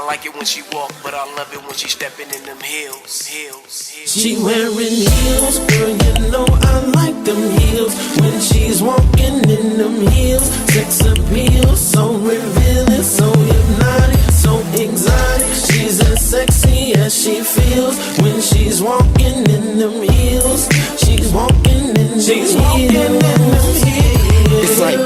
like it when she walk, but I love it when she stepping in them heels. She wearing heels, girl, you know I like them heels. When she's walking in them heels, sex appeal, so revealing, so hypnotic, so exotic. She's as sexy as she feels when she's walking in them heels. She's walking in them heels. It's like,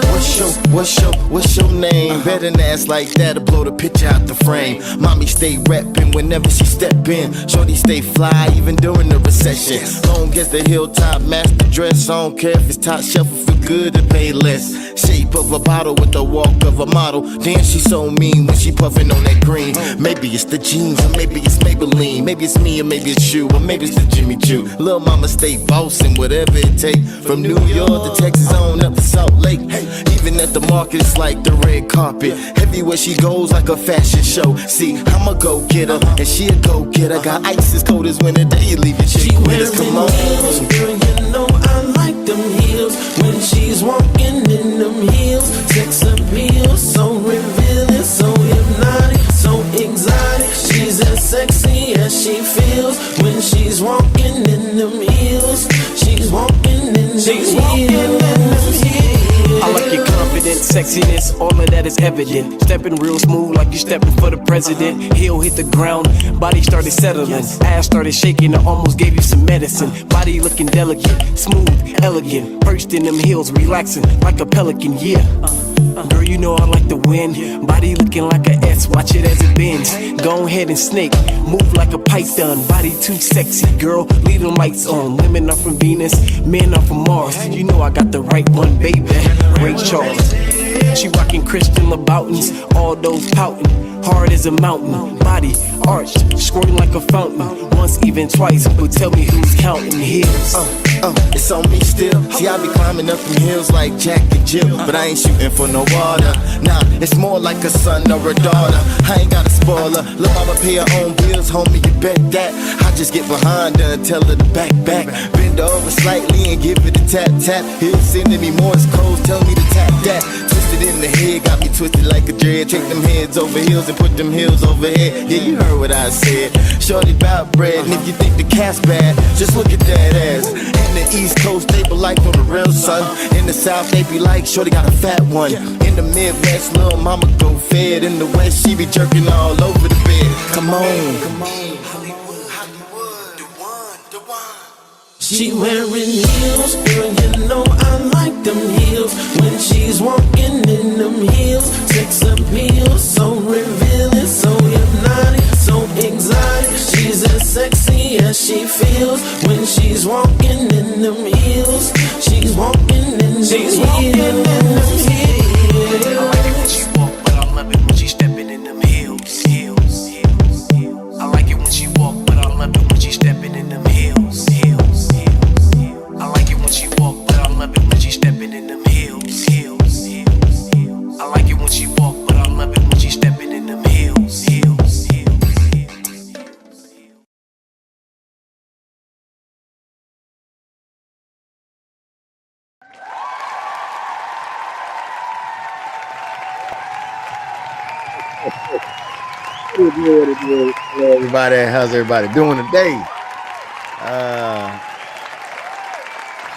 what's your name? Better than ass like that to blow the picture out the frame. Mommy stay reppin' whenever she step in. Shorty stay fly even during the recession. Long as the hilltop match the dress. I don't care if it's top shelf or feel good to pay less. Shape of a bottle with the walk of a model. Damn, she so mean when she puffin' on that green. Maybe it's the jeans or maybe it's Maybelline. Maybe it's me or maybe it's you or maybe it's the Jimmy Choo. Lil' mama stay bossin' whatever it take. From New York to Texas on up to Salt Lake. Even at the market, it's like the red carpet. Everywhere she goes, like a fashion show. See, I'm a go-getter, and she a go-getter. Got ice as cold as winter day. You leave your chick with us, come on. Heels, girl, you know I like them heels. When she's walking in them heels, sex appeal, so revealing, so hypnotic, so exotic. She's as sexy as she feels when she's walking in them heels. She's walking in them heels. I like your confidence, sexiness, all of that is evident. Stepping real smooth like you stepping for the president. Heel hit the ground, body started settling. Ass started shaking, I almost gave you some medicine. Body looking delicate, smooth, elegant. Perched in them heels, relaxing like a pelican, yeah. Girl, you know I like to win. Body looking like a S, watch it as it bends. Go ahead and snake, move like a python. Body too sexy, girl, leave them lights on. Women are from Venus, men are from Mars. You know I got the right one, baby. Ray Charles. She rockin' Christian Louboutins, all those pouting. Hard as a mountain, body arched, squirting like a fountain. Once, even twice, but tell me who's counting heels. It's on me still. See, I be climbing up them hills like Jack and Jill, but I ain't shooting for no water. Nah, it's more like a son or a daughter. I ain't got a spoiler. Lil' mama pay her own bills, homie, you bet that. I just get behind her and tell her to back. Bend over slightly and give it a tap. He'll sending me Morse codes, tell me to tap that. Twisted in the head, got me twisted like a dread. Take them heads over heels and put them heels over head. Yeah, you heard what I said. Shorty bout bread, and if you think the cat's bad, just look at that ass. In the East Coast, they be like on the real son. In the South, they be like, shorty got a fat one. In the Midwest, lil' mama go fed. In the West, she be jerking all over the bed. Come on. She wearing heels, girl, you know I like them heels. When she's walking in them heels, sex appeal, so revealing, so hypnotic, so exotic. She's as sexy as she feels when she's walking in them heels. She's walking in them heels. I like it when she walk, but I love it when she stepping in them heels. I like it when she walk, but I love it when she stepping in them heels. I like it when she walk, but I love it when she stepping in them heels. I like it when she walk, but I love it when she stepping in them heels. Hello, everybody. How's everybody doing today?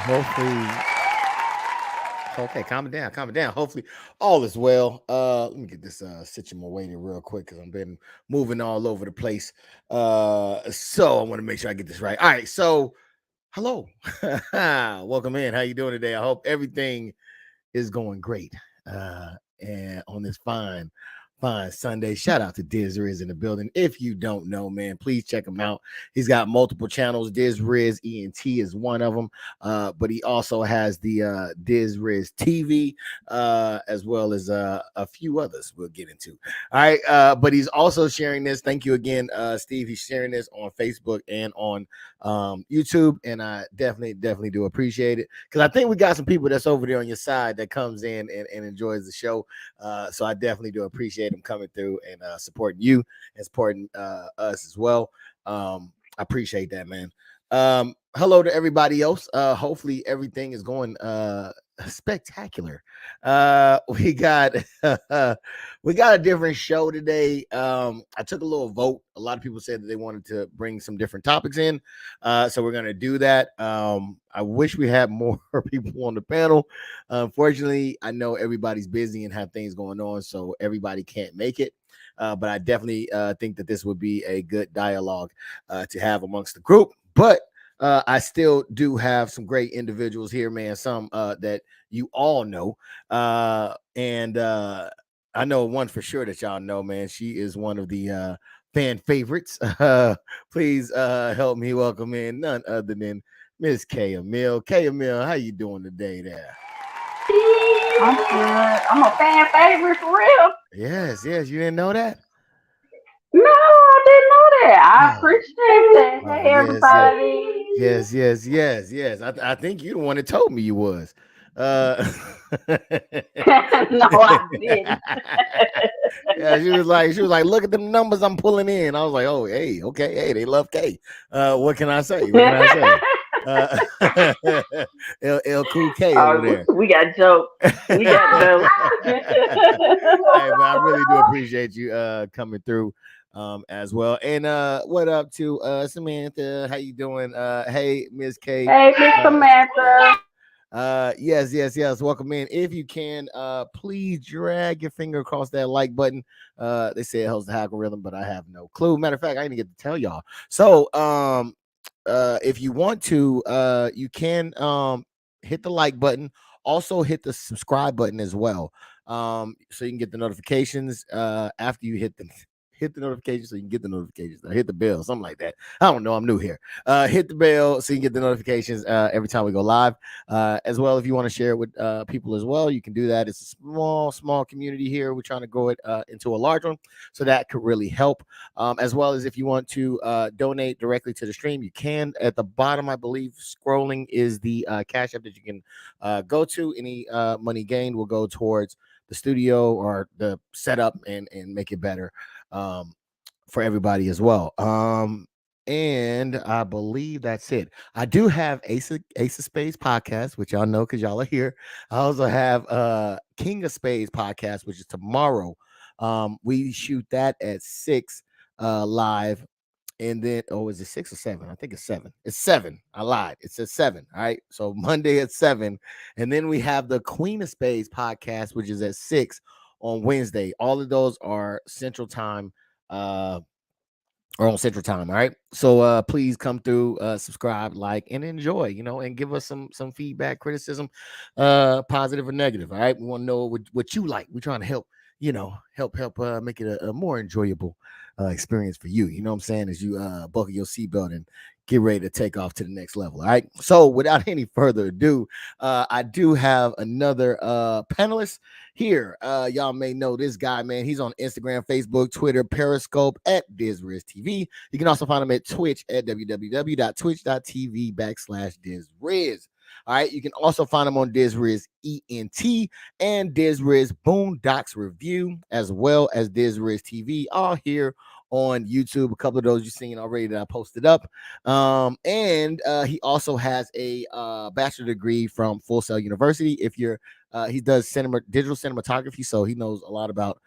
Hopefully, okay, calm it down. Hopefully, all is well. Let me get this situated real quick because I've been moving all over the place. So I want to make sure I get this right. All right, so hello, welcome in. How you doing today? I hope everything is going great. And on this fine Sunday, shout out to Diz Riz in the building. If you don't know, man, please check him out. He's got multiple channels. Diz Riz ENT is one of them, but he also has the Diz Riz TV, as well as a few others we'll get into. All right, but he's also sharing this. Thank you again, Steve. He's sharing this on Facebook and on YouTube, and I definitely do appreciate it because I think we got some people that's over there on your side that comes in and enjoys the show. So I definitely do appreciate them coming through and supporting you and supporting us as well. I appreciate that, man. Hello to everybody else. Hopefully everything is going spectacular. We got we got a different show today. I took a little vote. A lot of people said that they wanted to bring some different topics in, so we're gonna do that. I wish we had more people on the panel. Unfortunately, I know everybody's busy and have things going on, so everybody can't make it. But I definitely think that this would be a good dialogue to have amongst the group. But I still do have some great individuals here, man. Some that you all know. And I know one for sure that y'all know, man. She is one of the fan favorites. Please help me welcome in none other than Miss K. Emil. K. Emil, how you doing today there? I'm good. I'm a fan favorite for real. Yes, yes. You didn't know that? No, I didn't know that. I Oh, appreciate that. Hey, yes, yes. everybody. Yes, yes, yes, yes. I think you the one that told me you was. Uh, No, I didn't. yeah, she was like, look at the numbers I'm pulling in. I was like, oh, hey, okay, hey, they love K. What can I say? What can I say? L Cool K over there. We got jokes. We got jokes. Hey, man, I really do appreciate you coming through as well. And what up to Samantha? How you doing? Hey, Miss K. Hey, Miss Samantha. Yes, yes, yes. Welcome in. If you can, please drag your finger across that like button. They say it helps the algorithm, but I have no clue. Matter of fact, I didn't get to tell y'all. So if you want to, you can hit the like button. Also hit the subscribe button as well. So you can get the notifications after you hit the notifications so you can get the notifications. Hit the bell, something like that. I don't know. I'm new here. Hit the bell so you can get the notifications every time we go live. As well, if you want to share it with people as well, you can do that. It's a small community here. We're trying to grow it into a large one, so that could really help. As well as if you want to donate directly to the stream, you can. At the bottom, I believe, scrolling is the Cash App that you can go to. Any money gained will go towards the studio or the setup and make it better for everybody as well. And I believe that's it. I do have Ace of Spades podcast, which y'all know because y'all are here. I also have King of Spades podcast, which is tomorrow. We shoot that at 6 live. And then, oh, is it 6 or 7? I think it's 7. It's 7. I lied. It's at 7. All right. So Monday at 7. And then we have the Queen of Spades podcast, which is at 6 on Wednesday. All of those are Central Time. Or on Central Time. All right. So please come through, subscribe, like, and enjoy, and give us some feedback, criticism, positive or negative. All right. We want to know what you like. We're trying to help, help make it a more enjoyable experience for you. You know what I'm saying? As you buckle your seatbelt and get ready to take off to the next level. All right. So without any further ado, I do have another panelist here. Y'all may know this guy, man. He's on Instagram, Facebook, Twitter, Periscope at DizRizTV. You can also find him at Twitch at www.twitch.tv/DizRiz. All right. You can also find him on DizRiz ENT and DizRiz Boondocks Review, as well as DizRiz TV, all here on YouTube. A couple of those you've seen already that I posted up. And he also has a bachelor degree from Full Sail University. If you're he does digital cinematography, so he knows a lot about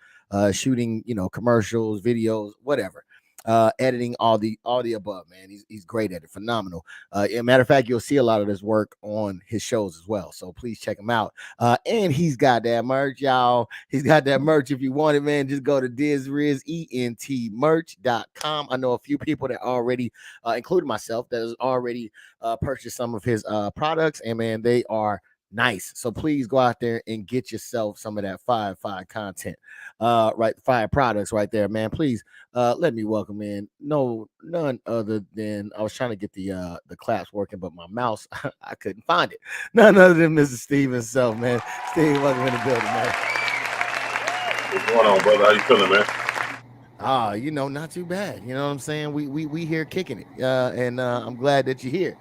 shooting, commercials, videos, whatever. Editing, all the above, man. He's great at it, phenomenal. As a matter of fact, you'll see a lot of this work on his shows as well. So please check him out. And he's got that merch, y'all. He's got that merch. If you want it, man, just go to DizRizEntmerch.com. I know a few people that already, including myself, that has already purchased some of his products, and man, they are nice. So please go out there and get yourself some of that fire content, fire products right there, man. Please let me welcome in none other than, I was trying to get the claps working, but my mouse I couldn't find it. None other than Mr. Steve himself, man. Steve, welcome in the building, man. What's going on, brother? How you feeling, man? Not too bad. You know what I'm saying? We here kicking it. And I'm glad that you're here.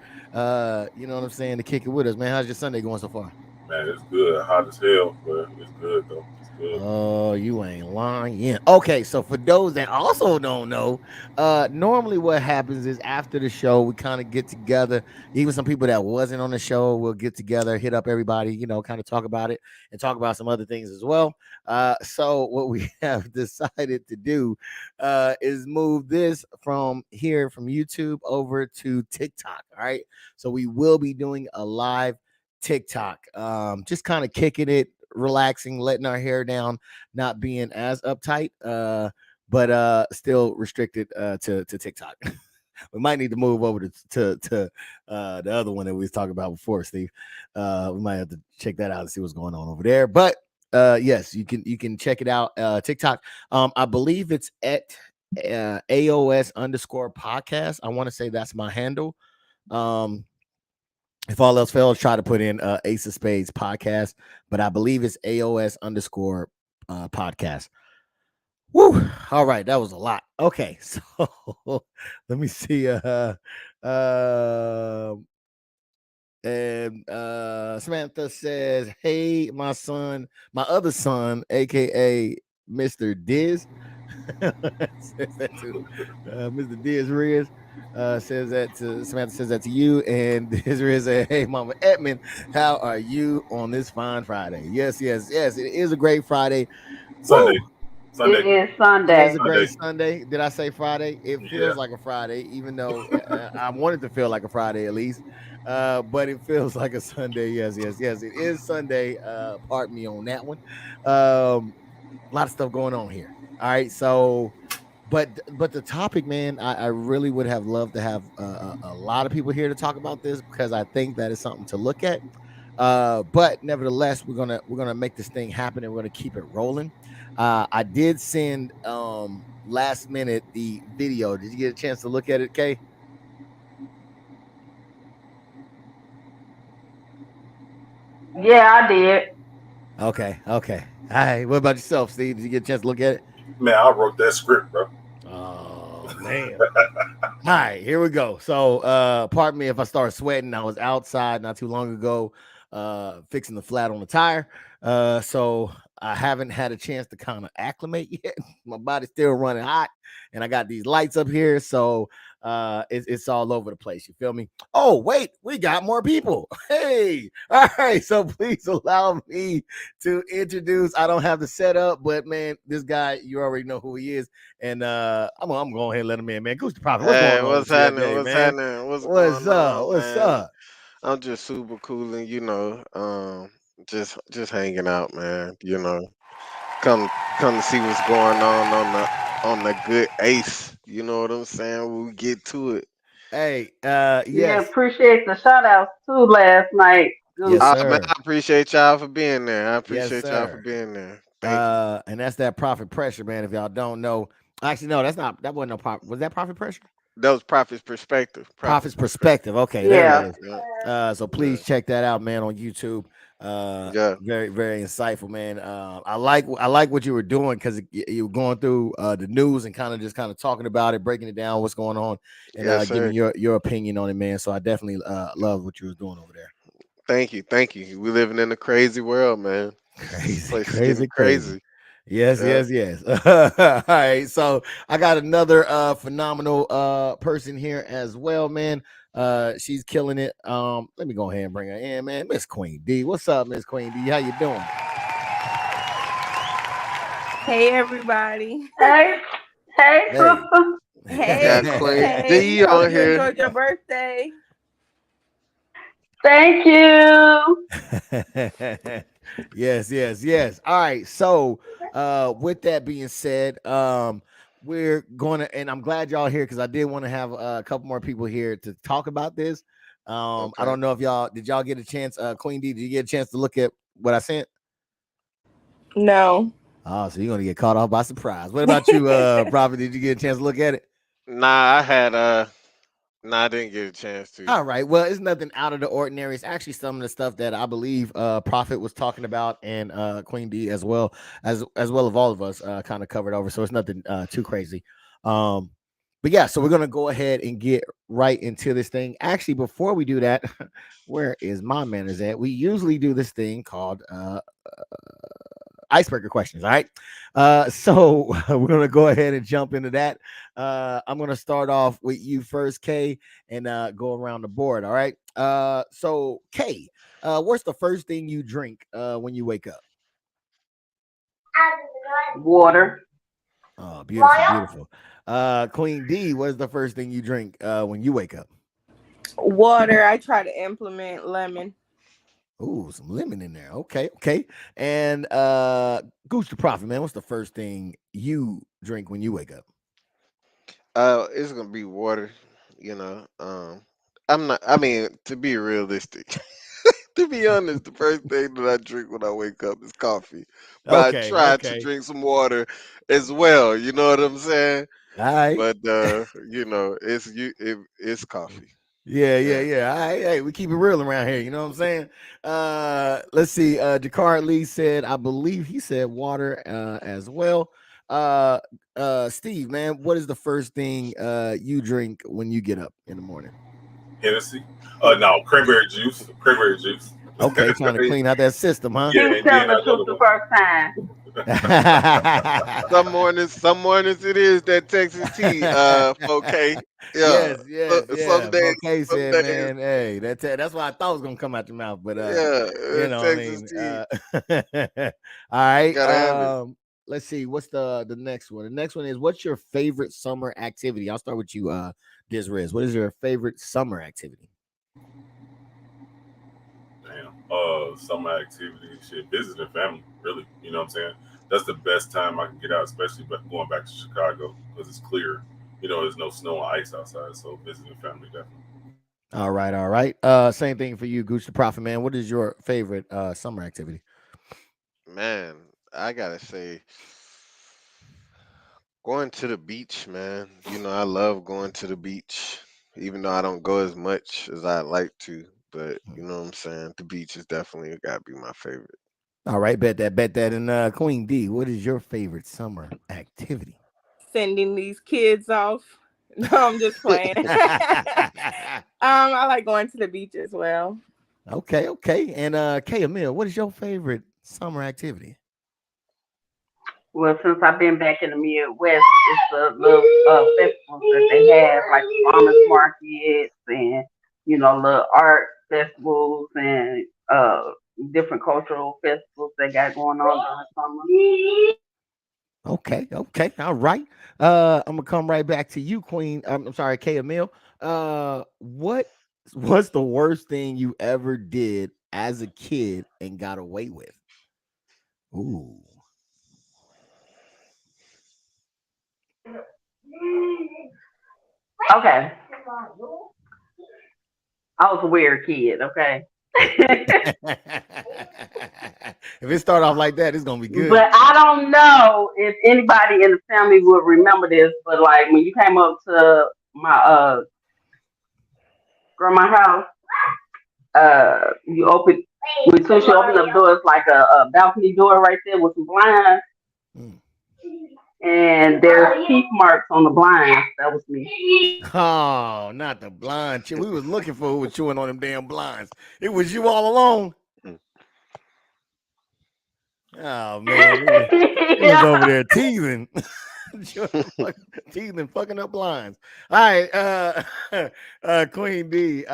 You know what I'm saying, to kick it with us, man. How's your Sunday going so far? Man, it's good. Hot as hell, but it's good though. Good. Oh, you ain't lying. Yeah. Okay, so for those that also don't know, normally what happens is after the show, we kind of get together. Even some people that wasn't on the show will get together, hit up everybody, kind of talk about it and talk about some other things as well. So what we have decided to do is move this from here from YouTube over to TikTok. All right. So we will be doing a live TikTok. Just kind of kicking it, relaxing, letting our hair down, not being as uptight, but still restricted to TikTok. We might need to move over to the other one that we was talking about before, Steve. We might have to check that out and see what's going on over there. But yes, you can check it out. TikTok. I believe it's at AOS_podcast. I want to say that's my handle. If all else fails, try to put in Ace of Spades podcast, but I believe it's AOS_podcast. Woo! All right, that was a lot. Okay, so let me see. And Samantha says, "Hey, my son, my other son, aka Mr. Diz." Says that to Mr. Diz Riz. Says that to Samantha. Says that to you, and Diz Riz said, "Hey, Mama Edmund, how are you on this fine Friday?" Yes, yes, yes. It is a great Friday. Sunday. Woo! It Sunday. is It is Sunday. a great Sunday. Sunday. Did I say Friday? It Yeah. feels like a Friday, even though I wanted to feel like a Friday at least. But it feels like a Sunday. Yes, yes, yes. It is Sunday. Pardon me on that one. A lot of stuff going on here. All right. So, but the topic, man, I really would have loved to have a lot of people here to talk about this because I think that is something to look at. But nevertheless, we're gonna make this thing happen and we're gonna keep it rolling. I did send last minute the video. Did you get a chance to look at it, Kay? Yeah, I did. Okay, okay. All right. What about yourself, Steve? Did you get a chance to look at it? Man, I wrote that script, bro. Oh man. All right, here we go. So pardon me if I start sweating. I was outside not too long ago fixing the flat on the tire. So I haven't had a chance to kind of acclimate yet. My body's still running hot, and I got these lights up here, so it's all over the place. You feel me? Oh, wait, we got more people. Hey, all right. So please allow me to introduce. I don't have the setup, but man, this guy, you already know who he is. And I'm going ahead and let him in, man. Gucci Prophet, what's Hey, going on what's with you happening? today, What's man? happening? What's What's going up? on, What's man? up? I'm just super cool and just hanging out, man. Come come to see what's going on the good ace. You know what I'm saying? When we get to it. Hey, Yeah, yes, appreciate the shout outs too last night. yes, Man, sir. I appreciate y'all for being there. I Yes, appreciate y'all for sir. being there. Thank you. And that's that profit pressure, man. If y'all don't know, actually, no, that wasn't no profit. Was that profit pressure? That was Prophet's perspective. Profit's Prophet's perspective. perspective. Okay, there it Yeah. Yeah, is. yeah, So yeah, please check that out, man, on YouTube. yeah. Very, very insightful, man. I like what you were doing because you were going through the news and kind of talking about it, breaking it down, what's going on, and Yes, giving sir. your opinion on it, man. So I definitely love what you was doing over there. Thank you, thank you. We living in a crazy world, man. This Crazy, place is getting crazy, crazy. crazy. Yes, Yeah. yes, yes. All right. So I got another phenomenal person here as well, man. She's killing it. Let me go ahead and bring her in, man. Miss Queen D. What's up, Miss Queen D? How you doing? Hey everybody. Hey, hey, Hey. sister. Got Hey, Queen hey. D Hope on you here. enjoyed your birthday. Thank you. Yes, yes, yes. All right. So with that being said, we're gonna, and I'm glad y'all here because I did want to have a couple more people here to talk about this. I Okay. don't know if y'all get a chance, Queen D, did you get a chance to look at what I sent? No. Oh, so you're gonna get caught off by surprise. What about you, Prophet? Did you get a chance to look at it? Nah, I had nah, I didn't get a chance to. All right. Well, it's nothing out of the ordinary. It's actually some of the stuff that I believe Prophet was talking about and Queen D as well as all of us kind of covered over. So it's nothing too crazy. Um, but yeah, so we're gonna go ahead and get right into this thing. Actually, before we do that, where is my manners at? We usually do this thing called icebreaker questions. All right. So we're gonna go ahead and jump into that. I'm gonna start off with you first, Kay, and go around the board. All right. So Kay, what's the first thing you drink when you wake up? Water. Oh, beautiful, beautiful. Queen D, what's the first thing you drink when you wake up? Water. I try to implement lemon. Ooh, some lemon in there. Okay, okay. And Gooch the Prophet, man, what's the first thing you drink when you wake up? It's gonna be water. You know, I'm not. I mean, to be realistic, to be honest, the first thing that I drink when I wake up is coffee. But I Okay, try to okay. drink some water as well. You know what I'm saying? All right. But it's coffee. Yeah, yeah, Yeah. yeah. All right, hey, we keep it real around here. You know what I'm saying? Let's see. Jakar Lee said, I believe he said water as well. Steve, man, what is the first thing you drink when you get up in the morning? Hennessy. No, cranberry juice. Cranberry juice. Okay, trying to clean out that system, huh? He Yeah, was and telling then the I go truth to the first time. Some mornings it is that Texas tea. 4K. Yeah. Yes, yes, Some yeah. days, Okay, some said, days, man, hey, that's what I thought was gonna come out your mouth, but yeah, I Texas mean, tea. all right. Gotta have it. Let's see, what's the next one? The next one is, what's your favorite summer activity? I'll start with you, Riz. What is your favorite summer activity? Damn. Summer activity, shit, visiting family, really. You know what I'm saying? That's the best time I can get out, especially going back to Chicago because it's clear. There's no snow and ice outside, so visiting family definitely. All right, all right. Same thing for you, Gooch the Prophet, man. What is your favorite summer activity? Man, I gotta say, going to the beach, man. I love going to the beach, even though I don't go as much as I'd like to. But you know what I'm saying? The beach is definitely gotta be my favorite. All right, bet that, bet that. And Queen D, what is your favorite summer activity? Sending these kids off. No, I'm just playing. I like going to the beach as well. Okay, okay. And Kay Emil, what is your favorite summer activity? Well, since I've been back in the Midwest, it's the little festivals that they have, like farmers markets and little art festivals and different cultural festivals they got going on during summer. Okay, okay, all right. I'm gonna come right back to you, Queen. I'm sorry, Kay Emil. What's the worst thing you ever did as a kid and got away with? Ooh. Okay, I was a weird kid. Okay. If it start off like that, it's gonna be good. But I don't know if anybody in the family would remember this, but like when you came up to my grandma's house, you open as soon as you open up the door, it's like a balcony door right there with some blinds, Mm. and there's teeth marks on the blinds. That was me. Oh, not the blind. We was looking for who was chewing on them damn blinds. It was you all along. Mm. Oh man, he was over there teasing. Teasing, fucking up blinds. All right, Queen D.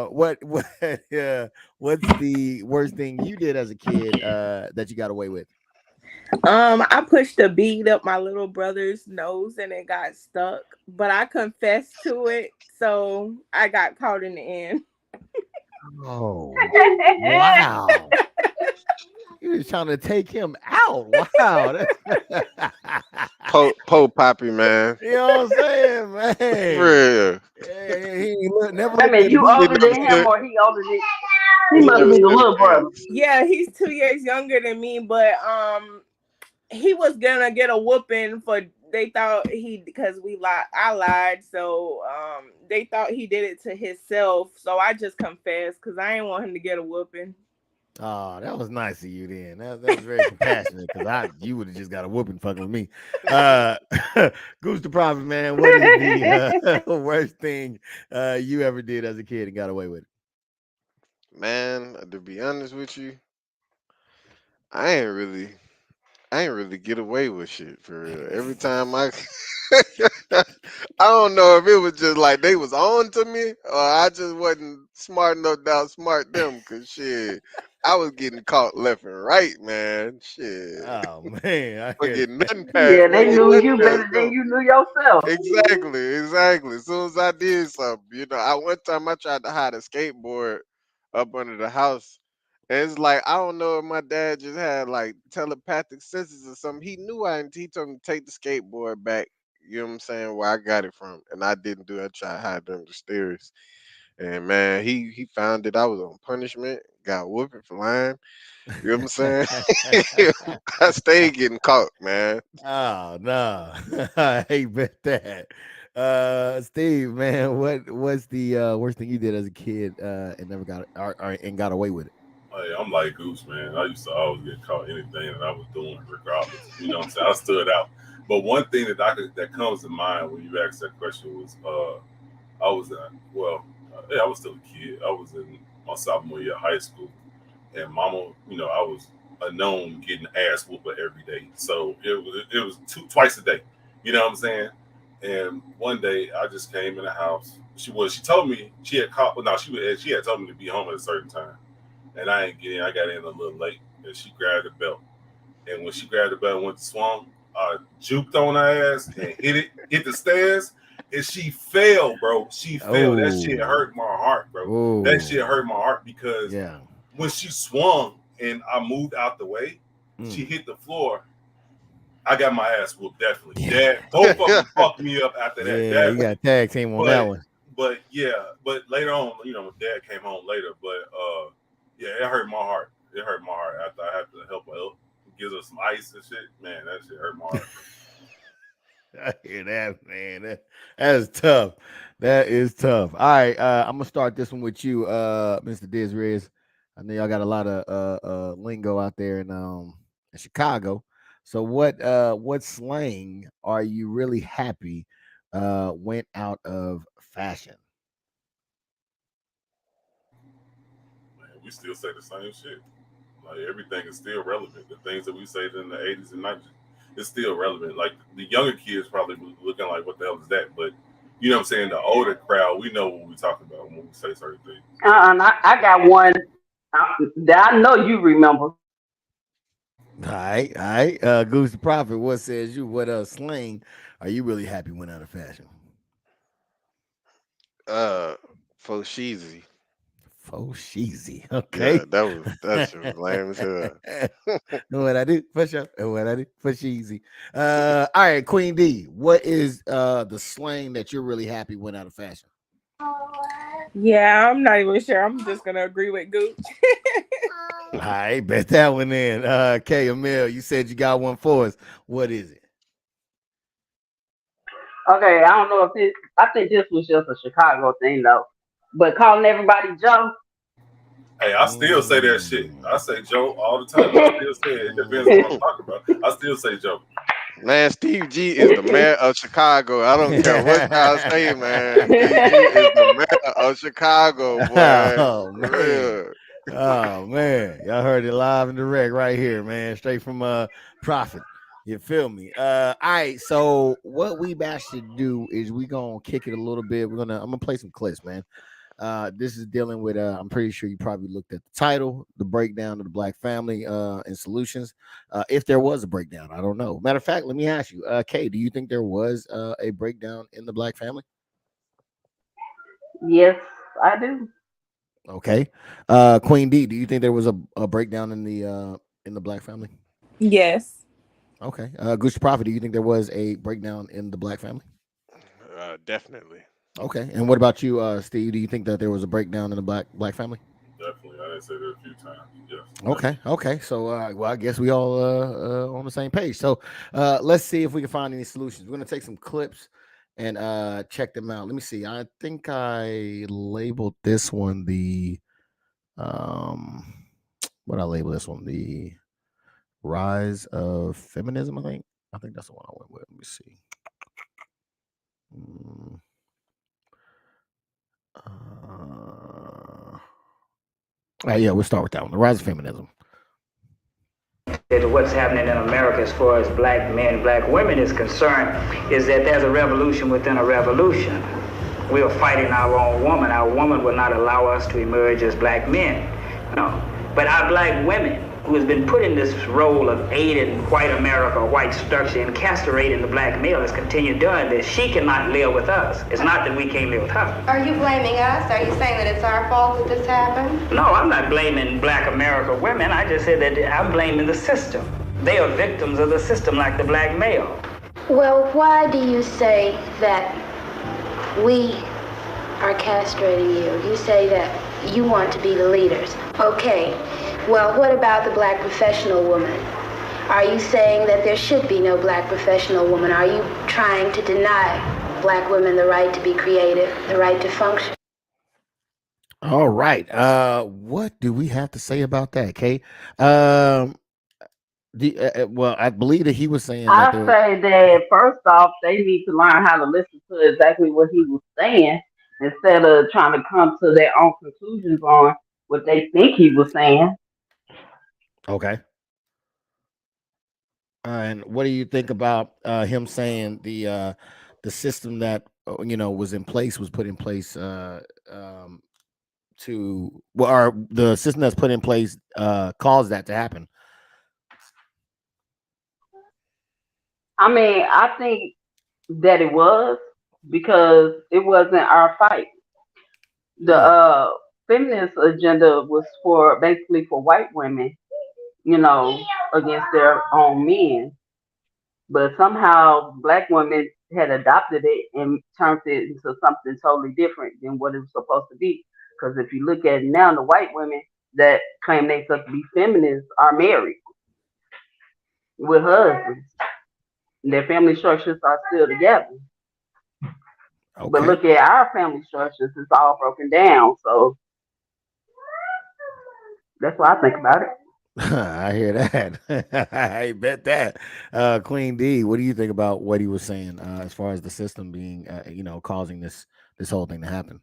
What's the worst thing you did as a kid that you got away with? I pushed a bead up my little brother's nose and it got stuck, but I confessed to it, so I got caught in the end. Oh, wow. You was trying to take him out. Wow. Po Poppy, man. You know what I'm saying, man? For real. Never I looked mean, at you me. He older never than him, stood. or he older than? He He must never be the stood a little brother. chance. Yeah, he's 2 years younger than me, but he was gonna get a whooping for they thought he because I lied, so they thought he did it to himself. So I just confessed because I didn't want him to get a whooping. Oh, that was nice of you then. That was very compassionate because you would have just got a whooping fucking with me. Goose the Prophet, man. What is the worst thing you ever did as a kid and got away with? Man, to be honest with you, I ain't really I ain't really get away with shit for real. Every time I don't know if it was just like they was on to me or I just wasn't smart enough to outsmart them. Cause shit, I was getting caught left and right, man. Shit, Oh man, I wasn't hear getting that. nothing past, Yeah, they wasn't getting knew nothing you past better than them. you knew yourself. Exactly. As soon as I did something, I one time I tried to hide a skateboard up under the house. And it's like I don't know if my dad just had like telepathic senses or something. He knew he told me to take the skateboard back. You know what I'm saying? Where I got it from, and I didn't do it. I tried to hide it under the stairs, and man, he found that I was on punishment. Got whooping for lying. You know what I'm saying? I stayed getting caught, man. Oh no, I hate bet that. Steve, man, what's the worst thing you did as a kid and never got or and got away with it? Hey, I'm like Goose, man. I used to always get caught anything that I was doing, regardless. You know what I'm saying? I stood out. But one thing that comes to mind when you asked that question was I was I was still a kid. I was in my sophomore year of high school, and mama, I was a known getting ass whooped every day. So it was twice a day. You know what I'm saying? And one day I just came in the house. She told me she had caught. Well, no, she had told me to be home at a certain time, and I ain't get in. I got in a little late, and she grabbed the belt. And when she grabbed the belt and went to swung, I juked on her ass and hit the stairs, and she fell, bro. She fell. That shit hurt Oh, my heart, bro. That shit oh, hurt my heart because yeah. when she swung and I moved out the way, she Mm. hit the floor. I got my ass whooped. Definitely, Yeah, Dad. Both of them fucked me up after that. yeah, you got tag team on that But one. but later on, when Dad came home later, but yeah, it hurt my heart. It hurt my heart after I had to help her up, give her some ice and shit. Man, that shit hurt my heart. I hear that, man. That is tough. That is tough. All right, I'm gonna start this one with you, Mr. Diz Riz. I know y'all got a lot of lingo out there in Chicago. So what slang are you really happy went out of fashion? Man, we still say the same shit. Like everything is still relevant. The things that we said in the 80s and 90s, it's still relevant. Like the younger kids probably looking like, what the hell is that? But you know what I'm saying? The older crowd, we know what we talking about when we say certain things. I got one that I know you remember. All right, all right. Goose the Prophet, what says you? What slang are you really happy went out of fashion? Uh, for sheezy. Faux cheesy. Okay. Yeah, that shit was lame as hell. What I do for sure. And what I do for cheesy. All right, Queen D. What is the slang that you're really happy went out of fashion? Yeah, I'm not even sure. I'm just gonna agree with Gooch. All right, bet that one in. K Emil, you said you got one for us. What is it? Okay, I don't know if it. I think this was just a Chicago thing though. But calling everybody Joe. Hey, I still say that shit. I Mm. say Joe all the time. I still say it. It depends on what I'm talking about. I still say Joe. Man, Steve G is the mayor of Chicago. I don't care what y'all say, man. Steve G is the mayor of Chicago, boy. Oh For man. real. Oh man. Y'all heard it live and direct right here, man. Straight from Prophet. You feel me? All right. So what we actually do is we gonna kick it a little bit. I'm gonna play some clips, man. This is dealing with I'm pretty sure you probably looked at the title, the breakdown of the black family and solutions. If there was a breakdown, I don't know. Matter of fact, let me ask you, Kay, do you think there was a breakdown in the black family? Yes, I do. Okay. Queen D, do you think there was a breakdown in the black family? Yes. Okay. Gucci Prophet, do you think there was a breakdown in the black family? Definitely. Okay. And what about you, Steve? Do you think that there was a breakdown in the black family? Definitely. I didn't say that a few times. Yes, Okay, definitely. okay. So, well, I guess we all on the same page. So, let's see if we can find any solutions. We're gonna take some clips and check them out. Let me see. I think I labeled this one the um, what I label this one the rise of feminism. I think that's the one I went with. Let me see. Mm, yeah, we'll start with that one. The rise of feminism. what's happening in America as far as black men, black women is concerned, is that there's a revolution within a revolution. We are fighting our own woman. Our woman will not allow us to emerge as black men. No. But our black women, who has been put in this role of aiding white America, white structure, and castrating the black male, has continued doing this. She cannot live with us. It's not that we can't live with her. Are you blaming us? Are you saying that it's our fault that this happened? No, I'm not blaming black America women. I just said that I'm blaming the system. They are victims of the system like the black male. Well, why do you say that we are castrating you? You say that you want to be the leaders. Okay. Well, what about the black professional woman? Are you saying that there should be no black professional woman? Are you trying to deny black women the right to be creative, the right to function? All right. What do we have to say about that, Kay? Well, I believe that he was saying I that say that first off, they need to learn how to listen to exactly what he was saying instead of trying to come to their own conclusions on what they think he was saying. okay. And what do you think about him saying the system that was put in place to or the system that's put in place caused that to happen? I mean, I think that it was because it wasn't our fight. The feminist agenda was basically for white women, against their own men. But somehow black women had adopted it and turned it into something totally different than what it was supposed to be. Because if you look at it now, the white women that claim they supposed to be feminists are married with husbands. Their family structures are still together. Okay. But look at our family structures, it's all broken down. So that's what I think about it. I hear that. I bet that. Queen D, what do you think about what he was saying as far as the system being, causing this whole thing to happen?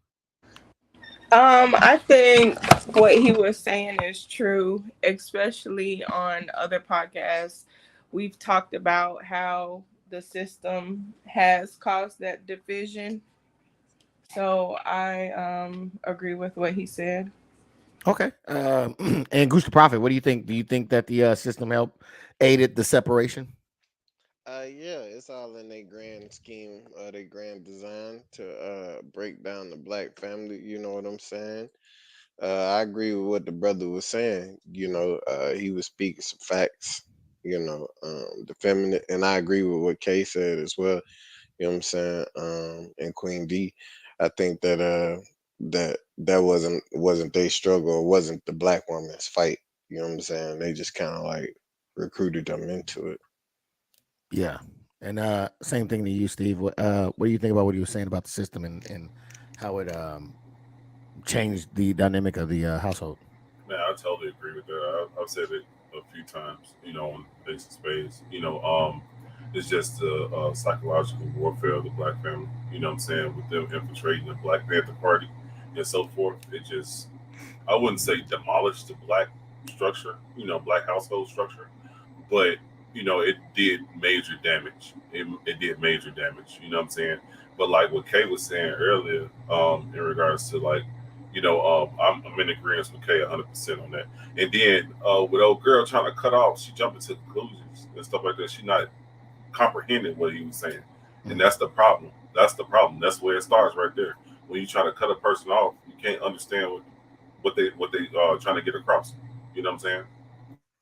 I think what he was saying is true, especially on other podcasts. We've talked about how the system has caused that division. So I agree with what he said. Okay. And Goose the Prophet, what do you think? Do you think that the system aided the separation? Yeah, it's all in their grand scheme, their grand design to break down the black family. You know what I'm saying? I agree with what the brother was saying. He was speaking some facts. The feminine, and I agree with what Kay said as well. You know what I'm saying? And Queen D, I think that that wasn't their struggle, or wasn't the black woman's fight. You know what I'm saying? They just kind of like recruited them into it. Yeah. And same thing to you, Steve. What do you think about what he was saying about the system and how it changed the dynamic of the household? Man, I totally agree with that. I've said it a few times, on Ace of Spades. It's just the psychological warfare of the black family. You know what I'm saying? With them infiltrating the Black Panther Party and so forth. It just, I wouldn't say demolish the black structure, black household structure, but it did major damage. It did major damage. You know what I'm saying? But like what Kay was saying earlier, in regards to like, I'm in agreement with Kay 100% on that. And then with old girl trying to cut off, she jumped into conclusions and stuff like that. She not comprehending what he was saying, and that's the problem. That's the problem. That's where it starts right there. When you try to cut a person off, you can't understand what they trying to get across. You know what I'm saying?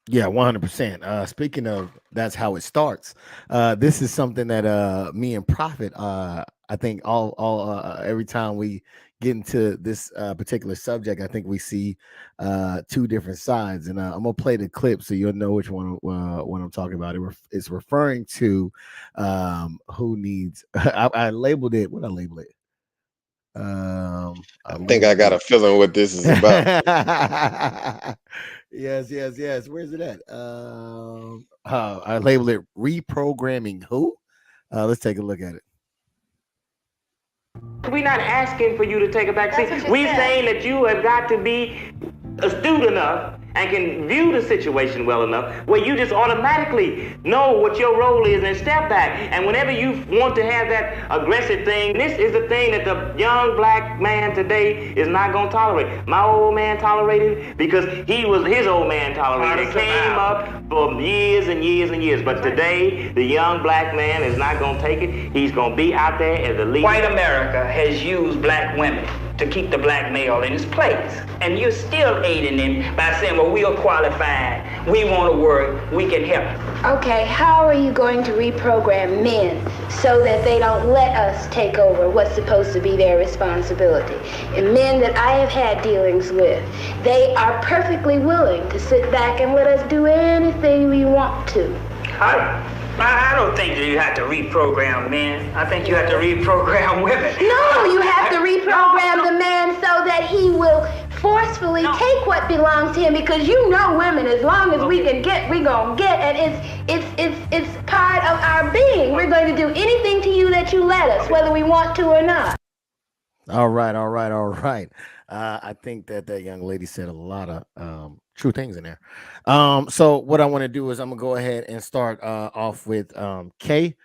Yeah, 100%. Speaking of, that's how it starts. This is something that me and Prophet, I think all every time we get into this particular subject, I think we see two different sides, and I'm gonna play the clip so you'll know which one what I'm talking about. It's referring to who needs. I labeled it. What I label it? I think I got a feeling what this is about. Yes. Where's it at? I labeled it reprogramming who? Let's take a look at it. We're not asking for you to take a back seat. We're saying that you have got to be astute enough and can view the situation well enough where you just automatically know what your role is and step back. And whenever you want to have that aggressive thing, this is the thing that the young black man today is not going to tolerate. My old man tolerated it because his old man tolerated it. It came up for years and years and years. But today, the young black man is not going to take it. He's going to be out there as the leader. White America has used black women to keep the black male in his place. And you're still aiding him by saying, well, we are qualified, we want to work, we can help. Okay, how are you going to reprogram men so that they don't let us take over what's supposed to be their responsibility? And men that I have had dealings with, they are perfectly willing to sit back and let us do anything we want to. I don't think that you have to reprogram men. I think you have to reprogram women. No, you have to reprogram the man so that he will forcefully take what belongs to him, because you know women, as long as we can get, we're going to get, and it's part of our being. We're going to do anything to you that you let us, whether we want to or not. All right. I think that young lady said a lot of true things in there. So what I want to do is I'm gonna go ahead and start off with Kay.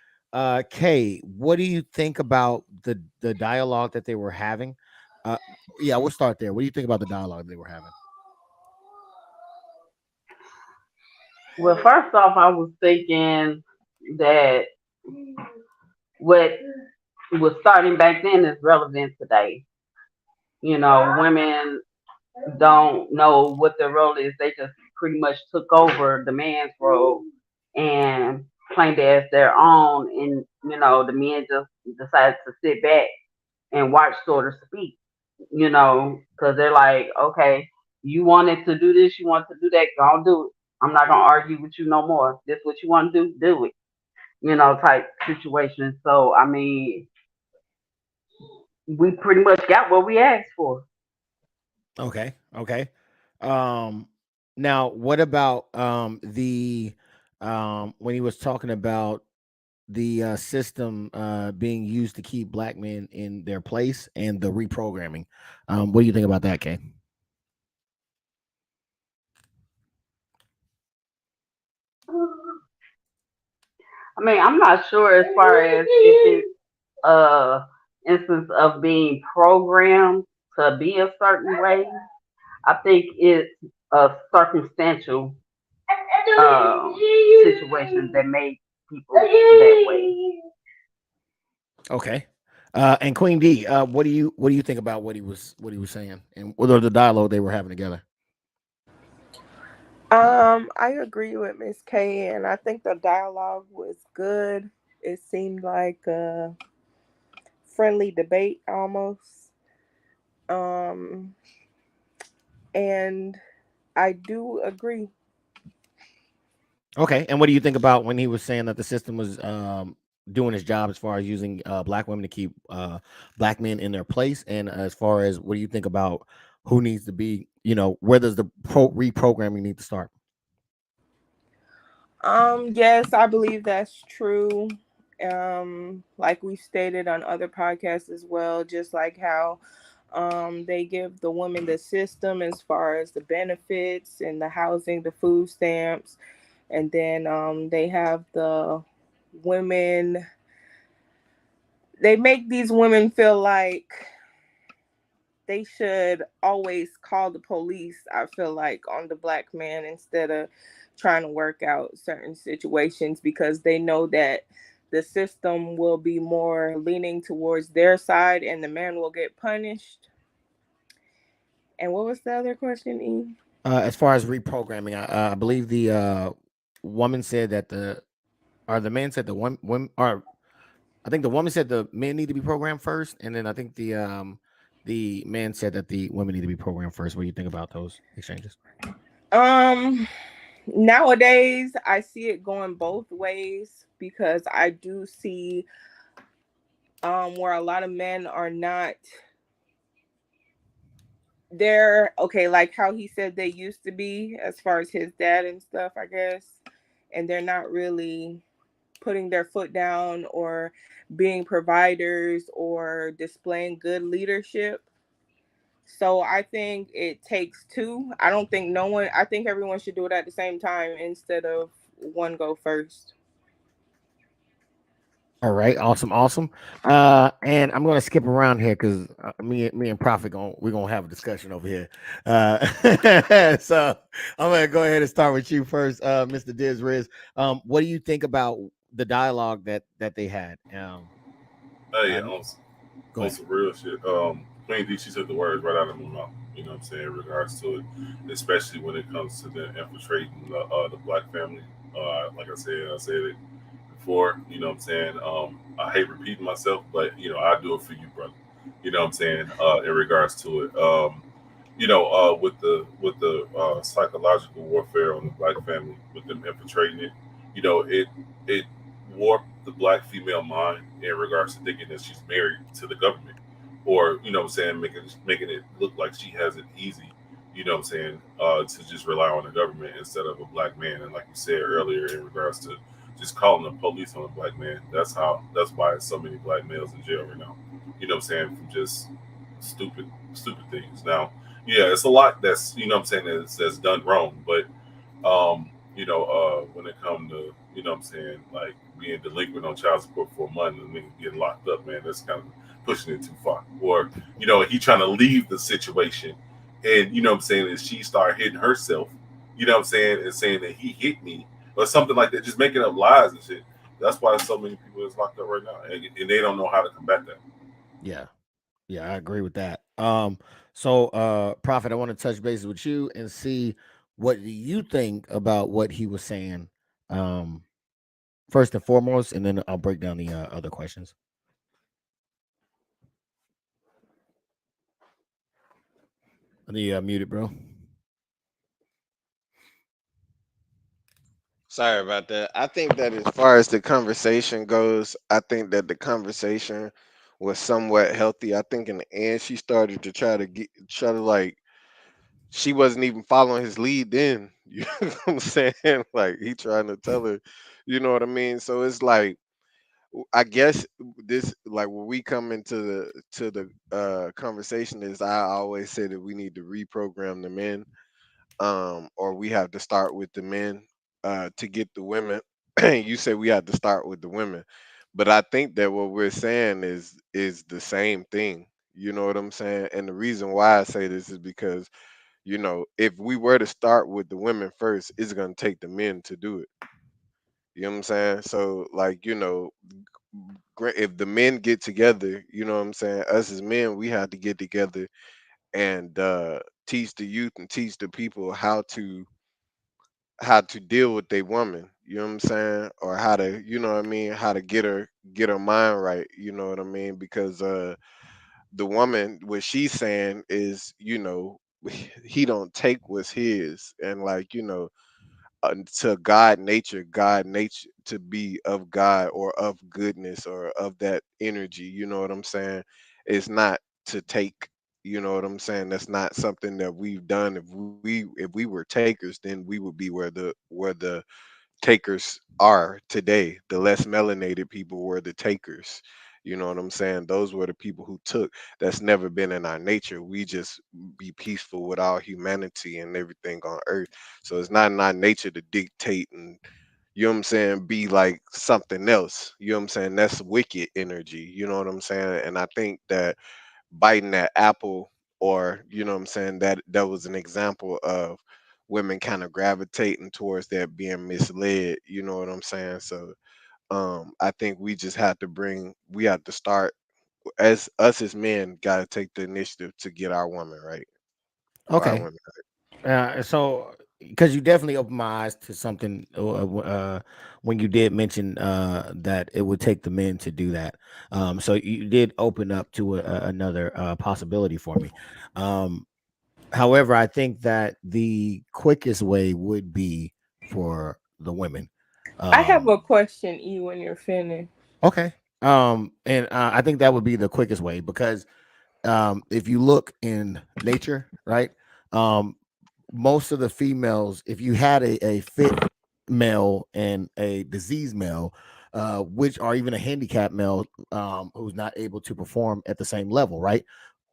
Kay, what do you think about the dialogue that they were having? Yeah, we'll start there. What do you think about the dialogue they were having? Well, first off, I was thinking that what was starting back then is relevant today. You know, women don't know what their role is. They just pretty much took over the man's role and claimed it as their own. And, you know, the men just decided to sit back and watch, so to speak, you know, because they're like, okay, you wanted to do this, you want to do that, go do it. I'm not going to argue with you no more. This what you want to do it, you know, type situation. So, I mean, we pretty much got what we asked for. Okay. Now what about the when he was talking about the system being used to keep black men in their place and the reprogramming? What do you think about that, Kay? I mean, I'm not sure as far as if it's instance of being programmed to be a certain way. I think it's a circumstantial situation that made people that way. Okay. And Queen D, what do you think about what he was saying and what are the dialogue they were having together? I agree with Miss K, and I think the dialogue was good. It seemed like a friendly debate almost. And I do agree. Okay. And what do you think about when he was saying that the system was doing its job as far as using black women to keep black men in their place? And as far as what do you think about who needs to be, where does the reprogramming need to start? Yes, I believe that's true. Like we stated on other podcasts as well, just like how they give the women the system as far as the benefits and the housing, the food stamps, and then they have the women. They make these women feel like they should always call the police, I feel like, on the black man instead of trying to work out certain situations, because they know that the system will be more leaning towards their side and the man will get punished. And what was the other question, E? As far as reprogramming, I believe the woman said that the man said the women, or I think the woman said the men need to be programmed first, and then I think the man said that the women need to be programmed first. What do you think about those exchanges? Nowadays I see it going both ways, because I do see where a lot of men are not there. Okay, like how he said they used to be, as far as his dad and stuff, I guess, and they're not really putting their foot down or being providers or displaying good leadership. So I think it takes two. I don't think no one. I think everyone should do it at the same time instead of one go first. All right, awesome. And I'm gonna skip around here because me and Prophet we're gonna have a discussion over here. So I'm gonna go ahead and start with you first, Mr. Diz Riz. What do you think about the dialogue that they had? Hey, Uh, Go on ahead. some real shit. Queen D, she took the words right out of my mouth. You know what I'm saying in regards to it, especially when it comes to the infiltrating the black family. Like I said it before. You know what I'm saying. I hate repeating myself, but I do it for you, brother. You know what I'm saying in regards to it. With the psychological warfare on the black family, with them infiltrating it, it warped the black female mind in regards to thinking that she's married to the government, or what I'm saying, making it look like she has it easy. You know what I'm saying, to just rely on the government instead of a black man. And like you said earlier, in regards to just calling the police on a black man, that's why so many black males in jail right now. You know what I'm saying, from just stupid things. Now, yeah, it's a lot that's what I'm saying that's done wrong, but when it comes to what I'm saying, like being delinquent on child support for a month and then getting locked up, man, that's kind of pushing it too far. Or he trying to leave the situation, and what I'm saying is she started hitting herself. You know what I'm saying, and saying that he hit me or something like that, just making up lies and shit. That's why so many people is locked up right now, and they don't know how to combat that. Yeah, yeah, I agree with that. So Prophet, I want to touch base with you and see what do you think about what he was saying. Um, First and foremost, and then I'll break down the other questions. The muted, bro. Sorry about that. I think that as far as the conversation goes, I think that the conversation was somewhat healthy. I think in the end she started to try to like she wasn't even following his lead then. You know what I'm saying? Like he trying to tell her, you know what I mean? So it's like I guess this like when we come into the conversation is I always say that we need to reprogram the men, or we have to start with the men to get the women. You say we have to start with the women, but I think that what we're saying is the same thing. You know what I'm saying? And the reason why I say this is because if we were to start with the women first, it's gonna take the men to do it. You know what I'm saying? So like if the men get together, you know what I'm saying? Us as men, we have to get together and teach the youth and teach the people how to deal with a woman, you know what I'm saying? Or how to, you know what I mean, how to get her mind right, you know what I mean? Because the woman what she's saying is, he don't take what's his, and like, to God nature to be of God or of goodness or of that energy, you know what I'm saying? It's not to take, you know what I'm saying? That's not something that we've done. If we were takers, then we would be where the takers are today. The less melanated people were the takers. You know what I'm saying? Those were the people who took. That's never been in our nature. We just be peaceful with our humanity and everything on earth. So it's not in our nature to dictate and, you know what I'm saying, be like something else. You know what I'm saying? That's wicked energy. You know what I'm saying? And I think that biting that apple, or you know what I'm saying, that was an example of women kind of gravitating towards that, being misled, you know what I'm saying? So I think we have to start, as us as men got to take the initiative to get our woman right, or our Okay. women. So because you definitely opened my eyes to something when you did mention that it would take the men to do that. So you did open up to another possibility for me. Um, However, I think that the quickest way would be for the women. I have Um, a question, E, when you're finished. okay. And I think that would be the quickest way because if you look in nature, right? Um, Most of the females, if you had a fit male and a diseased male, which are even a handicapped male who's not able to perform at the same level, right?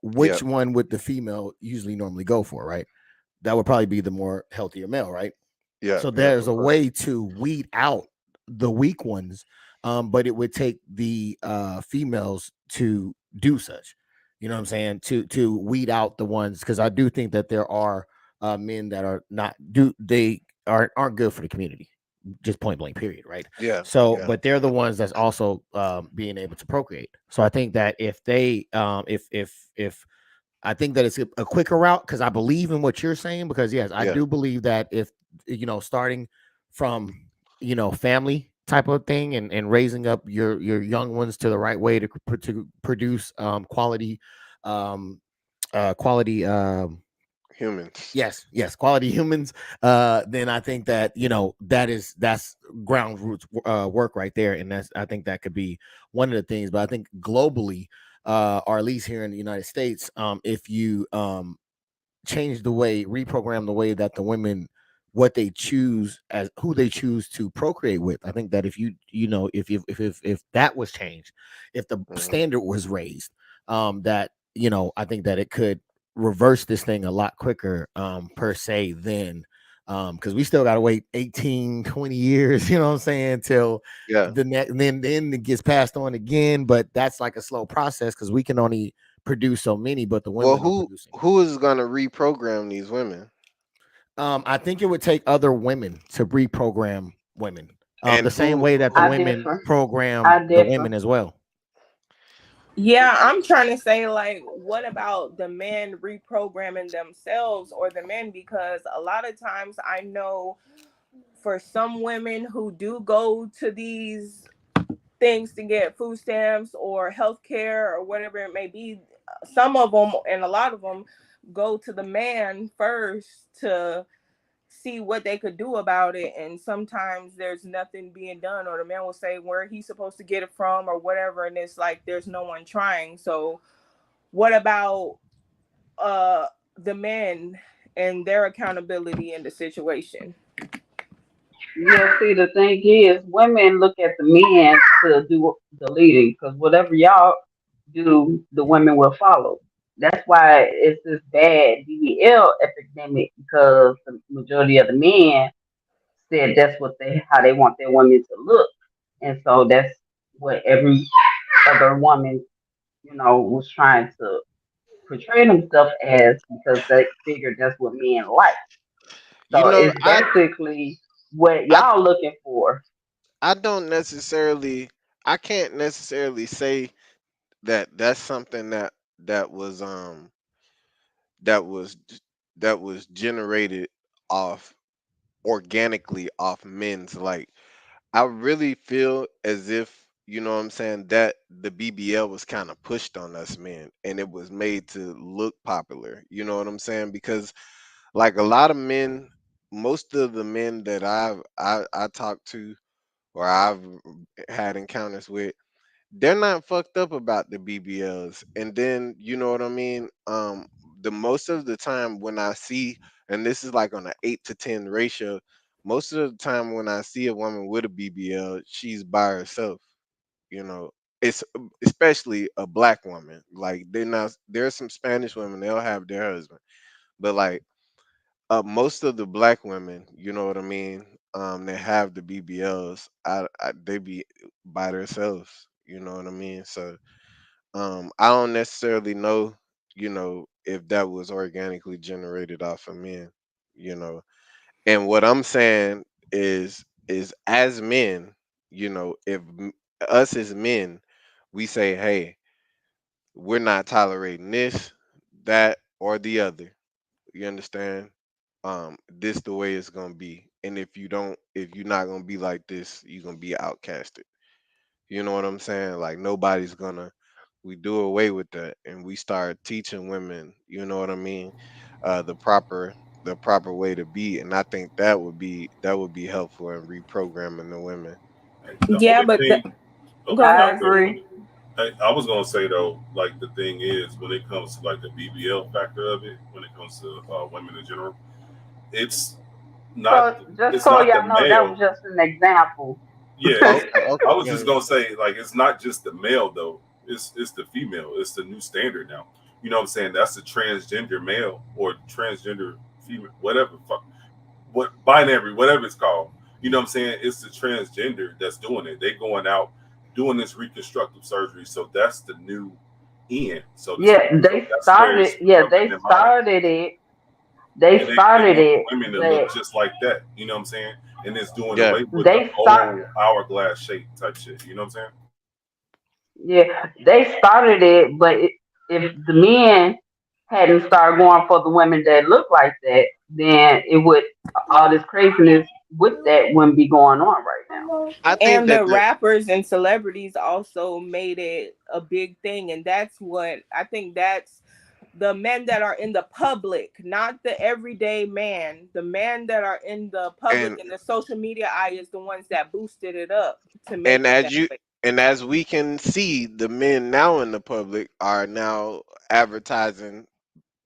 which one would the female usually normally go for, right? That would probably be the more healthier male, right? Yeah, So yeah, there's a way to weed out the weak ones, but it would take the females to do such. You know what I'm saying? To weed out the ones, because I do think that there are men that are not do they aren't good for the community, just point blank, period, right? yeah, So, yeah, but they're the ones that's also being able to procreate. So I think that if they if I think that it's a quicker route, because I believe in what you're saying, because yes, I yeah, do believe that if starting from family type of thing, and raising up your young ones to the right way to produce um quality humans. yes, quality humans, then I think that that's ground roots work right there, and I think that could be one of the things. But I think globally, or at least here in the United States, if you change the way, reprogram the way that the women, what they choose as who they choose to procreate with, I think that if if that was changed, if the standard was raised, that I think that it could reverse this thing a lot quicker, per se, than because we still got to wait 18-20 years, you know what I'm saying, till Yeah. the next, then it gets passed on again. But that's like a slow process, because we can only produce so many, but the Well, women are producing. who is gonna reprogram these women? I think it would take other women to reprogram women, And the same way that the I women differ. program I the differ. women as well. Yeah, I'm trying to say, like, what about the men reprogramming themselves or the men? Because a lot of times I know for some women who do go to these things to get food stamps or health care or whatever it may be, some of them and a lot of them go to the man first to see what they could do about it, and sometimes there's nothing being done, or the man will say where he's supposed to get it from or whatever, and it's like there's no one trying. So what about uh the men and their accountability in the situation? Yeah, see, the thing is, women look at the men to do the leading, because whatever y'all do, the women will follow. That's why it's this bad BBL epidemic, because the majority of the men said that's how they want their women to look, and so that's what every other woman, was trying to portray themselves as, because they figured that's what men like. you So know, it's basically what I y'all looking for. I don't necessarily, I can't necessarily say that that's something that was that was that was generated off organically off men's, like, I really feel as if, you know what I'm saying, that the BBL was kind of pushed on us men, and it was made to look popular. You know what I'm saying? Because like a lot of men, most of the men that I talked to, or I've had encounters with, they're not fucked up about the BBLs. And then, you know what I mean? The most of the time when I see, and this is like on an 8 to 10 ratio, most of the time when I see a woman with a BBL, she's by herself. You know, it's especially a black woman. Like, they're not, there's some Spanish women, they'll have their husband. But like, most of the black women, you know what I mean, that have the BBLs, they be by themselves. You know what I mean? So I don't necessarily know, if that was organically generated off of men, you know. And what I'm saying is as men, if us as men, we say, hey, we're not tolerating this, that, or the other. You understand? This the way it's gonna be. And if you're not gonna be like this, you're gonna be outcasted. You know what I'm saying? Like, nobody's gonna, we do away with that, and we start teaching women, you know what I mean, the proper way to be. And I think that would be helpful in reprogramming the women. The Yeah, only but thing, oh, go go ahead. I ahead. Say it, agree. Tony. I was gonna say though, like the thing is, when it comes to like the BBL factor of it, when it comes to women in general, it's not So just it's so not the y'all know, that was male. just an example. Yeah, Okay, I okay, was yeah, just yeah. gonna say, like, it's not just the male though. It's the female. It's the new standard now. You know what I'm saying? That's a transgender male or transgender female, whatever, what binary, whatever it's called. You know what I'm saying? It's the transgender that's doing it. They going out doing this reconstructive surgery. So that's the new end, so to Yeah, speak. So they that's where started. it's Yeah, up in they their mind. started it. They And they started want it, women to but look just like that. You know what I'm saying? And it's doing Yeah. away with the they start. old hourglass shape type shit. You know what I'm saying? Yeah, they started it, but if the men hadn't started going for the women that look like that, then it would all this craziness with that wouldn't be going on right now. I think And that the rappers and celebrities also made it a big thing, and that's what I think. That's the men that are in the public, not the everyday man. The men that are in the public and and the social media eye is the ones that boosted it up to make and it as that you way. and as we can see, the men now in the public are now advertising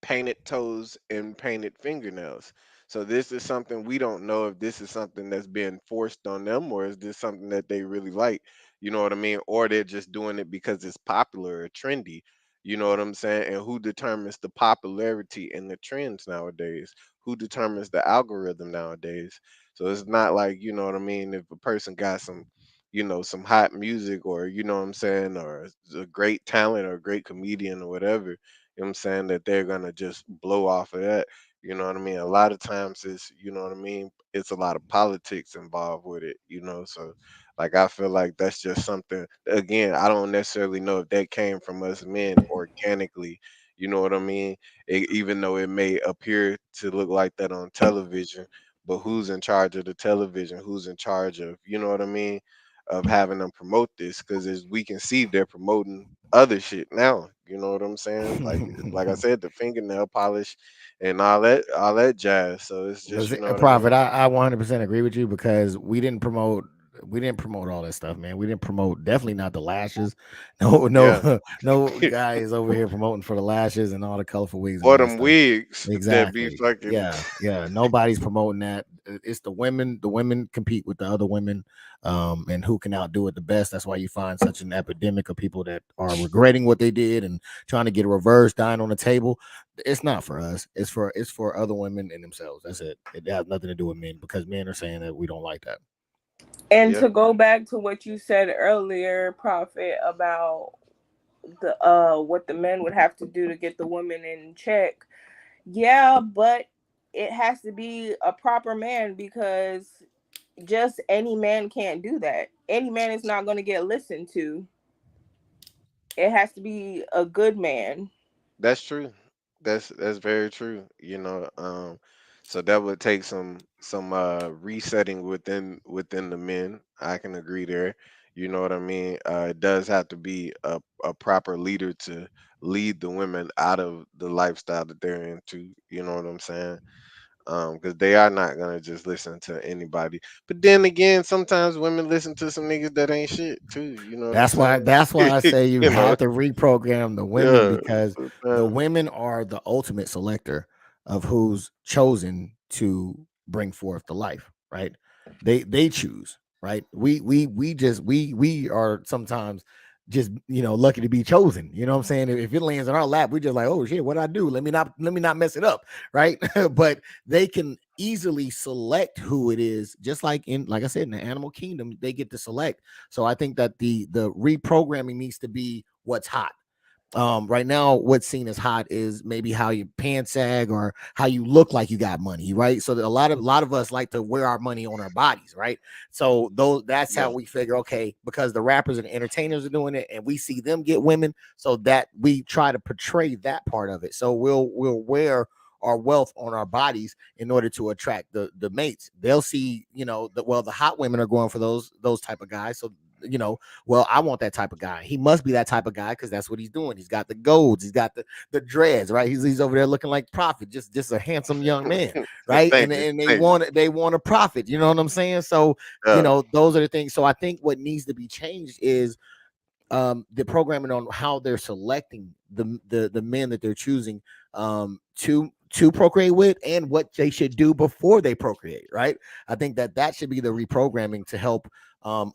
painted toes and painted fingernails. So this is something we don't know if this is something that's being forced on them, or is this something that they really like, you know what I mean? Or they're just doing it because it's popular or trendy. You know what I'm saying? And who determines the popularity and the trends nowadays? Who determines the algorithm nowadays? So it's not like, you know what I mean, if a person got some, some hot music, or you know what I'm saying, or a great talent or a great comedian or whatever, know what I'm saying, that they're gonna just blow off of that. You know what I mean? A lot of times it's, you know what I mean, it's a lot of politics involved with it, so like I feel like that's just something, again, I don't necessarily know if that came from us men organically, you know what I mean? Even though it may appear to look like that on television, but who's in charge of the television? Who's in charge of, you know what I mean? Of having them promote this, because as we can see, they're promoting other shit now. You know what I'm saying? Like I said, the fingernail polish and all that jazz. So it's just, you know A what I mean? Prophet, I 100% agree with you because we didn't promote all that stuff, man. We didn't promote, definitely not the lashes. No, Yeah. no, no guys over here promoting for the lashes and all the colorful wigs and Or all that them stuff. wigs that be Exactly. fucking Yeah, yeah. Nobody's promoting that. It's the women. The women compete with the other women, and who can outdo it the best. That's why you find such an epidemic of people that are regretting what they did and trying to get a reverse, dying on the table. It's not for us. It's for other women and themselves. That's it. It has nothing to do with men because men are saying that we don't like that. And yeah. to go back to what you said earlier, Prophet, about the what the men would have to do to get the women in check. Yeah, but it has to be a proper man, because just any man can't do that. Any man is not going to get listened to. It has to be a good man. That's true. That's very true. So that would take some resetting within the men. I can agree there. You know what I mean? It does have to be a proper leader to lead the women out of the lifestyle that they're into. You know what I'm saying? Because they are not gonna just listen to anybody. But then again, sometimes women listen to some niggas that ain't shit too. You know what I'm That's why. saying? That's why I say you you know, have to reprogram the women yeah. because the Sometimes, women are the ultimate selector of who's chosen to bring forth the life. Right? They choose. Right? We are sometimes just lucky to be chosen. You know what I'm saying? If it lands in our lap, we just like, oh shit, what I do? Let me not mess it up. Right? But they can easily select who it is, just like I said, in the animal kingdom, they get to select. So I think that the reprogramming needs to be what's hot. Right now, what's seen as hot is maybe how your pants sag or how you look like you got money, right? So that a lot of us like to wear our money on our bodies, right? So that's how yeah. we figure, okay, because the rappers and entertainers are doing it, and we see them get women, so that we try to portray that part of it. So we'll wear our wealth on our bodies in order to attract the mates. They'll see, the hot women are going for those type of guys. So well, I want that type of guy. He must be that type of guy because that's what he's doing. He's got the golds, he's got the dreads, right? He's over there looking like Prophet, just a handsome young man, right? And Thank you. and they Thank you. want a prophet. You know what I'm saying? So Yeah. those are the things. So I think what needs to be changed is the programming on how they're selecting the men that they're choosing to procreate with, and what they should do before they procreate, right? I think that should be the reprogramming to help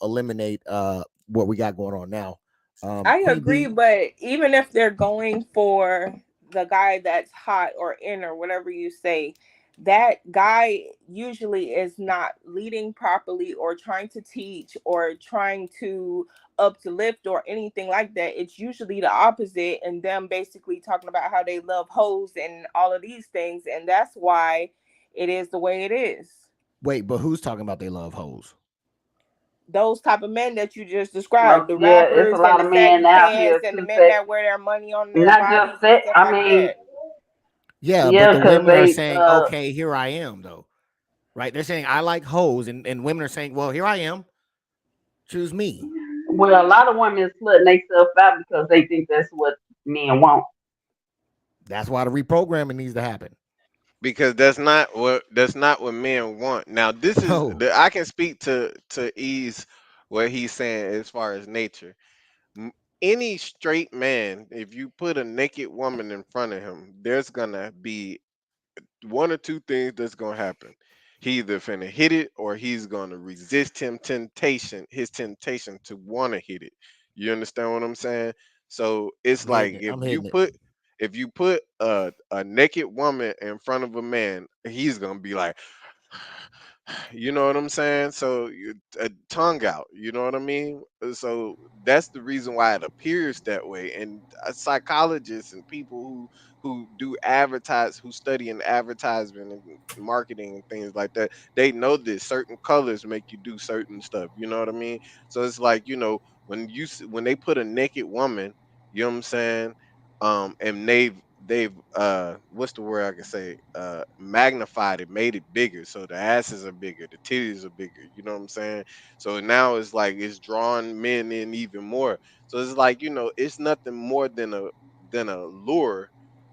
eliminate what we got going on now. I Queen agree, B. but even if they're going for the guy that's hot or in or whatever you say, that guy usually is not leading properly or trying to teach or trying to uplift or anything like that. It's usually the opposite, and them basically talking about how they love hoes and all of these things, and that's why it is the way it is. Wait, but who's talking about they love hoes? Those type of men that you just described, the Yeah, it's a rappers and lot the of men saggy out here pants and the too. men that wear their money on their Not bodies just and that. stuff I like mean, that. Yeah, but yeah, the because women are they, saying, okay, here I am, though. Right? They're saying, I like hoes. And women are saying, well, here I am. Choose me. well, a lot of women slutting themselves out because they think that's what men want. That's why the reprogramming needs to happen. Because that's not what men want. Now, this is No. I can speak to Ease what he's saying as far as nature. Any straight man, if you put a naked woman in front of him, there's gonna be one or two things that's gonna happen. He either finna hit it or he's gonna resist his temptation to want to hit it. You understand what I'm saying? So it's I'm hitting like it. I'm hitting it. if you put a naked woman in front of a man, he's gonna be like, you know what I'm saying? So a tongue out, you know what I mean? So that's the reason why it appears that way. And psychologists and people who do advertise, who study in advertisement and marketing and things like that, they know that certain colors make you do certain stuff. You know what I mean? So it's like, when when they put a naked woman, you know what I'm saying? And they've what's the word I can say, magnified it, made it bigger, so the asses are bigger, the titties are bigger, you know what I'm saying? So now it's like it's drawing men in even more. So it's like, it's nothing more than a lure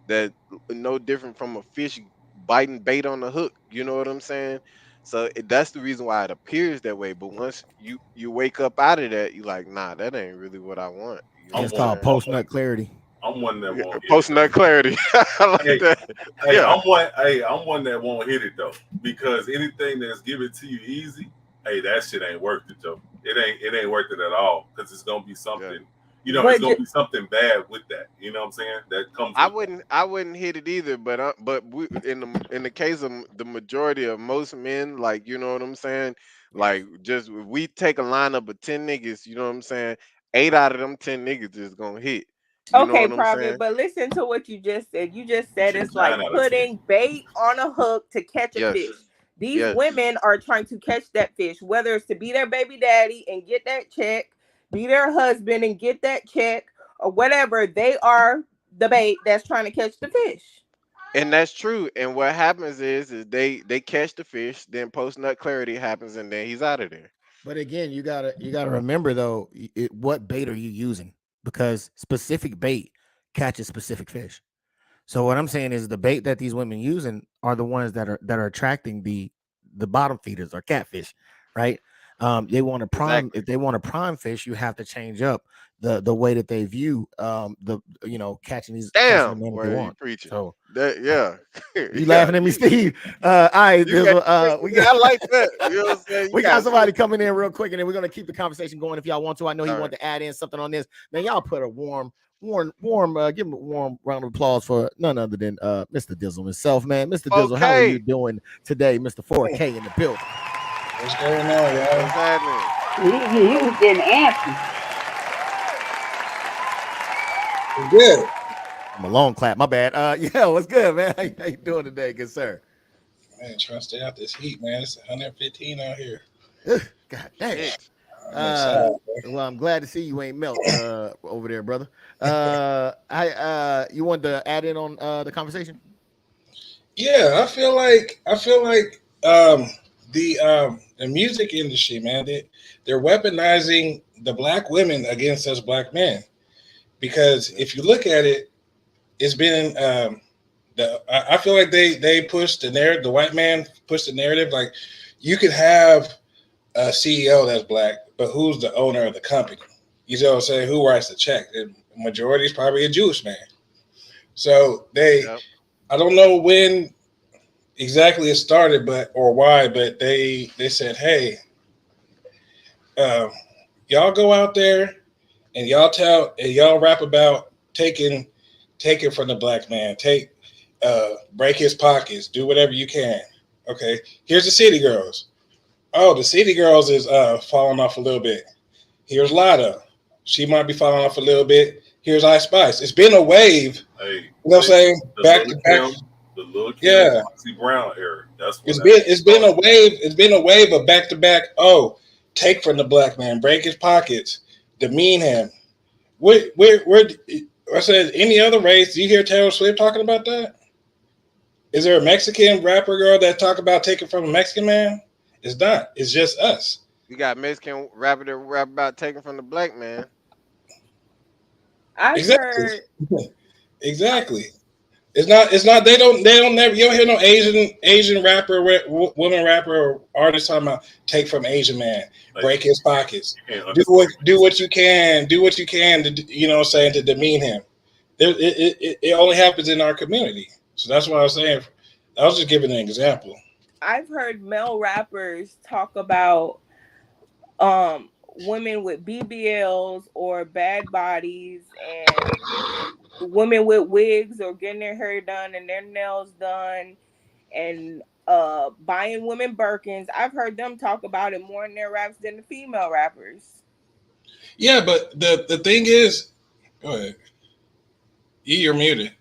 that no different from a fish biting bait on the hook, you know what I'm saying? So that's the reason why it appears that way. But once you wake up out of that, you like, nah, that ain't really what I want, you know what I'm It's I'm one. called saying? post nut clarity. I'm one that won't hit it Post nut though. clarity. I like Hey, that. hey, Yeah. I'm one. Hey, I'm one that won't hit it though, because anything that's given to you easy, hey, that shit ain't worth it, Joe. It ain't worth it at all, because it's gonna be Yeah. something. It's But gonna be something bad with that. You know what I'm saying? That comes with that. I wouldn't hit it either, but in the case of the majority of most men, like, you know what I'm saying, Yes. like, just if we take a lineup of 10 niggas, you know what I'm saying, 8 out of them 10 niggas is gonna hit. You know okay, what I'm Prophet, saying? but listen to what you just said. You just said Shit, it's like 9 out of 10. putting bait on a hook to catch a Yes, fish. These yes. women are trying to catch that fish, whether it's to be their baby daddy and get that check, be their husband and get that check, or whatever. They are the bait that's trying to catch the fish. And that's true. And what happens is they catch the fish, then post nut clarity happens, and then he's out of there. But again, you gotta remember though, what bait are you using? Because specific bait catches specific fish. So what I'm saying is the bait that these women using are the ones that are attracting the bottom feeders or catfish, right? They want to prime. Exactly. If they want to prime fish, you have to change up the way that they view the catching the Damn, men that they boy, you want. preaching. So That, yeah. you Yeah, laughing at me, you Steve? All right, you got we got I like that. You know what I'm saying? You we got got somebody sense. coming in real quick, and then we're gonna keep the conversation going if y'all want to. I know he All right. wanted to add in something on this. Man, y'all put a warm, give him a warm round of applause for none other than Mr. Dizzle himself, man. Mr. Dizzle, how are you Okay. doing today, Mr. 4K in the building? What's going on, y'all? What's happening? He was getting antsy. Good. Malone clap, my bad. Yeah, what's good, man? How you doing today, good sir? Man, trying to stay out this heat, man. It's 115 out here. God dang. Shit. I'm inside, Well, I'm glad to see you ain't melt over there, brother. You want to add in on the conversation? Yeah, I feel like the music industry, man, they're weaponizing the black women against us black men. Because if you look at it, it's been I feel like they pushed the narrative, the white man pushed the narrative, like you could have a CEO that's black, but who's the owner of the company? You know what I'm saying? Who writes the check? The majority is probably a Jewish man. So Yep. I don't know when exactly it started, or why, but they said, hey, um, y'all go out there and y'all rap about taking take it from the black man. Break his pockets. Do whatever you can. Okay. Here's the city girls. Oh, the city girls is falling off a little bit. Here's Lotto. She might be falling off a little bit. Here's Ice Spice. It's been a wave. Hey, You know what I'm saying? the Back little to back. Kim, the little Kim, Yeah. Foxy Brown era. That's when It's been a wave. It's been a wave of back to back. Oh, take from the black man, break his pockets, demean him. Where I said any other race? Do you hear Taylor Swift talking about that? Is there a Mexican rapper girl that talk about taking from a Mexican man? It's not. It's just us. You got Mexican rapper that rap about taking from the black man. I've Exactly. heard Exactly. It's not. They don't never. You don't hear no Asian rapper, woman rapper, or artist talking about take from Asian man, break his pockets, do what you can, do what you can to, you know what I'm saying, to demean him. It only happens in our community. So that's what I was saying. I was just giving an example. I've heard male rappers talk about women with BBLs or bad bodies and women with wigs or getting their hair done and their nails done and buying women Birkins. I've heard them talk about it more in their raps than the female rappers. Yeah, but the thing is, go ahead. You're muted.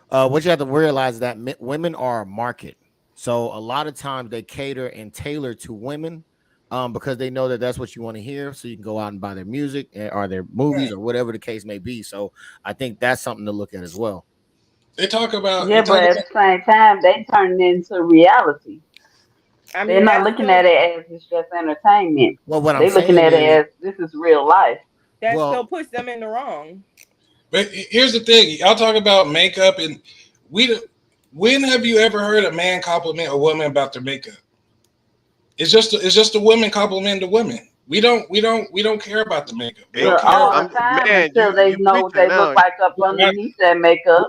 What you have to realize is that women are a market. So a lot of times they cater and tailor to women because they know that that's what you want to hear. So you can go out and buy their music or their movies or whatever the case may be. So I think that's something to look at as well. They talk about but at the same time, they turn it into reality. I mean, they're not looking at it as it's just entertainment. Well, what they're looking at it as this is real life. That still puts them in the wrong. But here's the thing: y'all talk about makeup, and when have you ever heard a man compliment a woman about their makeup? It's just the women compliment the women. We don't care about the makeup. We don't care all the time until they know what they look like up underneath that makeup.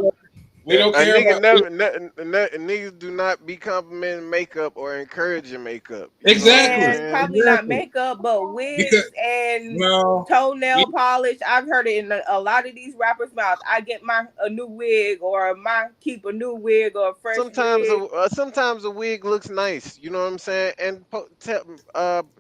We don't care about niggas do not be complimenting makeup or encouraging makeup. Exactly. And probably not makeup, but wigs and toenail polish. I've heard it in a lot of these rappers' mouths. I get a new wig or keep a new wig or a fresh wig. Sometimes a wig looks nice, you know what I'm saying? And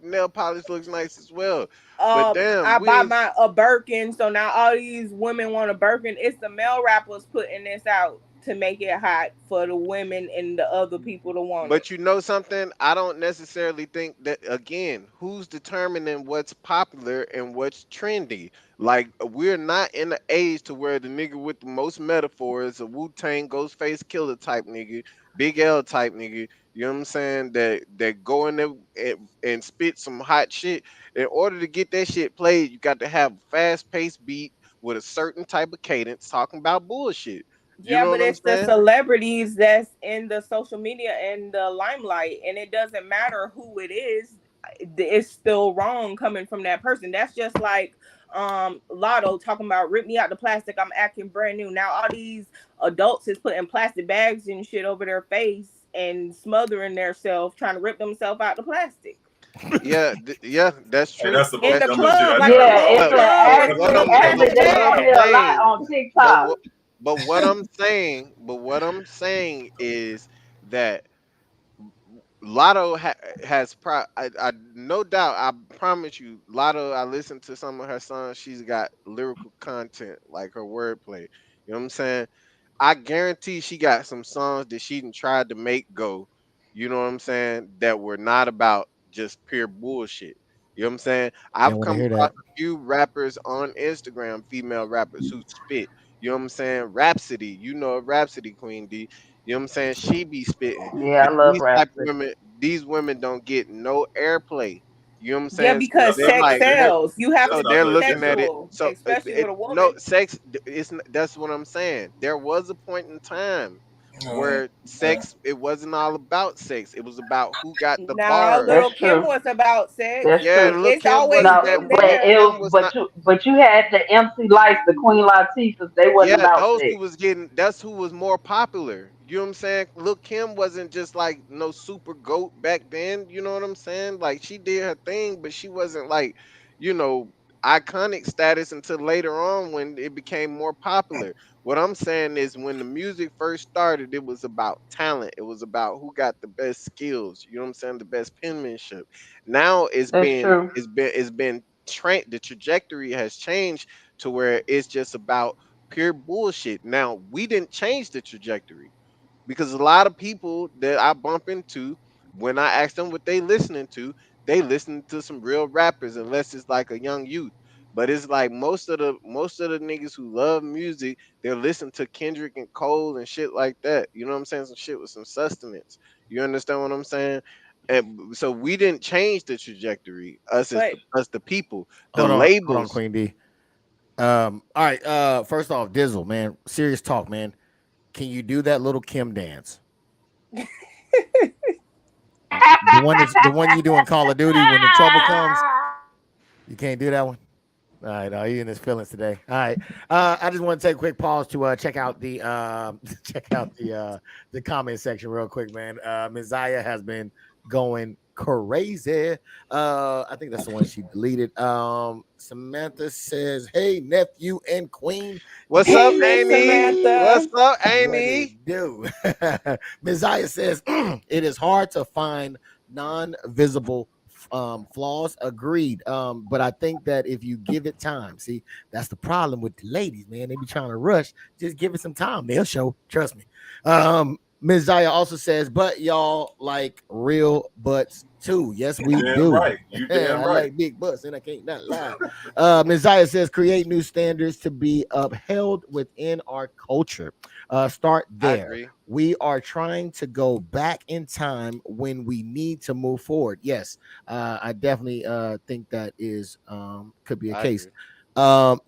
nail polish looks nice as well. But damn, I buy a Birkin, so now all these women want a Birkin. It's the male rappers putting this out to make it hot for the women and the other people to want it. But you know something? I don't necessarily think that, again, who's determining what's popular and what's trendy? Like, we're not in the age to where the nigga with the most metaphors, a Wu-Tang Ghostface Killer type nigga, Big L type nigga, you know what I'm saying, that go in there and spit some hot shit. In order to get that shit played, you got to have a fast-paced beat with a certain type of cadence talking about bullshit. You know but what it's I'm saying? the celebrities that's in the social media and the limelight, and it doesn't matter who it is. It's still wrong coming from that person. That's just like Lotto talking about rip me out the plastic, I'm acting brand new. Now all these adults is putting plastic bags and shit over their face and smothering themselves trying to rip themselves out the plastic. Yeah, that's true. That's the in the most club, like actually they doing it a lot on TikTok. But what I'm saying is that Lotto has I no doubt, I promise you, Lotto, I listened to some of her songs. She's got lyrical content, like her wordplay. You know what I'm saying? I guarantee she got some songs that she done tried to make go, you know what I'm saying, that were not about just pure bullshit. You know what I'm saying? I've come across a few rappers on Instagram, female rappers who spit. You know what I'm saying? Rhapsody, you know Rhapsody Queen D. You know what I'm saying? She be spitting. Yeah, And I love these type of Rhapsody. these women don't get no airplay. You know what I'm saying? Yeah, because So sex sells. You have to they're be looking at it. sexual, So especially with a woman. no sex. That's what I'm saying. There was a point in time where sex, it wasn't all about sex. It was about who got the bars. Little Kim was about sex. That's true. It's always been there. But you had the MC Lights, the Queen Latifahs. They wasn't about those sex. who was getting, that's who was more popular. You know what I'm saying? Lil Kim wasn't just like no super goat back then. You know what I'm saying? Like, she did her thing, but she wasn't like, you know, iconic status until later on when it became more popular. What I'm saying is when the music first started, it was about talent. It was about who got the best skills. You know what I'm saying? The best penmanship. Now That's true. it's been trained. The trajectory has changed to where it's just about pure bullshit. Now we didn't change the trajectory because a lot of people that I bump into when I ask them what they listen to some real rappers unless it's like a young youth. But it's like most of the niggas who love music, they're listening to Kendrick and Cole and shit like that. You know what I'm saying? Some shit with some sustenance. You understand what I'm saying? And so we didn't change the trajectory. But Us the people, the Hold on, labels. Queen D. All right. First off, Dizzle, man, serious talk, man. Can you do that little Kim dance? The one you do in Call of Duty when the trouble comes. You can't do that one. All right, you in his feelings today. All right, I just want to take a quick pause to check out the check out the comment section real quick, man. Messiah has been going crazy. I think that's the one she deleted. Samantha says, "Hey, nephew and queen, What's hey, up, Miss hey, Amy? What's Samantha. up, what it Amy? do?" Messiah says, "It is hard to find non-visible flaws." Agreed. But I think that if you give it time, see, that's the problem with the ladies, man. They be trying to rush. Just give it some time. They'll show. Trust me. Ms. Zaya also says, but y'all like real butts too. Yes, You we damn do. right. You damn I right. like big butts, and I can't not lie. Ms. Zaya says, create new standards to be upheld within our culture. Start I there. agree. We are trying to go back in time when we need to move forward. Yes, I definitely think that is could be a I case. agree. Um,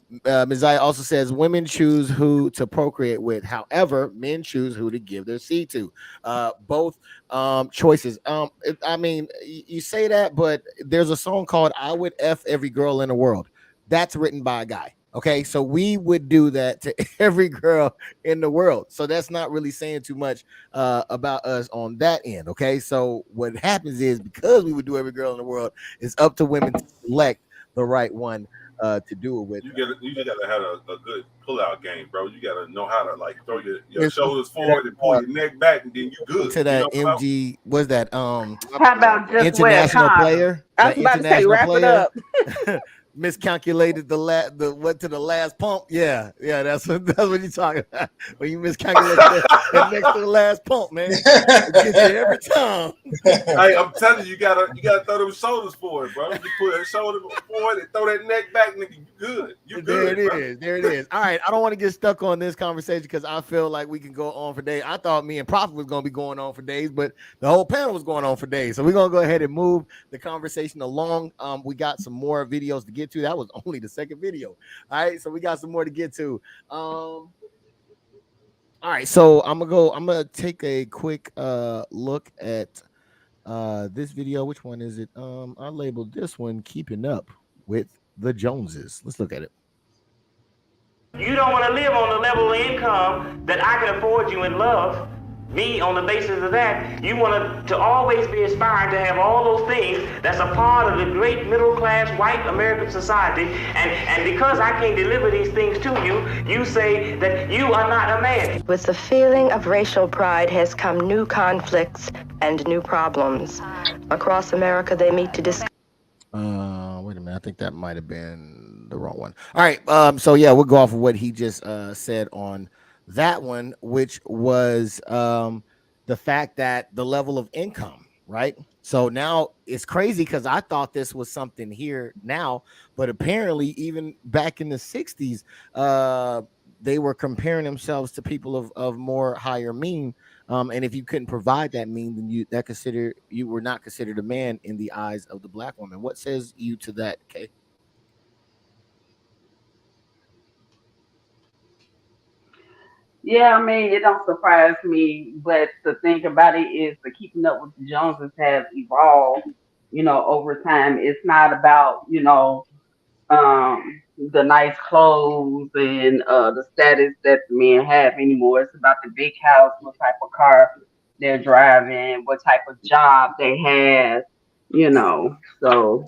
Messiah also says women choose who to procreate with. However, men choose who to give their seed to. Both choices. I mean, you say that, but there's a song called "I Would F Every Girl in the World." That's written by a guy. Okay, so we would do that to every girl in the world. So that's not really saying too much about us on that end. Okay, so what happens is because we would do every girl in the world, it's up to women to select the right one to do it with. You just gotta have a good pull out game, bro. You gotta know how to like throw your It's shoulders forward and pull your neck back, and then you good. to You know that what I'm talking MG. Was that I How pull out about game. just wear a international condom? player? I was That about to say, international wrap it player up. miscalculated the went to the last pump. Yeah, that's what you're talking about. When you miscalculate that next to the last pump, man, it gets you every time. about? Hey, I'm telling you, you gotta throw them shoulders forward, bro. You put that shoulder forward and throw that neck back, nigga. You good. You There it good, bro. is. There it is. All right. I don't want to get stuck on this conversation because I feel like we can go on for days. I thought me and Prophet was going to be going on for days, but the whole panel was going on for days. So we're going to go ahead and move the conversation along. We got some more videos to get to. That was only the second video. All right. So we got some more to get to. All right. So I'm gonna take a quick look at this video. Which one is it? I labeled this one Keeping Up with the Joneses. Let's look at it. You don't want to live on the level of income that I can afford you and love me on the basis of that. You want to always be aspiring to have all those things that's a part of the great middle class white American society. And because I can't deliver these things to you, you say that you are not a man. With the feeling of racial pride has come new conflicts and new problems. Across America, they meet to discuss. Wait a minute. I think that might have been the wrong one. All right. So yeah, we'll go off of what he just said on that one, which was the fact that the level of income, right? So now it's crazy because I thought this was something here now, but apparently even back in the 60s, they were comparing themselves to people of more higher mean. And if you couldn't provide that mean, then you were not considered a man in the eyes of the black woman. What says you to that, Kay? Yeah, I mean, it don't surprise me, but the thing about it is the keeping up with the Joneses have evolved, over time. It's not about, the nice clothes and the status that the men have anymore. It's about the big house, what type of car they're driving, what type of job they have, So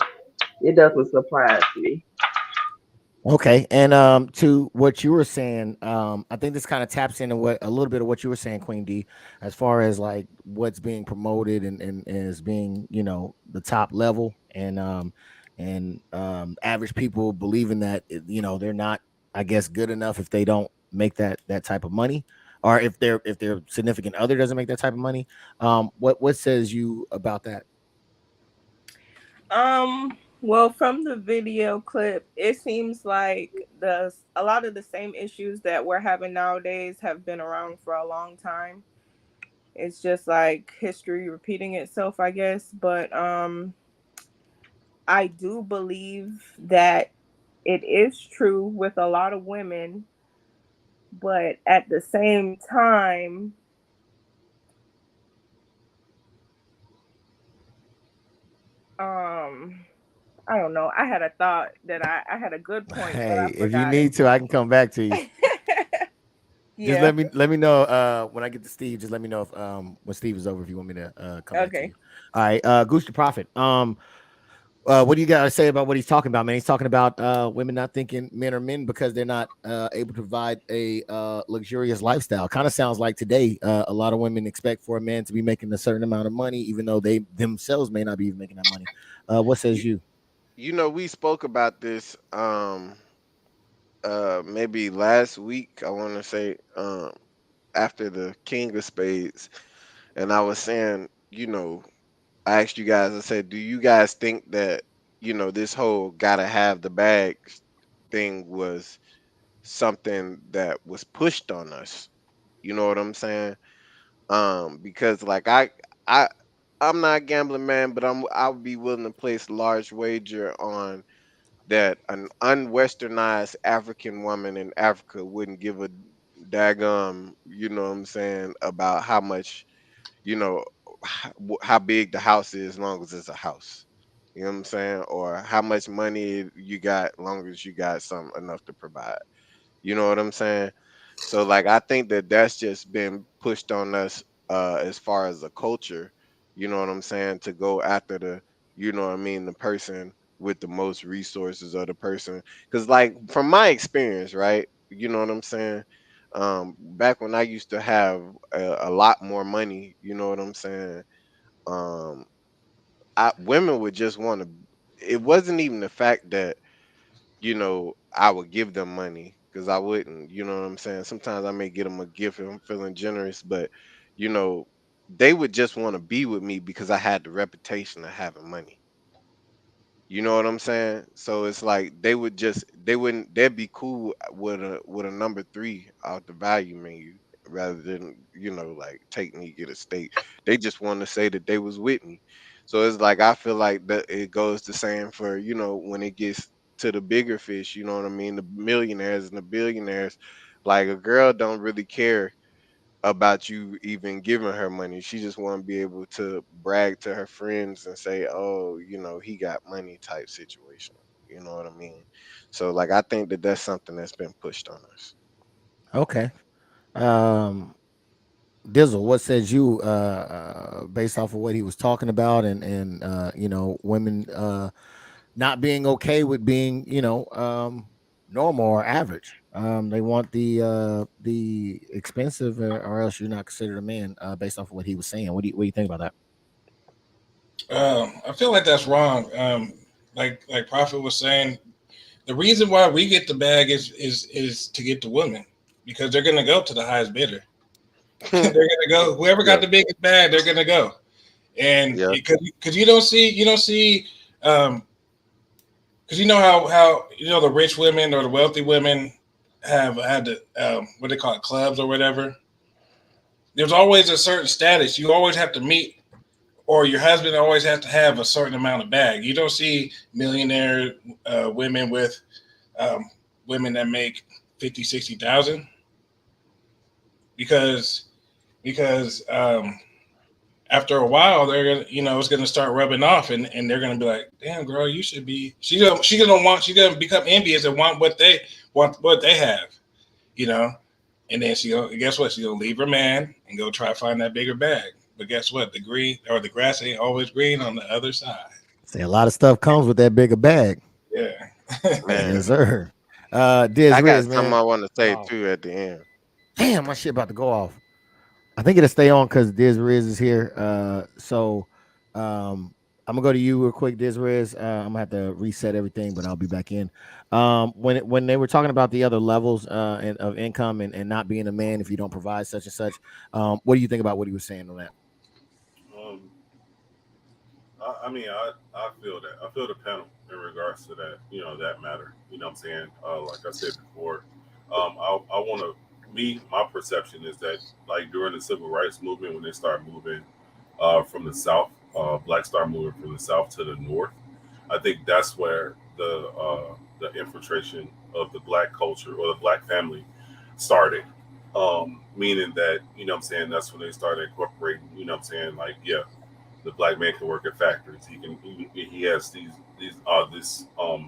it doesn't surprise me. Okay, and to what you were saying, I think this kind of taps into what a little bit of what you were saying, Queen D, as far as like what's being promoted and as being, you know, the top level, and average people believing that you know they're not, I guess, good enough if they don't make that type of money, or if their significant other doesn't make that type of money. What says you about that? Well, from the video clip, it seems like a lot of the same issues that we're having nowadays have been around for a long time. It's just like history repeating itself, I guess. But I do believe that it is true with a lot of women, but at the same time, um, I don't know. I had a thought that I had a good point, but Hey, I if you forgot it. need to, I can come back to you. Just Yeah. let me know when I get to Steve. Just let me know if when Steve is over if you want me to come back to Okay. you. All right, Goose the Prophet. What do you got to say about what he's talking about, man? He's talking about women not thinking men are men because they're not able to provide a luxurious lifestyle. Kind of sounds like today a lot of women expect for a man to be making a certain amount of money, even though they themselves may not be making that money. What says You, you? you know, we spoke about this maybe last week, I want to say, after the King of Spades, and I was saying, you know, I asked you guys, I said, do you guys think that, you know, this whole gotta have the bag thing was something that was pushed on us? You know what I'm saying? Because like I I'm not a gambling man, but I would be willing to place a large wager on that an unwesternized African woman in Africa wouldn't give a daggum, you know what I'm saying, about how much, you know, how big the house is, as long as it's a house. You know what I'm saying? Or how much money you got, as long as you got some enough to provide. You know what I'm saying? So like I think that that's just been pushed on us as far as a culture, you know what I'm saying, to go after the, you know what I mean, the person with the most resources, or the person, cuz like from my experience, right? You know what I'm saying? Back when I used to have a lot more money, you know what I'm saying? Um women would just want to, it wasn't even the fact that, you know, I would give them money, because I wouldn't, you know what I'm saying? Sometimes I may get them a gift if I'm feeling generous, but, you know, they would just want to be with me because I had the reputation of having money. You know what I'm saying? So it's like they'd be cool with a number three out the value menu, rather than, you know, like take me get a steak. They just want to say that they was with me. So it's like I feel like that it goes the same for, you know, when it gets to the bigger fish, you know what I mean? The millionaires and the billionaires. Like a girl don't really care about you even giving her money. She just want to be able to brag to her friends and say, "Oh, you know, he got money," type situation. You know what I mean? So, like, I think that that's something that's been pushed on us. Okay. Um, Dizzle, what says you based off of what he was talking about and you know women not being okay with being you know normal or average. They want the expensive or else you're not considered a man based off of what he was saying. What do you think about that? I feel like that's wrong. Like Prophet was saying, the reason why we get the bag is to get the women, because they're gonna go to the highest bidder. They're gonna go whoever got Yeah, the biggest bag. They're gonna go, and yeah, because you don't see because you know how you know the rich women or the wealthy women have had the what they call it, clubs or whatever. There's always a certain status you always have to meet, or your husband always has to have a certain amount of bag. You don't see millionaire women with um, women that make 50, 60,000, because because after a while they're gonna, you know, it's gonna start rubbing off, and they're gonna be like, damn girl, you should be, she's gonna become envious and want what they have, you know. And then guess what, she's gonna leave her man and go try to find that bigger bag. But guess what, the green or the grass ain't always green on the other side. Say a lot of stuff comes with that bigger bag. Yeah. Yes, man. sir. Diz I got Riz, something man. I want to say Oh, too at the end. damn, my shit about to go off. I think it'll stay on because Diz Riz is here. So I'm gonna go to you real quick, Diz Riz. I'm gonna have to reset everything, but I'll be back in. When they were talking about the other levels of income and not being a man if you don't provide such and such, what do you think about what he was saying on that? I mean, I feel that. I feel the panel in regards to that, that matter. You know what I'm saying? Like I said before, I want to, my perception is that, like, during the civil rights movement, when they start moving from the South, blacks start moving from the South to the North, I think that's where the infiltration of the black culture or the black family started. Meaning that, what I'm saying, that's when they started incorporating, what I'm saying, like, yeah, the black man can work at factories. He has this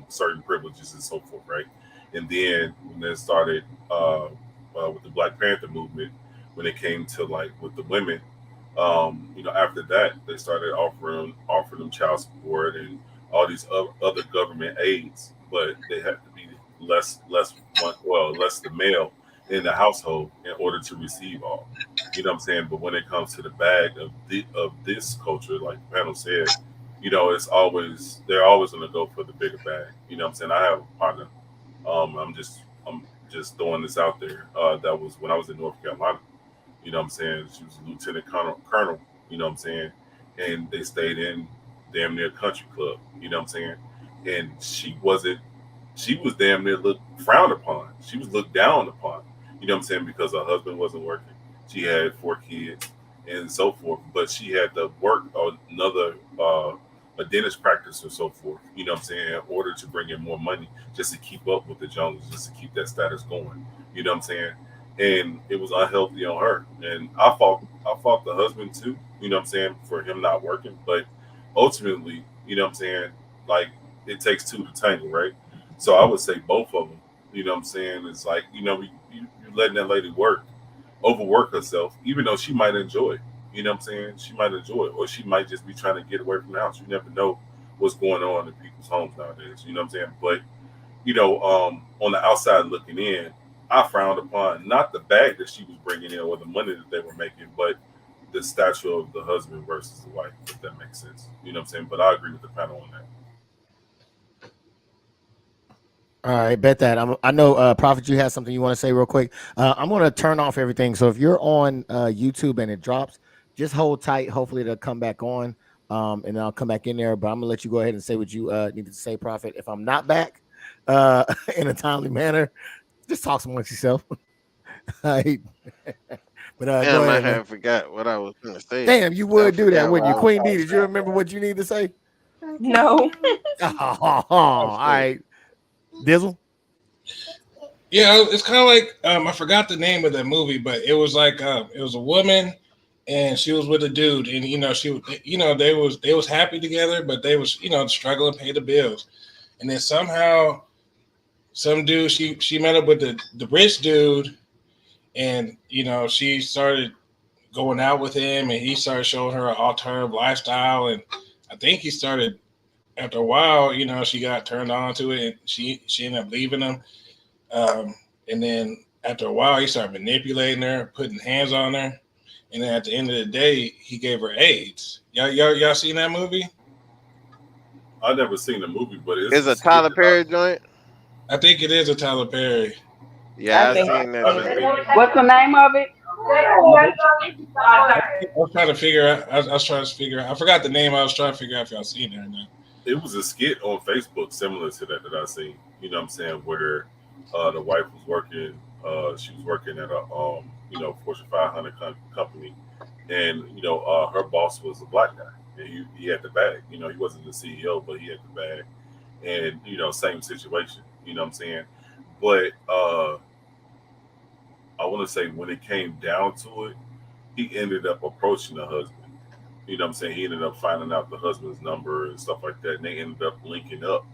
certain privileges and so forth, right? And then when they started with the Black Panther movement, when it came to, like, with the women, after that they started offering them child support and all these other government aids, but they had to be less the male in the household in order to receive all. You know what I'm saying? But when it comes to the bag of this culture, like the panel said, they're always gonna go for the bigger bag. You know what I'm saying? I have a partner. I'm just throwing this out there. That was when I was in North Carolina. You know what I'm saying? She was a lieutenant colonel, you know what I'm saying? And they stayed in damn near country club, you know what I'm saying? And she was damn near looked frowned upon. She was looked down upon, you know what I'm saying? Because her husband wasn't working. She had 4 kids and so forth, but she had to work another, a dentist practice or so forth, you know what I'm saying, in order to bring in more money just to keep up with the Joneses, just to keep that status going, you know what I'm saying? And it was unhealthy on her. And I fought the husband too, you know what I'm saying, for him not working. But ultimately, you know what I'm saying, like, it takes two to tangle, right? So I would say both of them, you know what I'm saying, it's like, you letting that lady overwork herself, even though she might enjoy it. You know what I'm saying? She might enjoy it, or she might just be trying to get away from the house. You never know what's going on in people's homes nowadays. You know what I'm saying? But on the outside looking in, I frowned upon not the bag that she was bringing in or the money that they were making, but the stature of the husband versus the wife, if that makes sense. You know what I'm saying? But I agree with the panel on that. All right, bet that. I know, Prophet, you had something you want to say real quick. I'm going to turn off everything. So if you're on YouTube and it drops, just hold tight. Hopefully it'll come back on, and I'll come back in there. But I'm going to let you go ahead and say what you needed to say, Prophet. If I'm not back in a timely manner, just talk amongst yourself. All right. But go Damn, I ahead, man. had forgot what I was gonna say. Damn, you I would do that, forgot wouldn't what you? I was Queen gonna D, did you say. remember what you need to say? No. All right. Dizzle? Yeah, it's kind of like I forgot the name of that movie, but it was like it was a woman, and she was with a dude, and they was happy together, but they was struggling to pay the bills, and then somehow some dude she met up with the rich dude, and she started going out with him, and he started showing her an alternative lifestyle, and I think he started after a while, she got turned on to it, and she ended up leaving him. And then after a while, he started manipulating her, putting hands on her. And then at the end of the day, he gave her AIDS. Y'all seen that movie? I've never seen the movie, but it's It's a a skit Tyler that I Perry joint. I think it is a Tyler Perry. Yeah, I I think. seen that I didn't joint. think What's the name of it? I was trying to figure out. I was trying to figure out. I forgot the name. I was trying to figure out if y'all seen it or not. it was a skit on Facebook similar to that I seen. You know what I'm saying? Where the wife was working. She was working at a Fortune 500 company, and her boss was a black guy, and he had the bag. He wasn't the CEO, but he had the bag, and same situation. You know what I'm saying? But I want to say when it came down to it, he ended up approaching the husband. You know what I'm saying? He ended up finding out the husband's number and stuff like that, and they ended up linking up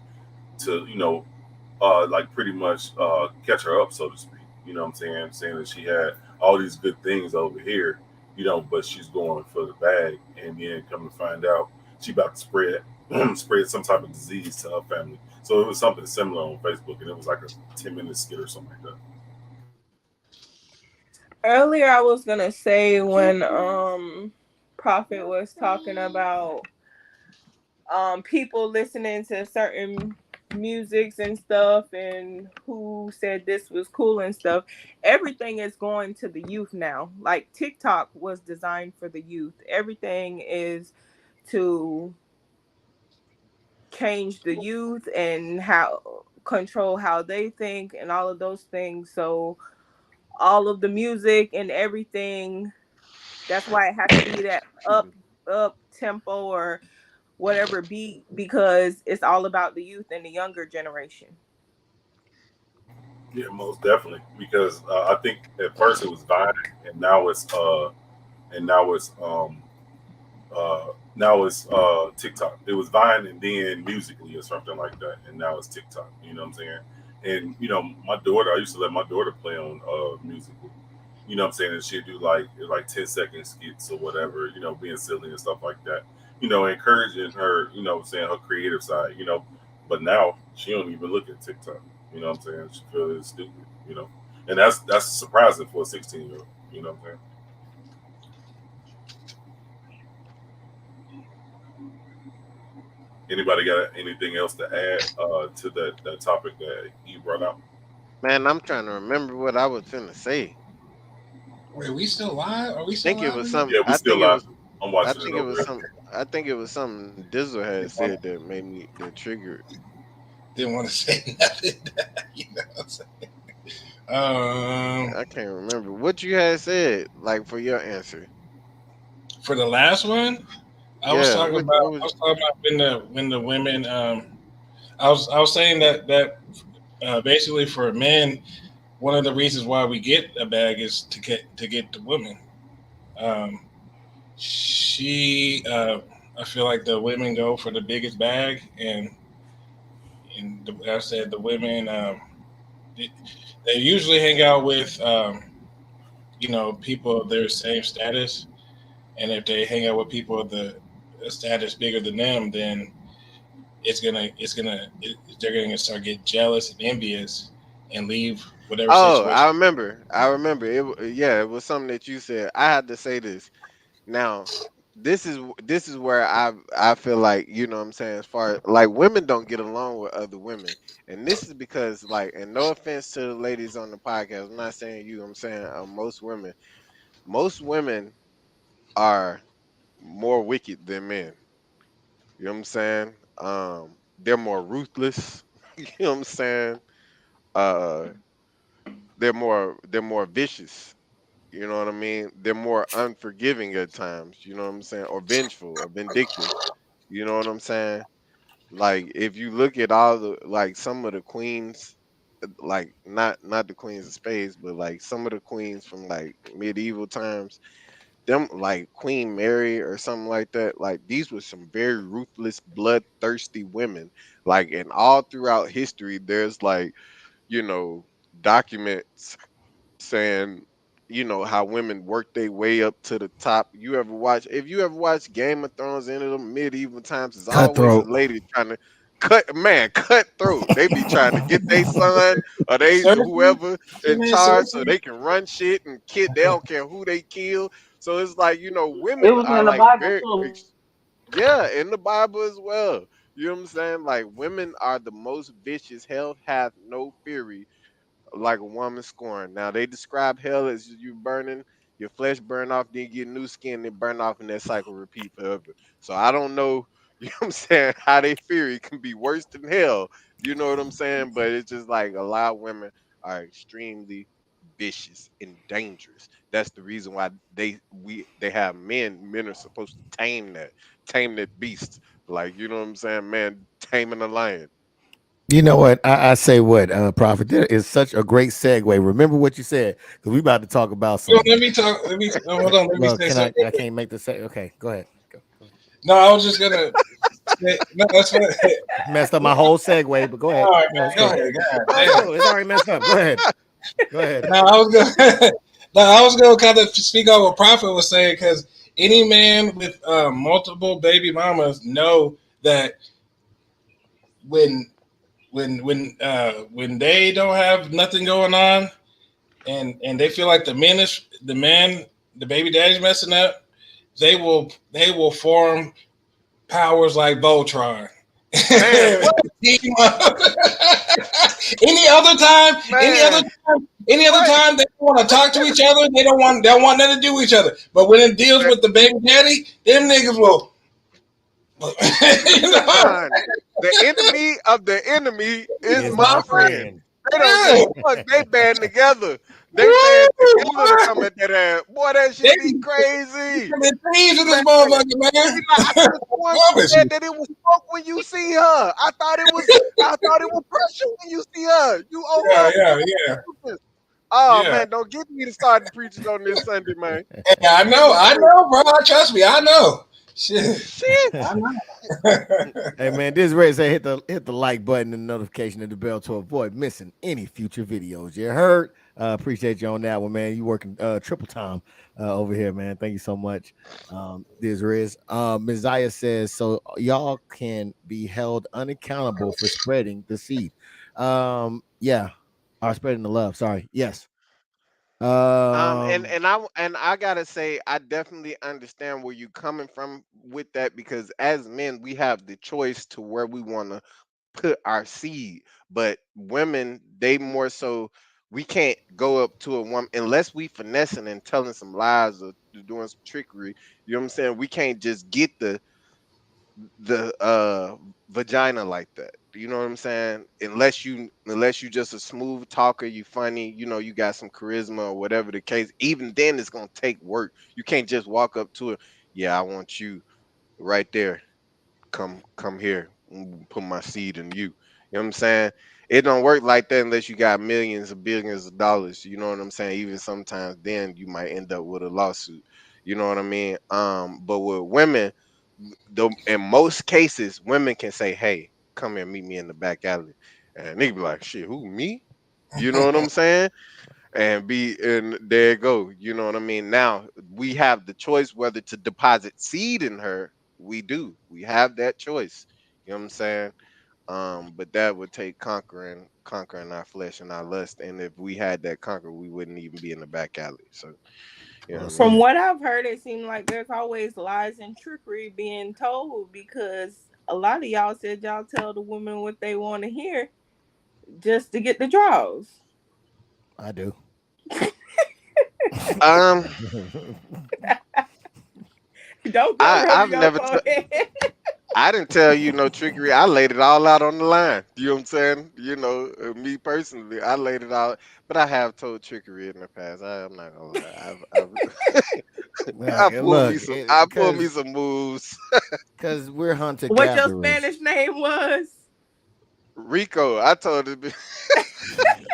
to like pretty much catch her up, so to speak. You know what I'm saying? Saying that she had all these good things over here, but she's going for the bag, and then come to find out she about to spread spread some type of disease to her family. So it was something similar on Facebook, and it was like a 10-minute skit or something like that. Earlier, I was gonna say when Prophet was talking about people listening to certain musics and stuff, and who said this was cool and stuff. Everything is going to the youth now. Like TikTok was designed for the youth. Everything is to change the youth and how control how they think and all of those things. So all of the music and everything, that's why it has to be that Excuse me. up tempo or whatever beat, because it's all about the youth and the younger generation. Yeah, most definitely. Because I think at first it was Vine, and uh, now it's TikTok. It was Vine and then Musically or something like that, and now it's TikTok. You know what I'm saying? And my daughter, I used to let my daughter play on Musical. You know what I'm saying? And she'd do like 10-second skits or whatever. Being silly and stuff like that. Encouraging her. Saying her creative side. But now she don't even look at TikTok. You know what I'm saying? She feels it's stupid. You know, and that's surprising for a 16-year-old. You know what I'm saying? Anybody got anything else to add to that topic that you brought out? Man, I'm trying to remember what I was finna say. Wait, we still live? Are we I still think it live was again? some. Yeah, we I still think it live. was. I'm I watching it think it over was here. some. I think it was something Dizzle had said that made me that triggered. Didn't want to say nothing. You know what I'm saying? I can't remember what you had said. Like for your answer. For the last one, I was Yeah. talking What? about. What I was? was talking about when the women. I was saying that basically for men, one of the reasons why we get a bag is to get the women. Um, she, I feel like the women go for the biggest bag, and I said the women, they, they usually hang out with, people of their same status, and if they hang out with people of the status bigger than them, then they're gonna start getting jealous and envious and leave whatever Oh, I situation. remember. I remember. Yeah, it was something that you said. I had to say this. Now, this is where I feel like, what I'm saying, as far as like women don't get along with other women. And this is because, like, and no offense to the ladies on the podcast, I'm not saying you, I'm saying most women are more wicked than men. You know what I'm saying? They're more ruthless. You know what I'm saying? Uh they're more vicious. You know what I mean? They're more unforgiving at times, you know what I'm saying? Or vengeful or vindictive. You know what I'm saying? Like if you look at all the like some of the queens, like not the queens of spades, but like some of the queens from like medieval times, them like Queen Mary or something like that, like these were some very ruthless, bloodthirsty women. Like and all throughout history, there's like, you know, documents saying, how women work their way up to the top. If you ever watch Game of Thrones in the medieval times, it's always a Cutthroat. lady trying to cut throat. They be trying to get their son or they Cersei, whoever you in mean charge so Cersei? they can run shit and kid. They don't care who they kill. So it's like, It women was are in the like Bible very too. yeah, in the Bible as well. You know what I'm saying? Like women are the most vicious. Hell hath no fury like a woman scorned. Now they describe hell as you burning, your flesh burn off, then you get new skin, then burn off, and that cycle repeat forever. So I don't know, you know what I'm saying, how they fury can be worse than hell. You know what I'm saying? But it's just like a lot of women are extremely vicious and dangerous. That's the reason why they have men. Men are supposed to tame that beast. Like, you know what I'm saying? Man, taming a lion. You know what? I say what, Prophet. There is such a great segue. Remember what you said, because we about to talk about Well, some. let me talk. Hold on. Let me Well, say can something I? real I quick. can't make the say. Okay, go ahead. Go ahead. No, I was just gonna say no. That's what. Messed up my whole segue, but go ahead. All right, No, it's go cool. ahead. God No, it's damn. cool. It's already messed up. Go ahead. Go ahead. No, I was gonna. No, I was gonna kind of speak on what Prophet was saying because any man with multiple baby mamas know that when they don't have nothing going on, and they feel like the baby daddy's messing up, they will form powers like Voltron. Man, what? Any other time, they want to talk to each other. They don't want nothing to do with each other. But when it deals with the baby daddy, them niggas will. The enemy of the enemy is my friend. They don't give a fuck. They band together. They band together to come at that ass. Boy, that shit be crazy. They're thieves in this motherfucker, man. I could have said that it was smoke when you see her. I thought it was pressure when you see her. You yeah. Oh man, don't get me to start preaching on this Sunday, man. Yeah, I know, bro. Trust me, I know. Shit. I know. Hey man, this Red say hit the like button and notification of the bell to avoid missing any future videos. You heard? Appreciate you on that one, man. You working triple time over here, man. Thank you so much. This Riz. Ms. Zaya says, so y'all can be held unaccountable for spreading the seed. Yeah. Or spreading the love. Sorry. Yes. And I gotta say, I definitely understand where you're coming from with that, because as men, we have the choice to where we want to put our seed. But women, they more so, we can't go up to a woman unless we finessing and telling some lies or doing some trickery. You know what I'm saying? We can't just get the vagina like that. You know what I'm saying? Unless you just a smooth talker, you funny, you know, you got some charisma or whatever the case. Even then, it's gonna take work. You can't just walk up to her. Yeah, I want you right there. Come here. Put my seed in you. You know what I'm saying? It don't work like that unless you got millions or billions of dollars. You know what I'm saying? Even sometimes then you might end up with a lawsuit. You know what I mean? But with women, in most cases, women can say, "Hey, come here, meet me in the back alley," and they be like, "Shit, who, me?" You know what I'm saying? And there you go. You know what I mean? Now we have the choice whether to deposit seed in her. We do. We have that choice. You know what I'm saying? But that would take conquering our flesh and our lust. And if we had that conquer, we wouldn't even be in the back alley. So, you know From what I've heard, it seems like there's always lies and trickery being told, because a lot of y'all said y'all tell the women what they want to hear just to get the draws. I do. Don't go I've never. I didn't tell you no trickery. I laid it all out on the line. You know what I'm saying? You know, me personally, I laid it out. But I have told trickery in the past. I'm not gonna lie. I pulled me some moves. Because we're hunter What gatherers. your Spanish name was? Rico. I told him.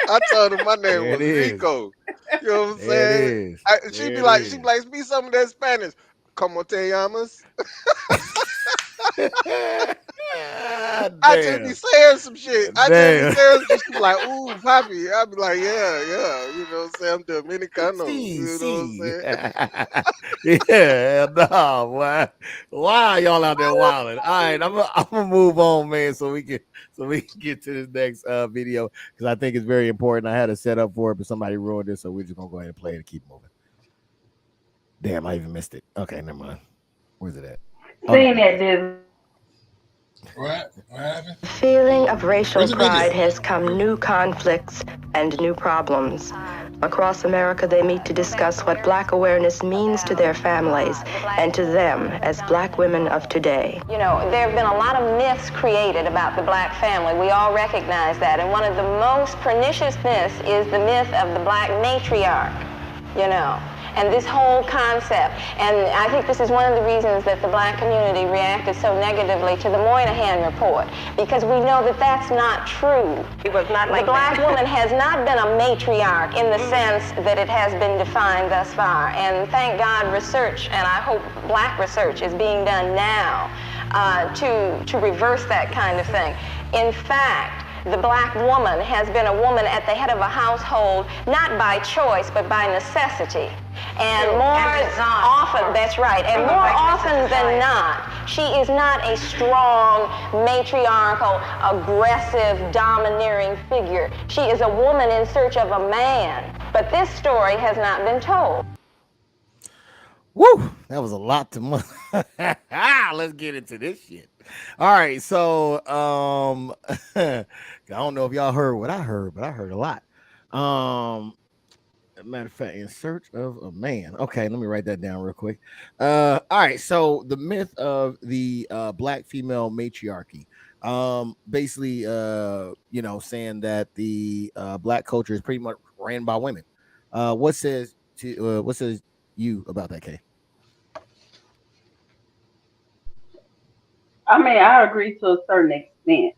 I told him my name was Rico. You know what I'm saying? She'd be like, speak some of that Spanish. Como te llamas? I just be saying some shit. She's like, ooh, papi. I'd be like, yeah. You know what I'm saying? I'm Dominicano. You know what I'm saying? Yeah, no, why are y'all out there wilding? All right, I'm gonna move on, man, so we can get to this next video, because I think it's very important. I had a setup for it, but somebody ruined it, so we're just gonna go ahead and play it and keep moving. Damn, I even missed it. Okay, never mind. Where's it at? Seeing that, dude. What happened? The feeling of racial pride has come new conflicts and new problems. Across America, they meet to discuss what Black awareness means to their families and to them as Black women of today. You know, there have been a lot of myths created about the Black family. We all recognize that. And one of the most pernicious myths is the myth of the Black matriarch, you know. And this whole concept, and I think this is one of the reasons that the Black community reacted so negatively to the Moynihan report, because we know that that's not true. It was not like the Black woman has not been a matriarch in the sense that it has been defined thus far. And thank God research, and I hope Black research is being done now to reverse that kind of thing. In fact, the Black woman has been a woman at the head of a household, not by choice, but by necessity. And more often, that's right, and more often than not, she is not a strong, matriarchal, aggressive, domineering figure. She is a woman in search of a man. But this story has not been told. Woo! That was a lot to let's get into this shit. All right, so I don't know if y'all heard what I heard, but I heard a lot. Matter of fact, in search of a man. Okay, let me write that down real quick. All right, so the myth of the black female matriarchy. Basically, saying that the black culture is pretty much ran by women. What says you about that, Kay? I mean, I agree to a certain extent.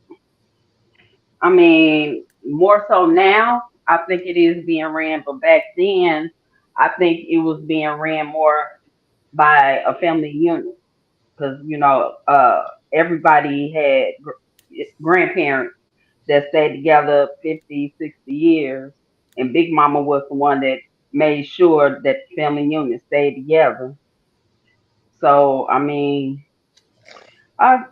I mean, more so now, I think it is being ran, but back then, I think it was being ran more by a family unit because, everybody had grandparents that stayed together 50, 60 years, and Big Mama was the one that made sure that the family unit stayed together. So, I mean, I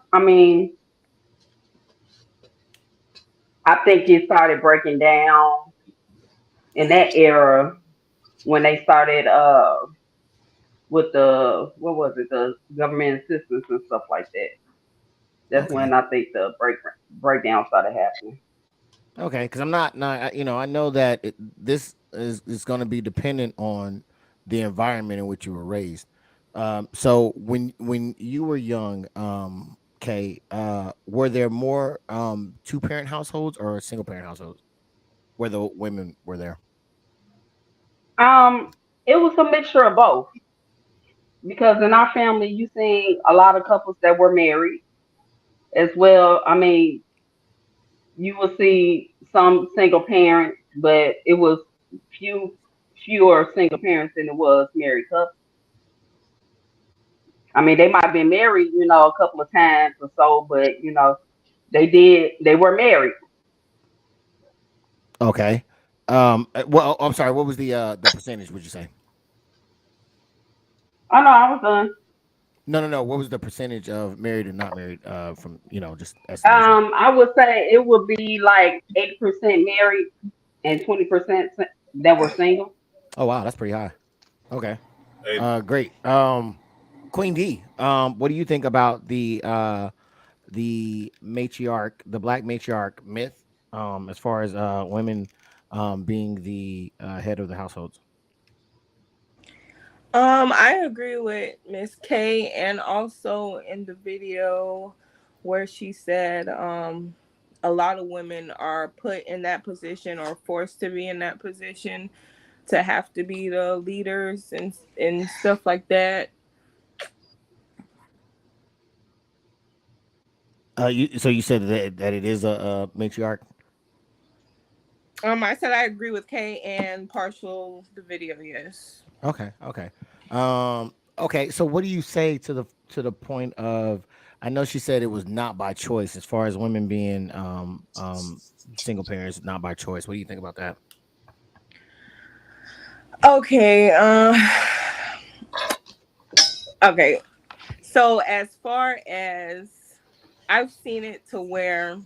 think it started breaking down in that era when they started with the what was it, the government assistance and stuff like that. That's Okay. when I think the breakdown started happening. Okay, because I'm not, I know that this is going to be dependent on the environment in which you were raised. So when you were young, Kay, were there more two parent households or single parent households where the women were there? Um, it was a mixture of both because in our family you seen a lot of couples that were married as well. I mean, you will see some single parents, but it was fewer single parents than it was married couples. I mean, they might have been married, a couple of times or so, but they were married. Okay. Well, I'm sorry. What was the percentage? Would you say? Oh no, I was done. No, no, no. What was the percentage of married and not married? From just estimation. I would say it would be like 80% married and 20% that were single. Oh wow, that's pretty high. Okay. Hey, Great. Queen D. What do you think about the matriarch, the black matriarch myth? As far as women being the head of the households. I agree with Miss K, and also in the video where she said a lot of women are put in that position or forced to be in that position to have to be the leaders and stuff like that. So you said that it is a matriarch. I said I agree with K and partial the video, yes. Okay, okay. Okay, so what do you say to the point of I know she said it was not by choice as far as women being single parents, not by choice. What do you think about that? Okay, okay. So as far as I've seen it to where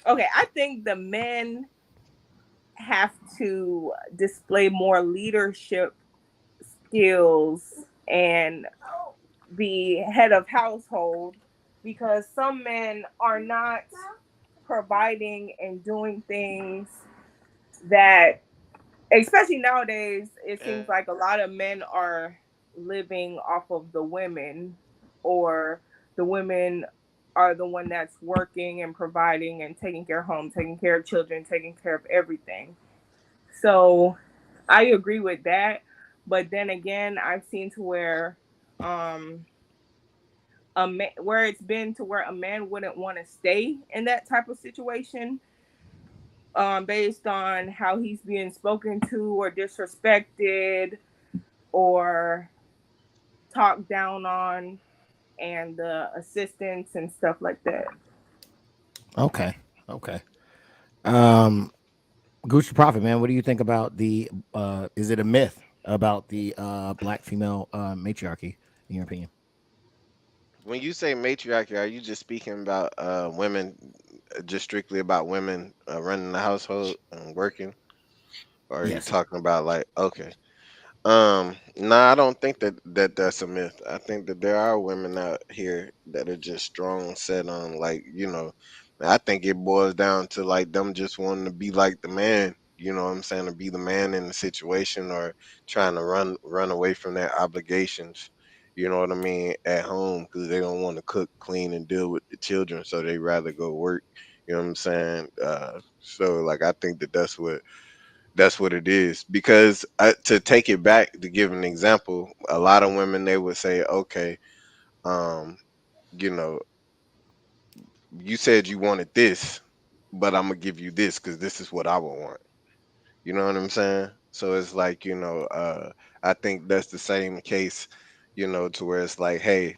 okay, I think the men have to display more leadership skills and be head of household because some men are not providing and doing things that, especially nowadays, it seems like a lot of men are living off of the women, or the women are the one that's working and providing and taking care of home, taking care of children, taking care of everything. So I agree with that. But then again, I've seen to where um where it's been to where a man wouldn't want to stay in that type of situation based on how he's being spoken to or disrespected or talked down on, and the assistants and stuff like that. Okay, okay. Um, Gucci Prophet, man, what do you think about the is it a myth about the black female matriarchy in your opinion? When you say matriarchy, are you just speaking about women, just strictly about women running the household and working, or are you Yes. talking about like okay? Nah, I don't think that's a myth. I think that there are women out here that are just strong set on like, I think it boils down to like them just wanting to be like the man, you know what I'm saying, to be the man in the situation or trying to run away from their obligations, you know what I mean, at home because they don't want to cook, clean and deal with the children, so they rather go work, you know what I'm saying? So like I think that that's what it is. Because to take it back, to give an example, a lot of women they would say, okay, um, you know, you said you wanted this, but I'm gonna give you this because this is what I would want. You know what I'm saying? So it's like, I think that's the same case, to where it's like, hey,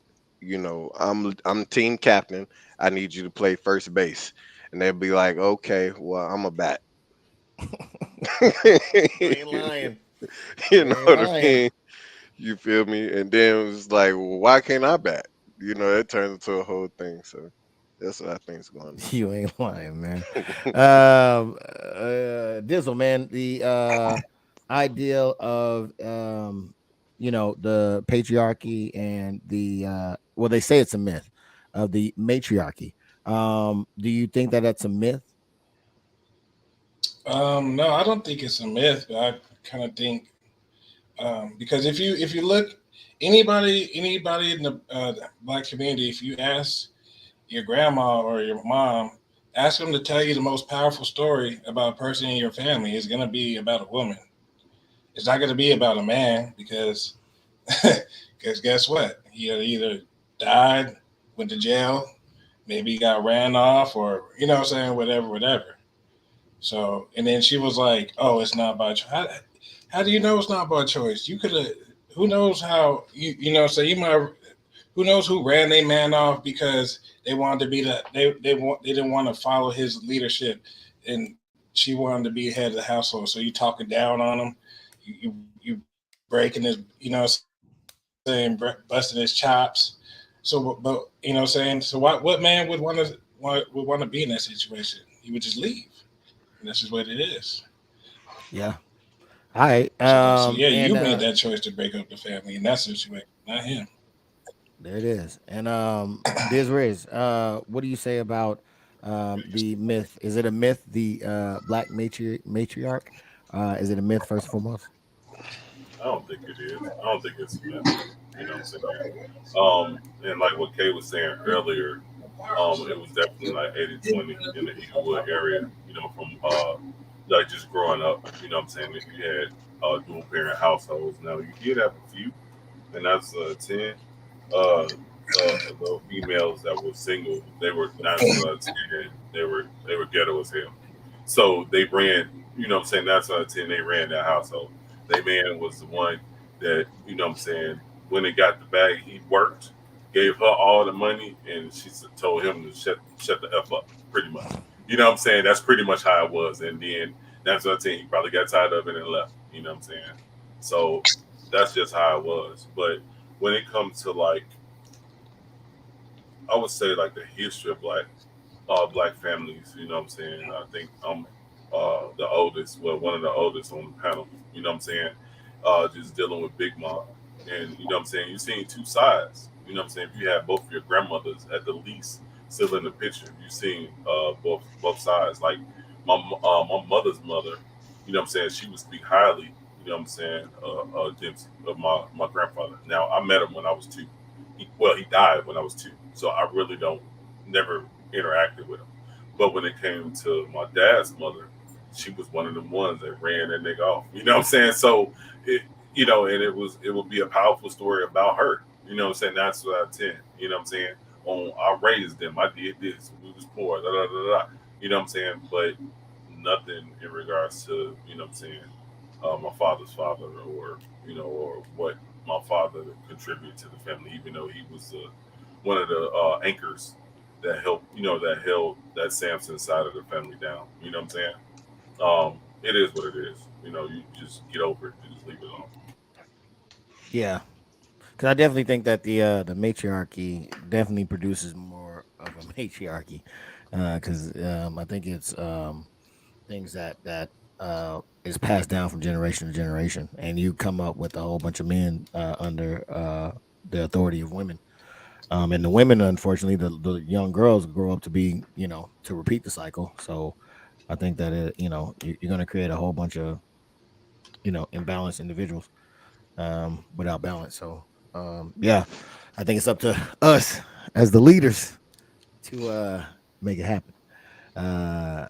I'm team captain. I need you to play first base, and they'll be like, okay, well, I'm a bat. You ain't lying. You You know ain't what I lying. mean? You feel me? And then it was like, well, why can't I bat? It turns into a whole thing. So that's what I think's going You ain't lying, man. Dizzle, man, the ideal of the patriarchy and the well, they say it's a myth of the matriarchy. Do you think that that's a myth? No, I don't think it's a myth, but I kind of think because if you look anybody in the black community, if you ask your grandma or your mom, ask them to tell you the most powerful story about a person in your family, it's going to be about a woman. It's not going to be about a man because because guess what? He either died, went to jail, maybe got ran off, or what I'm saying, whatever. So, and then she was like, "Oh, it's not about choice." How do you know it's not about choice? You could have. Who knows how So you might. Who knows who ran their man off because they wanted to be they didn't want to follow his leadership, and she wanted to be head of the household. So you talking down on him, you breaking his saying busting his chops. So, but saying, so what man would want to be in that situation? He would just leave. And that's just what it is. Yeah. All right. So yeah, And you made that choice to break up the family in that situation, not him. there it is. And Diz Riz, what do you say about the myth? Is it a myth, the black matriarch? Is it a myth first and foremost? I don't think it is. I don't think it's a myth. You know what I'm saying? And like what Kay was saying earlier, it was definitely like 80-20 in the Eaglewood area, from like just growing up, what I'm saying? If you had dual parent households, now you did have a few, and that's 10. The females that were single, they were 9 out of 10. They were ghetto as hell. So they ran, what I'm saying, 9 out of 10. They ran that household. They man was the one that, what I'm saying, when they got the bag, he worked, gave her all the money, and she told him to shut the f up, pretty much. You know what I'm saying? That's pretty much how it was. And then 9 out of 10, he probably got tired of it and left. You know what I'm saying? So that's just how it was. But when it comes to like, I would say like the history of black families, what I'm saying? I think I'm the oldest, well, one of the oldest on the panel, you know what I'm saying? Just dealing with Big Mom. And you know what I'm saying? You're seeing two sides. You know what I'm saying? If you have both of your grandmothers at the least still in the picture, you're seeing both sides. Like my mother's mother, you know what I'm saying? She would speak highly, you know what I'm saying, Dempsey, of my grandfather. Now I met him when I was 2. He died when I was 2, so I really don't never interacted with him. But when it came to my dad's mother, she was one of them ones that ran that nigga off. You know what I'm saying? So it, and it would be a powerful story about her. You know what I'm saying? That's what I 10. You know what I'm saying? On I raised them, I did this, we was poor, da da da da. You know what I'm saying? But nothing in regards to what I'm saying, my father's father, or or what my father contributed to the family, even though he was one of the anchors that helped, that held that Samson side of the family down. You know what I'm saying? it is what it is. You know, you just get over it. You just leave it alone. Yeah, because I definitely think that the matriarchy definitely produces more of a matriarchy. Because I think it's things that is passed down from generation to generation, and you come up with a whole bunch of men under the authority of women. And the women, unfortunately, the young girls grow up to be, to repeat the cycle. So I think that you're going to create a whole bunch of imbalanced individuals without balance. So yeah, I think it's up to us as the leaders to make it happen. Uh,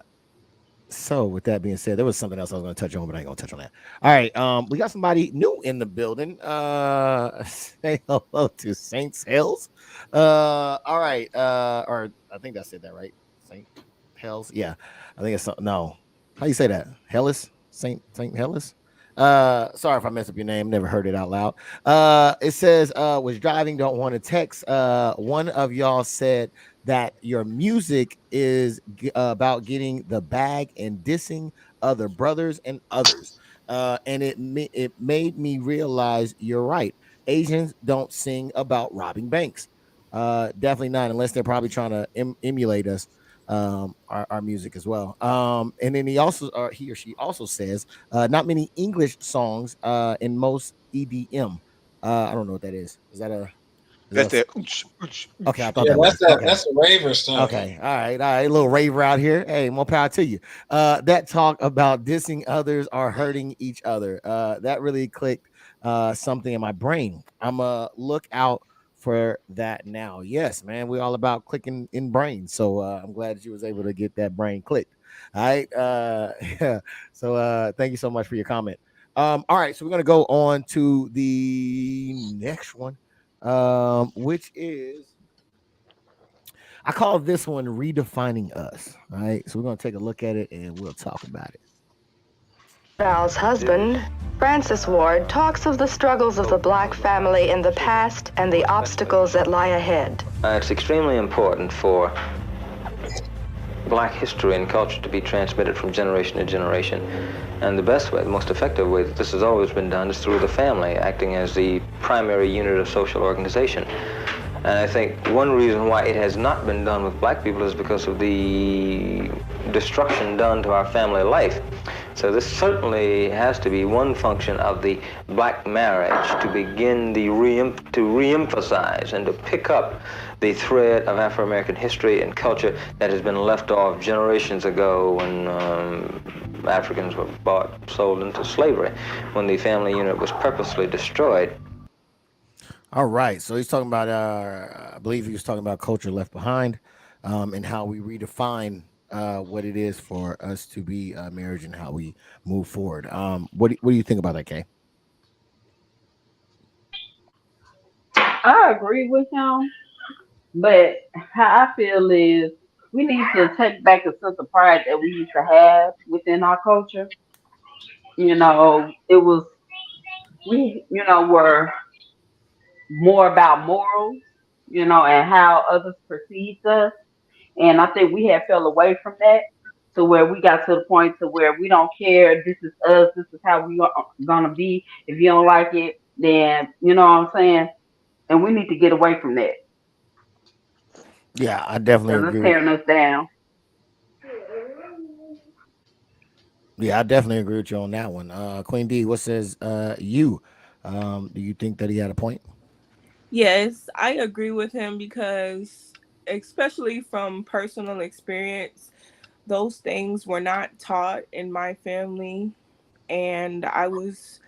So with that being said, there was something else I was going to touch on, but I ain't going to touch on that. All right, we got somebody new in the building. Say hello to Saints Hills. All right, or I think I said that right, Saint Hells. Yeah, I think it's no. How you say that? Hellas, Saint Hellas. Sorry if I messed up your name. Never heard it out loud. It says was driving, don't want to text. One of y'all said that your music is about getting the bag and dissing other brothers and others. And it made me realize you're right. Asians don't sing about robbing banks. Definitely not, unless they're probably trying to emulate us, our music as well. And then he or she also says, not many English songs in most EDM. I don't know what that is. Is That's that that. okay? I thought Yeah, that was okay. that's the raver stuff. Okay. All right. A little raver out here. Hey, more power to you. That talk about dissing others or hurting each other. That really clicked something in my brain. I'm look out for that now. Yes, man. We're all about clicking in brains. So I'm glad that you was able to get that brain clicked. All right. Yeah. So thank you so much for your comment. All right. So we're gonna go on to the next one, which is I call this one redefining us. All right. So we're going to take a look at it and we'll talk about it. Val's husband, Francis Ward, talks of the struggles of the black family in the past and the obstacles that lie ahead. It's extremely important for black history and culture to be transmitted from generation to generation. And the best way, the most effective way that this has always been done is through the family, acting as the primary unit of social organization. And I think one reason why it has not been done with black people is because of the destruction done to our family life. So this certainly has to be one function of the black marriage, to begin to reemphasize and to pick up the thread of Afro-American history and culture that has been left off generations ago when Africans were sold into slavery, when the family unit was purposely destroyed. All right. So he's talking about, I believe he was talking about culture left behind, and how we redefine what it is for us to be marriage and how we move forward. What do you think about that, Kay? I agree with him, but how I feel is we need to take back a sense of pride that we used to have within our culture. It was we, were more about morals, and how others perceived us. And I think we had fell away from that to where we got to the point to where we don't care. This is us. This is how we are gonna be. If you don't like it, then you know what I'm saying. And we need to get away from that Yeah, I definitely because it's agree with. tearing us down. Yeah, I definitely agree with you on that one. Queen D, what says you? Do you think that he had a point? Yes, I agree with him because, especially from personal experience, those things were not taught in my family, and I was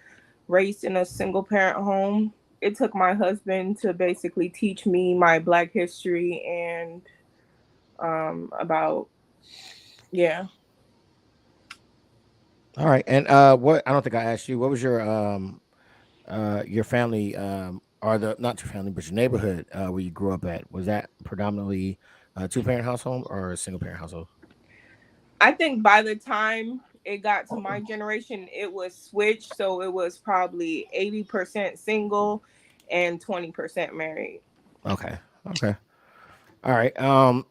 raised in a single parent home. It took my husband to basically teach me my black history and about, yeah. All right. And what I don't think I asked you, what was your family or the not your family but your neighborhood where you grew up at? Was that predominantly a two-parent household or a single parent household? I think by the time it got to my generation, it was switched. So it was probably 80% single and 20% married. Okay. Okay. All right.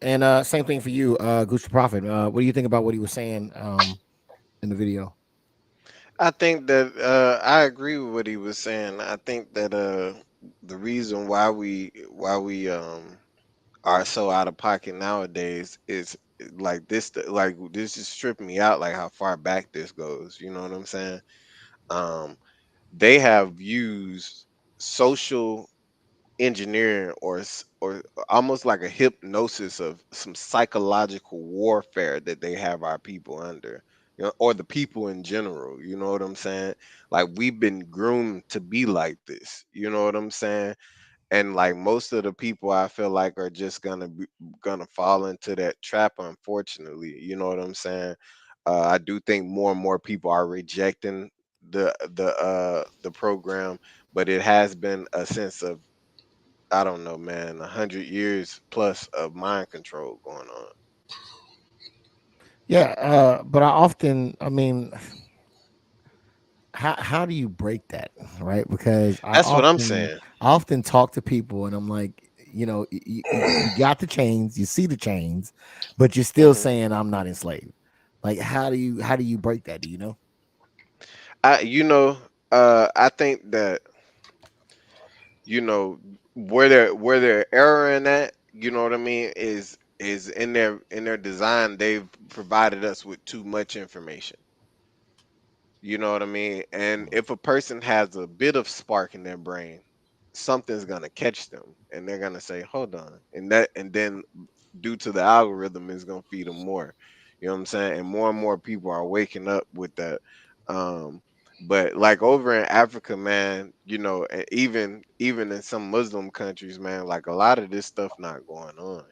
And same thing for you, Gucci Prophet. What do you think about what he was saying in the video? I think that I agree with what he was saying. I think that the reason why we are so out of pocket nowadays is like this is stripping me out like how far back this goes. You know what I'm saying? Um, they have used social engineering or almost like a hypnosis of some psychological warfare that they have our people under, you know, or the people in general. You know what I'm saying? Like we've been groomed to be like this. You know what I'm saying? And like most of the people I feel like are just gonna fall into that trap, unfortunately. You know what I'm saying? I do think more and more people are rejecting the program, but it has been a sense of, I don't know, man, 100 years plus of mind control going on. Yeah, but I mean, how do you break that, right? Because That's what I'm saying. I often talk to people, and I'm like, you got the chains, you see the chains, but you're still Hmm. saying I'm not enslaved. Like, how do you break that? Do you know? I you know, I think that, you know, where they're error in that, you know what I mean, is in their design. They've provided us with too much information. You know what I mean? And if a person has a bit of spark in their brain, something's gonna catch them, and they're gonna say, "Hold on," and then due to the algorithm, is gonna feed them more. You know what I'm saying? And more people are waking up with that. Um, but like over in Africa, man, you know, and even in some Muslim countries, man, like a lot of this stuff not going on.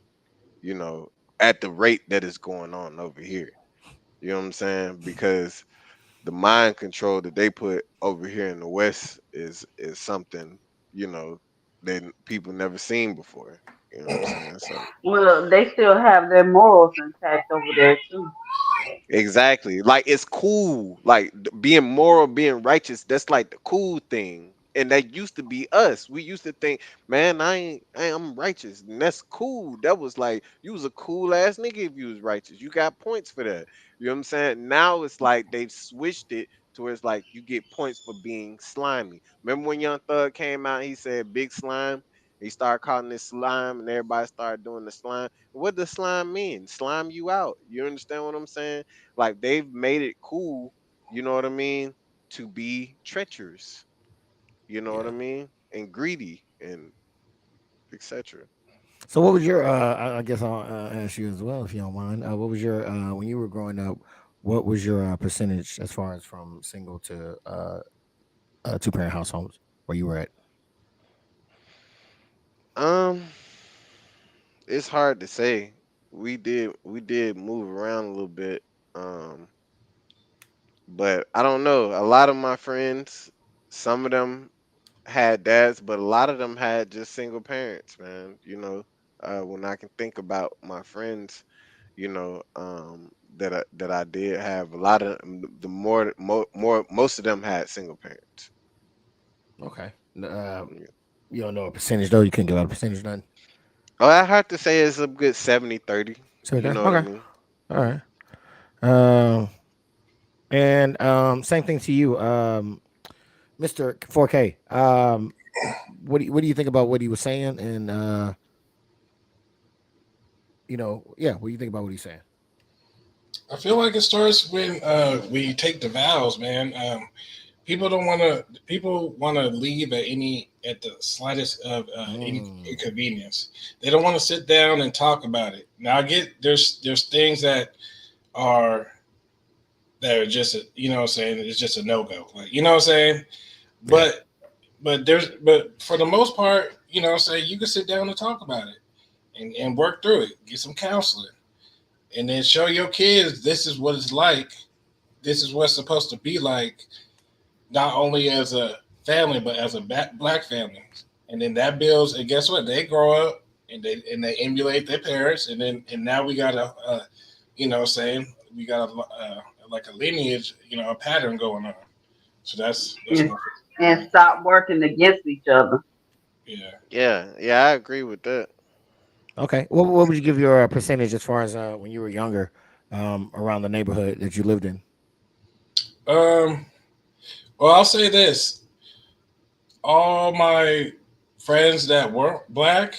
You know, at the rate that it's going on over here. You know what I'm saying? Because the mind control that they put over here in the West is something, you know, that people never seen before. You know what I'm saying? So Well, they still have their morals intact over there too. exactly. Like it's cool. Like being moral, being righteous, that's like the cool thing. And that used to be us. We used to think, man, I'm righteous. And that's cool. That was like you was a cool ass nigga if you was righteous. You got points for that. You know what I'm saying? Now it's like they've switched it to where it's like you get points for being slimy. Remember when Young Thug came out, he said big slime? He started calling it slime and everybody started doing the slime. What does slime mean? Slime you out. You understand what I'm saying? Like they've made it cool, you know what I mean, to be treacherous, you know what I Yeah. mean, and greedy and etc. So, what was your? I guess I'll ask you as well, if you don't mind. What was your when you were growing up? What was your percentage as far as from single to two parent households where you were at? Um, it's hard to say. We did move around a little bit. Um, but I don't know. A lot of my friends, some of them had dads, but a lot of them had just single parents, man. You know, when I can think about my friends, you know, that I did have, a lot of the more most of them had single parents. Okay. Yeah. You don't know a percentage though. You couldn't give out a percentage, none. Oh, I have to say it's a good 70-30. So You there. know what I Okay. mean? All right. Um, and same thing to you, Mister 4K. What do you think about what he was saying? And yeah, what do you think about what he's saying? I feel like it starts when we take the vows, man. People don't want to. People want to leave at the slightest of any Mm, inconvenience. They don't want to sit down and talk about it. Now I get there's things are that are just you know what I'm saying, it's just a no go. Like you know what I'm saying, yeah. but but for the most part, you know what I'm saying, you can sit down and talk about it and work through it, get some counseling, and then show your kids this is what it's like. This is what's supposed to be like, not only as a family but as a black family. And then that builds. And guess what? They grow up and they emulate their parents. And now we got you know, saying we got like a lineage, you know, a pattern going on. So that's and my and stop working against each other. yeah. Yeah, I agree with that. Okay. What would you give your percentage as far as when you were younger, around the neighborhood that you lived in? Well, I'll say this: all my friends that weren't black,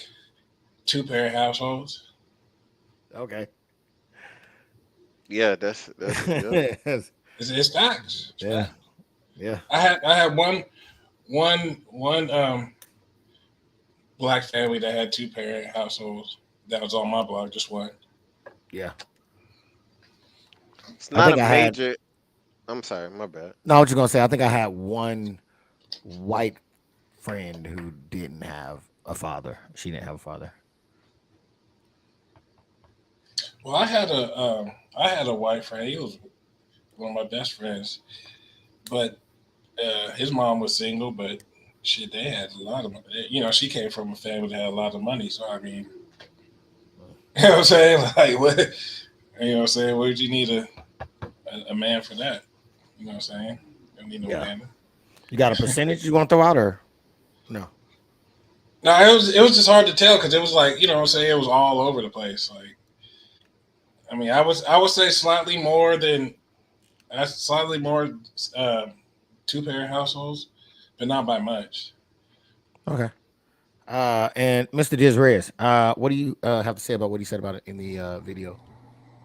2-parent households. Okay. Yeah, that's yep. Yes. It's facts. It's Yeah. facts. Yeah. I had one black family that had 2-parent households that was on my block. Just one. Yeah. It's I not a think I had. major. I'm sorry, my bad. No, I was just gonna say. I think I had one white friend who didn't have a father. She didn't have a father. Well, I had a white friend. He was one of my best friends, but his mom was single. But shit, they had a lot of money. You know, she came from a family that had a lot of money. So I mean, you know what I'm saying? Like what? You know what I'm saying? What did you need a man for that? You know what I'm saying? You don't need no Yeah. man. You got a percentage you want to throw out or no? No, it was just hard to tell because it was like, you know what I'm saying, it was all over the place. Like, I mean, I would say slightly more uh, 2-parent households, but not by much. Okay. And Mr. Diz Reyes, what do you have to say about what he said about it in the video?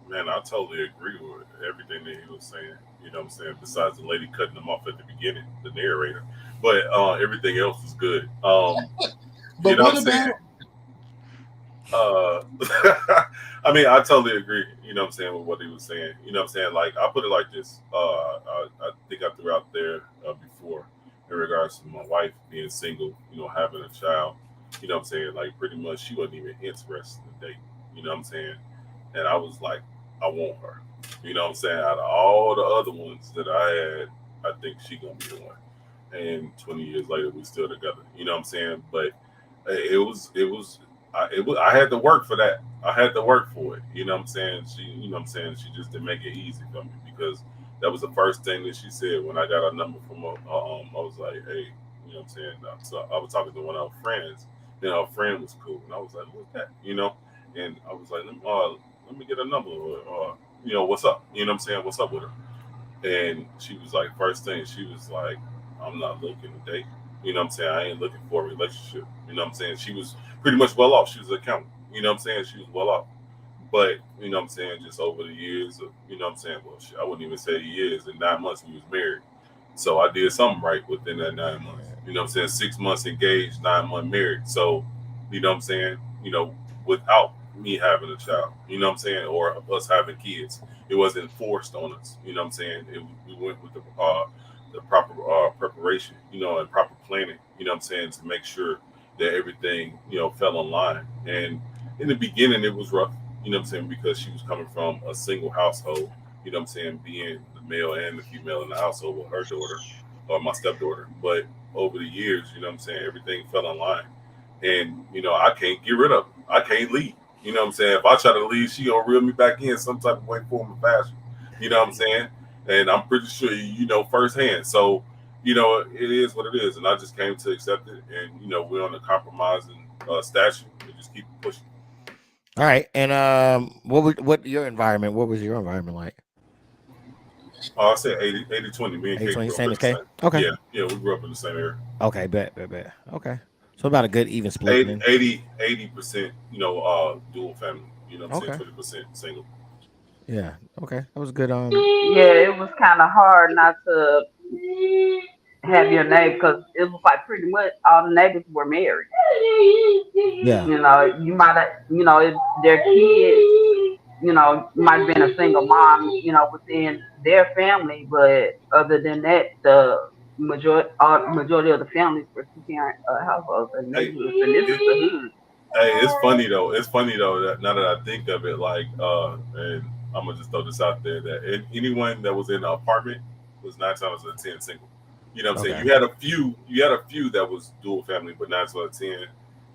Man, I totally agree with everything that he was saying. You know what I'm saying? Besides the lady cutting him off at the beginning, the narrator. But everything else was good. You But know what what I'm saying? about Uh, I mean, I totally agree. You know what I'm saying with what he was saying. You know what I'm saying? Like I put it like this. I think I threw out there before in regards to my wife being single. You know, having a child. You know what I'm saying? Like pretty much she wasn't even interested in the date. You know what I'm saying? And I was like, I want her. You know what I'm saying? Out of all the other ones that I had, I think she gonna be the one. And 20 years later, we still together. You know what I'm saying? But I had to work for that. I had to work for it. You know what I'm saying? You know what I'm saying? She just didn't make it easy for me because that was the first thing that she said when I got her number from her. I was like, hey, you know what I'm saying? So I was talking to one of her friends. Then her friend was cool, and I was like, what's that? You know? And I was like, let me get a number, or you know, what's up? You know what I'm saying? What's up with her? And she was like, first thing, she was like, I'm not looking to date. You know what I'm saying? I ain't looking for a relationship. You know what I'm saying? She was pretty much well off. She was an accountant. You know what I'm saying? She was well off. But, you know what I'm saying, just over the years of, you know what I'm saying, well, shit, I wouldn't even say years. In 9 months, we was married. So I did something right within that 9 months. You know what I'm saying? 6 months engaged, 9 month married. So, you know what I'm saying? You know, without me having a child, you know what I'm saying? Or us having kids. It wasn't forced on us. You know what I'm saying? We went with the proper preparation, you know, and proper planning, you know what I'm saying, to make sure that everything, you know, fell in line. And in the beginning, it was rough, you know what I'm saying, because she was coming from a single household, you know what I'm saying, being the male and the female in the household with her daughter or my stepdaughter. But over the years, you know what I'm saying, everything fell in line. And, you know, I can't get rid of her. I can't leave. You know what I'm saying? If I try to leave, she gonna reel me back in some type of way, form, or fashion. You know what I'm saying? And I'm pretty sure you know firsthand. So, you know, it is what it is, and I just came to accept it. And you know, we're on a compromising statute. We just keep pushing. All right. And what your environment? What was your environment like? I said 80-20. Me and Kate 80-20, grew up same in as the K? same. Okay. Yeah, we grew up in the same area. Okay, bet. Okay. So about a good even split 80, then. 80%, you know, dual family. You know what I'm saying? Okay. 20% single. Yeah. Okay. That was good. Yeah, it was kind of hard not to have your neighbor because it was like pretty much all the neighbors were married. Yeah. You know, you might have, you know, if their kids, you know, might have been a single mom, you know, within their family, but other than that, the majority of the families were 2-parent households and Hey, neighborhoods, and this is the hood. hey, it's funny though. It's funny though that now that I think of it, like, and I'm gonna just throw this out there that anyone that was in an apartment was 9 times out of 10 single. You know what I'm saying? Okay. You had a few that was dual family, but 9 times out of 10, you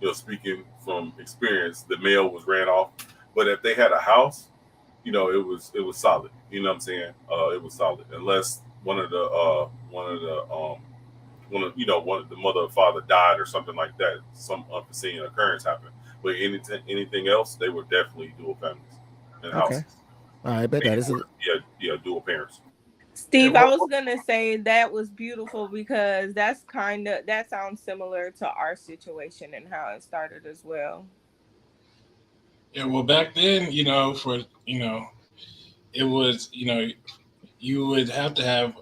know, speaking from experience, the male was ran off. But if they had a house, you know, it was solid. You know what I'm saying? It was solid unless one of the mother or father died or something like that, some unforeseen occurrence happened. But anything else, they were definitely dual families and Okay. houses. All right. Bet that Meaning, is. yeah, dual parents. Steve, I was gonna say that was beautiful because that sounds similar to our situation and how it started as well. Yeah, well, back then, it was, you would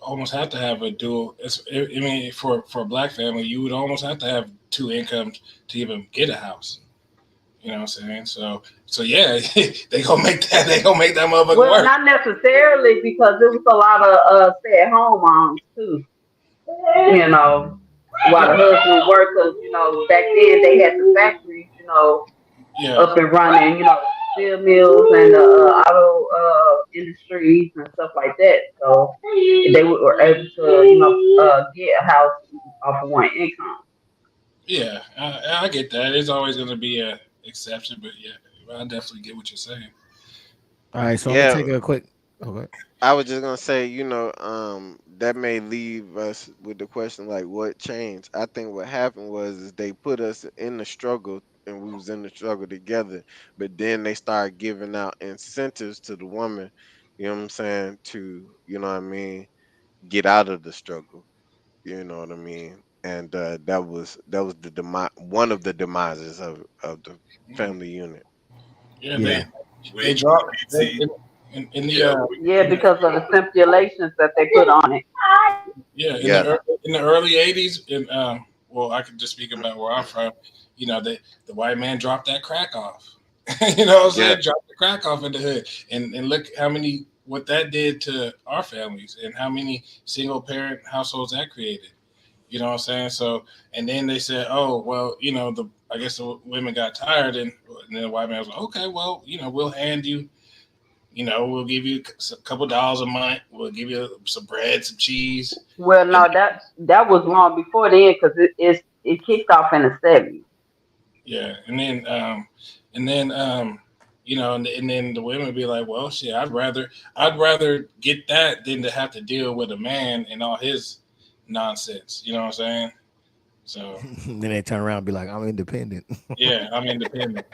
almost have to have a dual. I mean, for a black family, you would almost have to have two incomes to even get a house. You know what I'm saying? So yeah, they gonna make that. They gonna make that motherfucker Well, work. not necessarily because there was a lot of stay-at-home moms too. You know, while the husband worked, 'cause back then they had the factories, Yeah, up and running, steel mills and auto industries and stuff like that. So they were able to, get a house off of one income. yeah, I get that. It's always gonna be a exception, but yeah, I definitely get what you're saying. All right, so I'm gonna Yeah, take a quick. Okay. I was just gonna say, that may leave us with the question like, what changed? I think what happened was is they put us in the struggle, and we was in the struggle together. But then they started giving out incentives to the woman. You know what I'm saying? To what I mean, get out of the struggle. You know what I mean? And that was one of the demises of the family unit. Yeah, Yeah. they We dropped BT. in the Yeah, we, Yeah, because of the stipulations that they put on it. yeah, Yeah, in the early '80s, and well, I could just speak about where I'm from. The white man dropped that crack off. You know what I'm yeah, saying? Dropped the crack off in the hood, and look what that did to our families, and how many single parent households that created. You know what I'm saying? So, and then they said, oh well, I guess the women got tired, and then the white man was like, okay, well, we'll hand you. We'll give you a couple dollars a month. We'll give you some bread, some cheese. Well, And no, that was long before then because it kicked off in the 70s. yeah, and then and then the women be like, well, shit, I'd rather get that than to have to deal with a man and all his nonsense. You know what I'm saying? So Then they turn around and be like, I'm independent. yeah, I'm independent.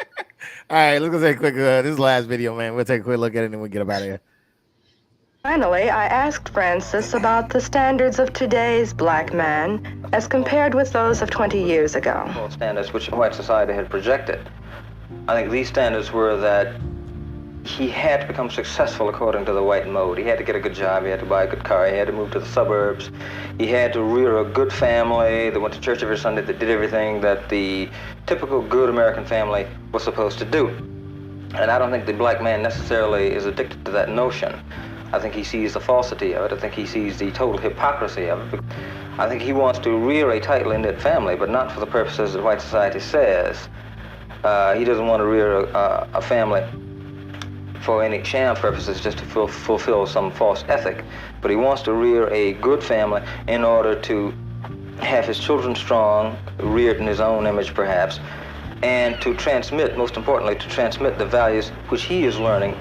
All right, let's go take a quick. This is the last video, man. We'll take a quick look at it and then we'll get up out of here. Finally, I asked Francis about the standards of today's black man as compared with those of 20 years ago. Standards which white society had projected. I think these standards were that he had to become successful according to the white mode. He had to get a good job, he had to buy a good car, he had to move to the suburbs, he had to rear a good family that went to church every Sunday, that did everything that the typical good American family was supposed to do. And I don't think the black man necessarily is addicted to that notion. I think he sees the falsity of it. I think he sees the total hypocrisy of it. I think he wants to rear a tightly knit family, but not for the purposes that white society says. He doesn't want to rear a family for any sham purposes, just to fulfill some false ethic. But he wants to rear a good family in order to have his children strong, reared in his own image perhaps, and to transmit, most importantly, to transmit the values which he is learning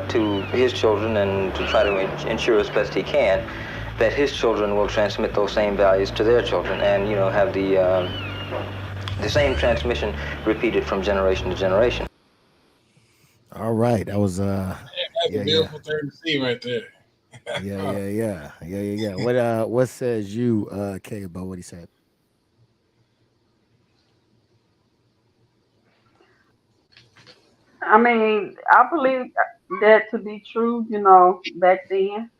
to his children, and to try to ensure as best he can that his children will transmit those same values to their children, and have the same transmission repeated from generation to generation. All right, that was That's yeah, a yeah, beautiful thing to see right there. yeah. What says you, Kay, about what he said? I mean, I believe that to be true, back then,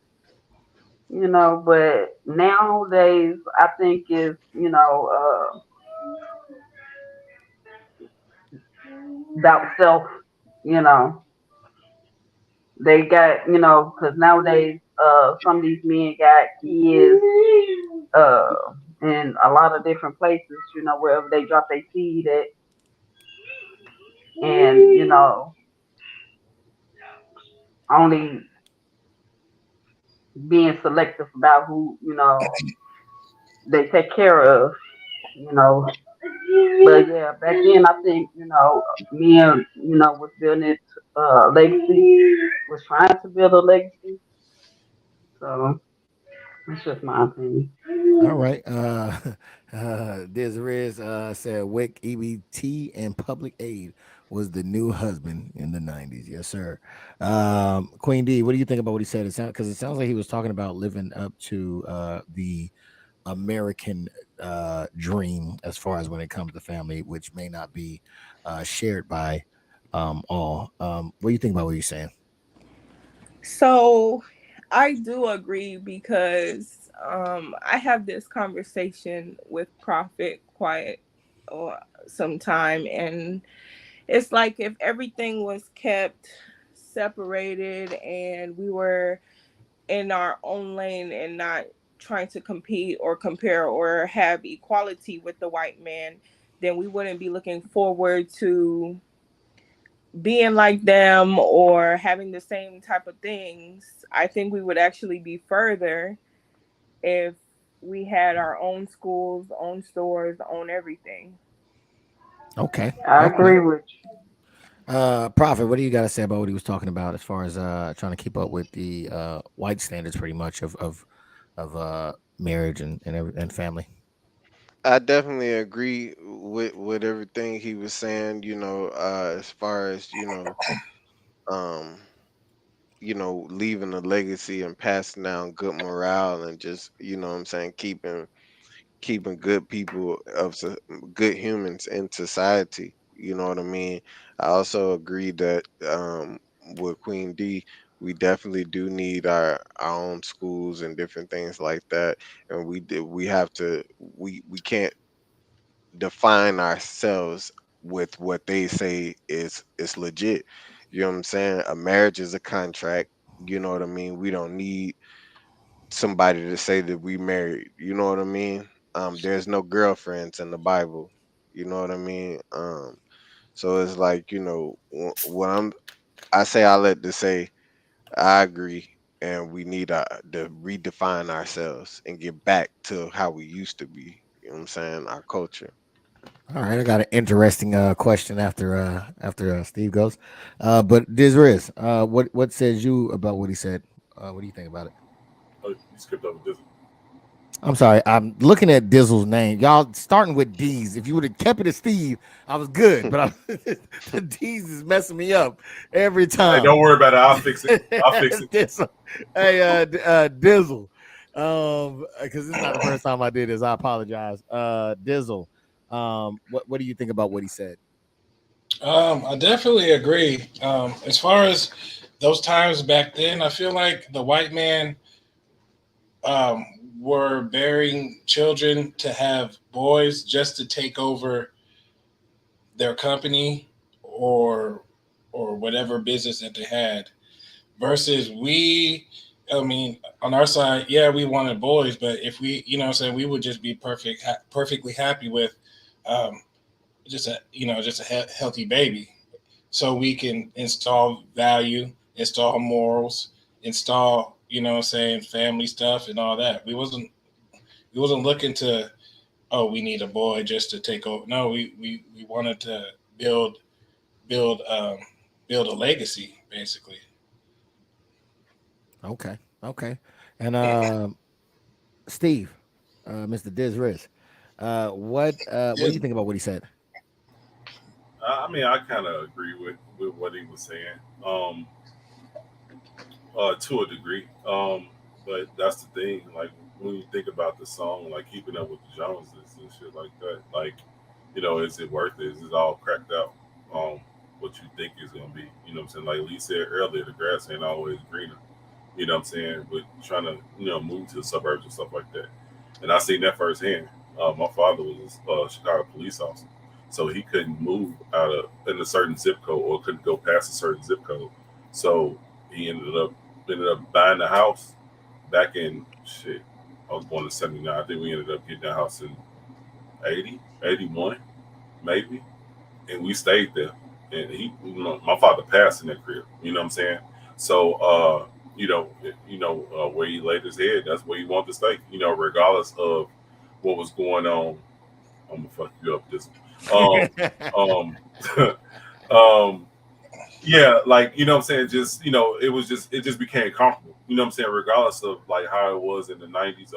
but nowadays I think is, about self, you know. They got, because nowadays, some of these men got kids, uh, in a lot of different places, wherever they drop their seed at, and only being selective about who, they take care of, you know. But yeah, back then I think, men, was building it, legacy, was trying to build a legacy. So that's just my opinion. All right. Desiree said WIC, EBT, and public aid. was the new husband in the 90s. Yes, sir. Queen D, what do you think about what he said? Because it sounds like he was talking about living up to the American dream as far as when it comes to family, which may not be shared by all. What do you think about what he's saying? So I do agree because I have this conversation with Prophet quite some time, and it's like if everything was kept separated and we were in our own lane and not trying to compete or compare or have equality with the white man, then we wouldn't be looking forward to being like them or having the same type of things. I think we would actually be further if we had our own schools, own stores, own everything. Okay. I Okay. agree with Prophet, what do you got to say about what he was talking about as far as trying to keep up with the white standards, pretty much of marriage and family? I definitely agree with everything he was saying. As far as um, leaving a legacy and passing down good morale and just what I'm saying, keeping good people good humans in society. You know what I mean? I also agree that with Queen D, we definitely do need our own schools and different things like that, and we have to we can't define ourselves with what they say is legit. You know what I'm saying? A marriage is a contract. You know what I mean? We don't need somebody to say that we married. You know what I mean? There's no girlfriends in the Bible. You know what I mean? So it's like what I say. I let to say I agree, and we need to redefine ourselves and get back to how we used to be. You know what I'm saying? Our culture. All right, I got an interesting question after Steve goes. But Dizriz, what says you about what he said? What do you think about it? Oh, you skipped over this. I'm sorry, I'm looking at Dizzle's name. Y'all starting with D's. If you would have kept it as Steve, I was good. But the D's is messing me up every Hey, time. don't worry about it. I'll fix it. I'll fix it. Dizzle. Hey, Dizzle. Because this is not the first time I did this. I apologize. Dizzle. What do you think about what he said? I definitely agree. As far as those times back then, I feel like the white man um, were bearing children to have boys just to take over their company or whatever business that they had. Versus we, I mean, on our side, yeah, we wanted boys, but if we, what I'm saying, we would just be perfectly happy with um, just a healthy baby, so we can install value, install morals, install, what I'm saying, family stuff and all that. We wasn't looking to, oh, we need a boy just to take over. No, we wanted to build build um, build a legacy, basically. Okay, okay. And Steve, Mr. Dizriz, what do you think about what he said? I mean, I kind of agree with what he was saying, to a degree. But that's the thing. Like when you think about the song, like keeping up with the Joneses and shit like that, like is it worth it? Is it all cracked out? What you think is gonna be? You know what I'm saying? Like Lee said earlier, the grass ain't always greener. You know what I'm saying? But trying to move to the suburbs and stuff like that. And I seen that firsthand. My father was a Chicago police officer, so he couldn't move out of in a certain zip code or couldn't go past a certain zip code. So he ended up buying the house back in shit. I was born in '79. I think we ended up getting the house in 80, 81, maybe, and we stayed there. And my father passed in that crib. You know what I'm saying? So, where he laid his head, that's where he wanted to stay. Regardless of what was going on. I'm gonna fuck you up this. Um, um, um, yeah, like what I'm saying. Just it just became comfortable. You know what I'm saying? Regardless of like how it was in the '90s,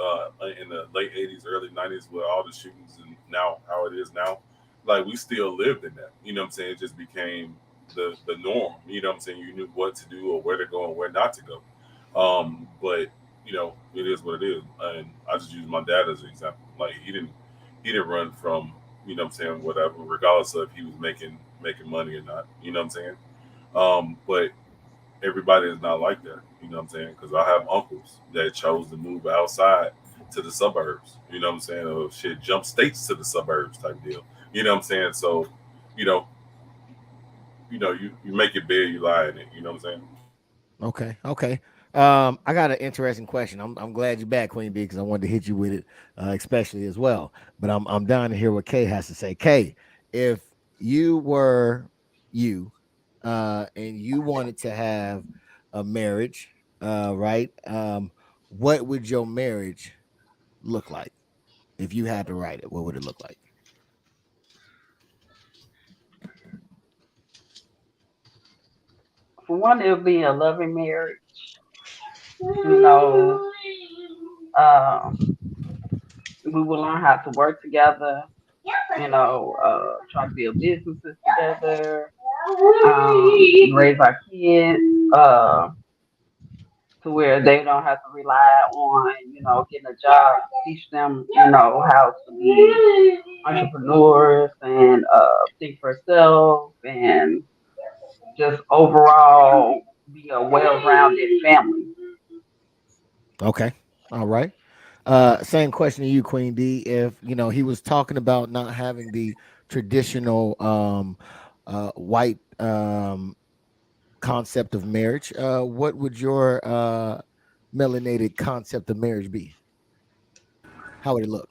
in the late '80s, early '90s, with all the shootings, and now how it is now. like we still lived in that. You know what I'm saying? It just became the norm. You know what I'm saying? You knew what to do or where to go and where not to go. But you know, it is what it is. And I just use my dad as an example. Like he didn't run from, you know what I'm saying, whatever, regardless of if he was making money or not. You know what I'm saying? But everybody is not like that. You know what I'm saying? Because I have uncles that chose to move outside to the suburbs. You know what I'm saying? Or shit, jump states to the suburbs type deal. You know what I'm saying? So, you know, you make it big, you lie in it. You know what I'm saying? Okay, okay. I got an interesting question. I'm glad you're back, Queen B, because I wanted to hit you with it, especially as well. But I'm down to hear what Kay has to say. Kay, if you were you, and you wanted to have a marriage, right? What would your marriage look like if you had to write it? What would it look like? For one, it'll be a loving marriage. You know, we will learn how to work together. You know, try to build businesses together. Raise our kids. To where they don't have to rely on, getting a job, teach them, how to be entrepreneurs and think for themselves and just overall be a well-rounded family. Okay. All right. Same question to you, Queen D. If he was talking about not having the traditional white concept of marriage, what would your melanated concept of marriage be? How would it look?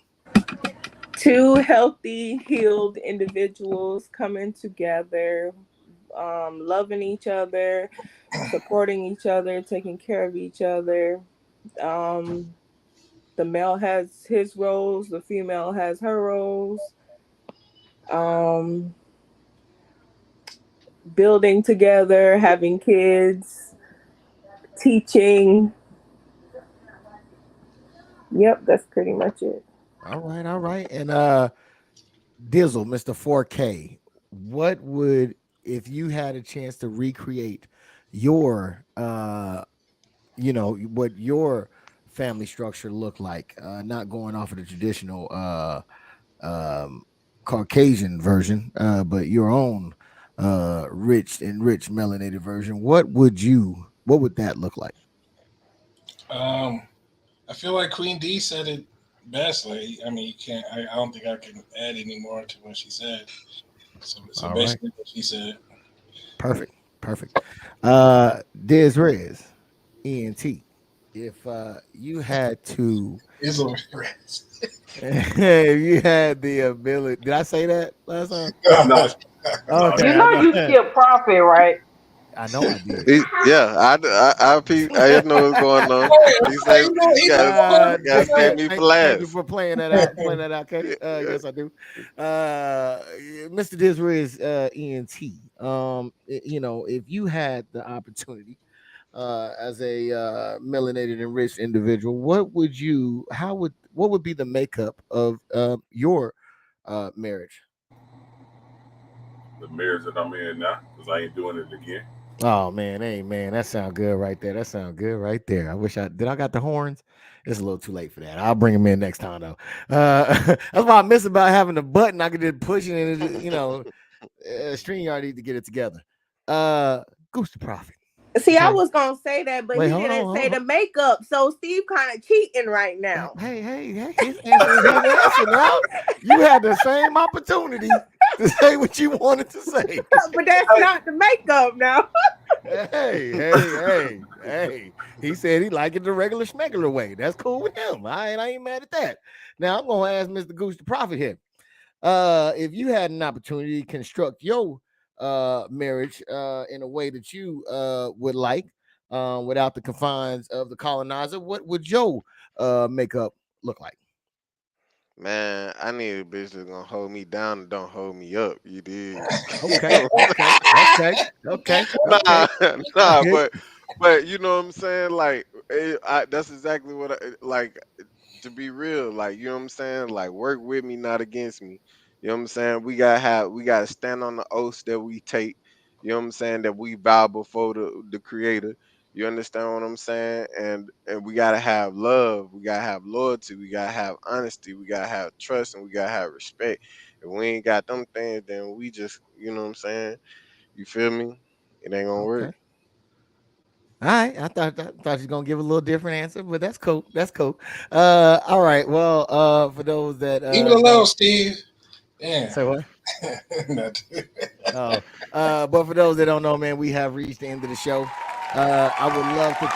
Two healthy, healed individuals coming together, loving each other, supporting each other, taking care of each other. Um, the male has his roles, the female has her roles. Um, Building together, having kids, teaching. Yep, that's pretty much it. All right, all right. And Dizzle, Mr. 4K, what would, if you had a chance to recreate your what your family structure looked like, not going off of the traditional um Caucasian version, but your own rich melanated version, what would that look like? Um, I feel like Queen D said it best. Like, I mean, you can't. I don't think I can add any more to what she said. So All right. basically, what she said. Perfect. Perfect. Diz Rez, ENT. If you had to It's a rest. if you had the ability, did I say that last time? No, no, Okay, You I know you know. skip profit, right? I know I did. Yeah, I know what's going on. He says You know, you he know gotta what God I'm gotta doing. save damn. me for Thank you last. for playing that out. Playing that out, okay? Yes, I do. Mr. Disraeli is ENT. If you had the opportunity as a melanated and rich individual, what would be the makeup of your marriage? the marriage that I'm in now, because I ain't doing it again. Oh man, hey man, that sound good right there. That sound good right there. I wish I did. I got the horns. It's a little too late for that. I'll bring them in next time though. That's why I miss about having the button. I could just push it, and StreamYard need to get it together. Goose the Prophet. See, I Okay. was gonna say that, but Wait, he hold on, didn't say hold the on. makeup. So Steve kind of cheating right now. Hey, his answer is his answer now. You had the same opportunity to say what you wanted to say. But that's not the makeup now. Hey. He said he like it the regular schmegular way. That's cool with him. I ain't mad at that. Now I'm gonna ask Mr. Goose the Prophet here. If you had an opportunity to construct your marriage in a way that you would like, without the confines of the colonizer, what would your makeup look like? Man, I need a bitch that's gonna hold me down and don't hold me up. You did. Okay. Nah, nah, Okay. but you know what I'm saying? Like, that's exactly what I like. To be real, like, you know what I'm saying? Like, work with me, not against me. You know what I'm saying? We gotta stand on the oaths that we take. You know what I'm saying? That we vow before the creator. You understand what I'm saying? And we gotta have love, we gotta have loyalty, we gotta have honesty, we gotta have trust, and we gotta have respect. If we ain't got them things, then we just, you know what I'm saying? You feel me? It ain't gonna work. Okay. All right. I thought you were gonna give a little different answer, but that's cool. That's cool. All right. Well, for those that Leave it alone, don't Steve. Yeah. say what? Not- Oh, but for those that don't know, man, we have reached the end of the show. I would love to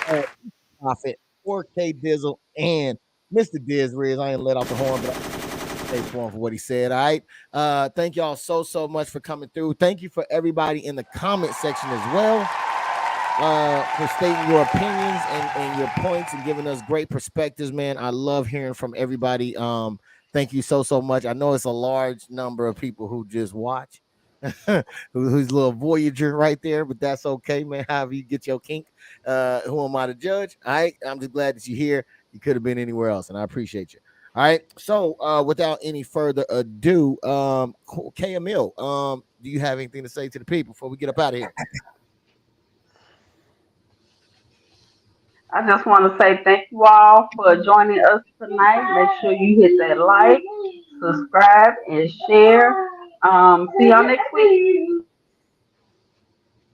thank Prophet, 4K Dizzle, and Mr. Diz Riz. I ain't let off the horn, but I for him for what he said. All right. Thank y'all so much for coming through. Thank you for everybody in the comment section as well. For stating your opinions and your points and giving us great perspectives, man. I love hearing from everybody. Thank you so much. I know it's a large number of people who just watch, who's a little voyager right there, but that's okay, man. However you get your kink, who am I to judge? All right, I'm just glad that you're here. You could have been anywhere else, and I appreciate you. All right, so without any further ado, K. Emil, do you have anything to say to the people before we get up out of here? I just want to say thank you all for joining us tonight. Make sure you hit that like, subscribe, and share. See y'all next week.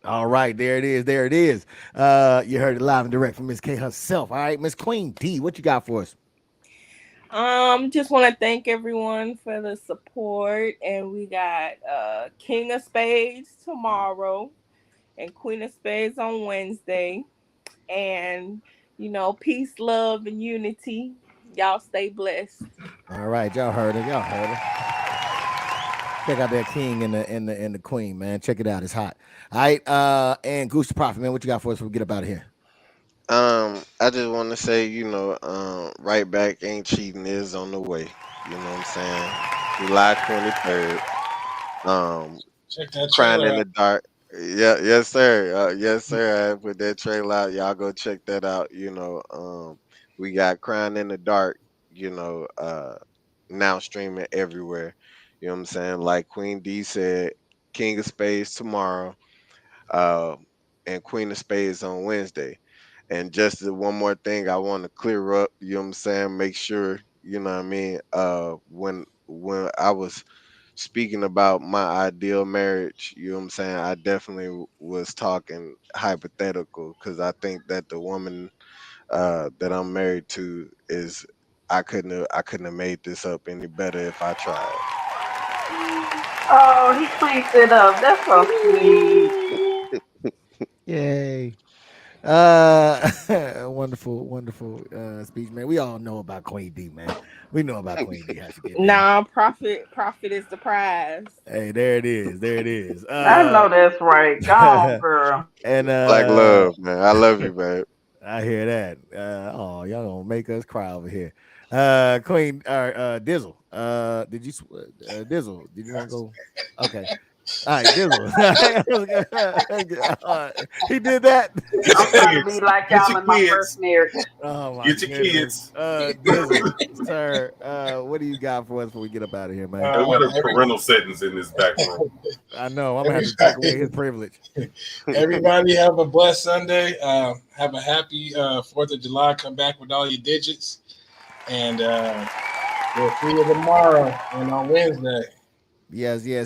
All right, there it is. There it is. You heard it live and direct from Miss K herself. All right, Miss Queen D, what you got for us? Just want to thank everyone for the support, and we got King of Spades tomorrow and Queen of Spades on Wednesday, and peace, love, and unity. Y'all stay blessed. All right, y'all heard it. Y'all heard it. Check out that King and the Queen, man. Check it out. It's hot. All right, and Goose the Prophet, man, what you got for us before we get up out of here? I just want to say, right back ain't cheating is on the way. You know what I'm saying? July 23rd. Check that Crying trailer in out. the dark. Yeah, yes, sir. Yes, sir. I put that trailer out. Y'all go check that out. We got Crying in the Dark, now streaming everywhere. You know what I'm saying? Like Queen D said, King of Spades tomorrow, uh, and Queen of Spades on Wednesday. And just one more thing I want to clear up, you know what I'm saying? Make sure, you know what I mean? When I was speaking about my ideal marriage, you know what I'm saying? I definitely was talking hypothetical because I think that the woman that I'm married to is I couldn't have made this up any better if I tried. Oh, he cleaned it up. That's so sweet. Yay. Wonderful speech, man. We all know about Queen D, man. We know about Queen D, how she get down. Nah, Prophet is the prize. Hey, there it is. There it is. I know that's right. Go on, girl. And Black love, man. I love you, babe. I hear that. Oh, y'all gonna make us cry over here. Queen Dizzle. Dizzle, did you want to go? Okay. All right, Dizzle. He did that. I'm trying to be like y'all in my first marriage. Oh my Get your goodness. Dizzle, sir, what do you got for us before we get up out of here, man? And what are parental settings in this back room? I know. I'm gonna have to take away his privilege. Everybody have a blessed Sunday. Have a happy 4th of July. Come back with all your digits. And we'll see you tomorrow and on Wednesday. Yes. Is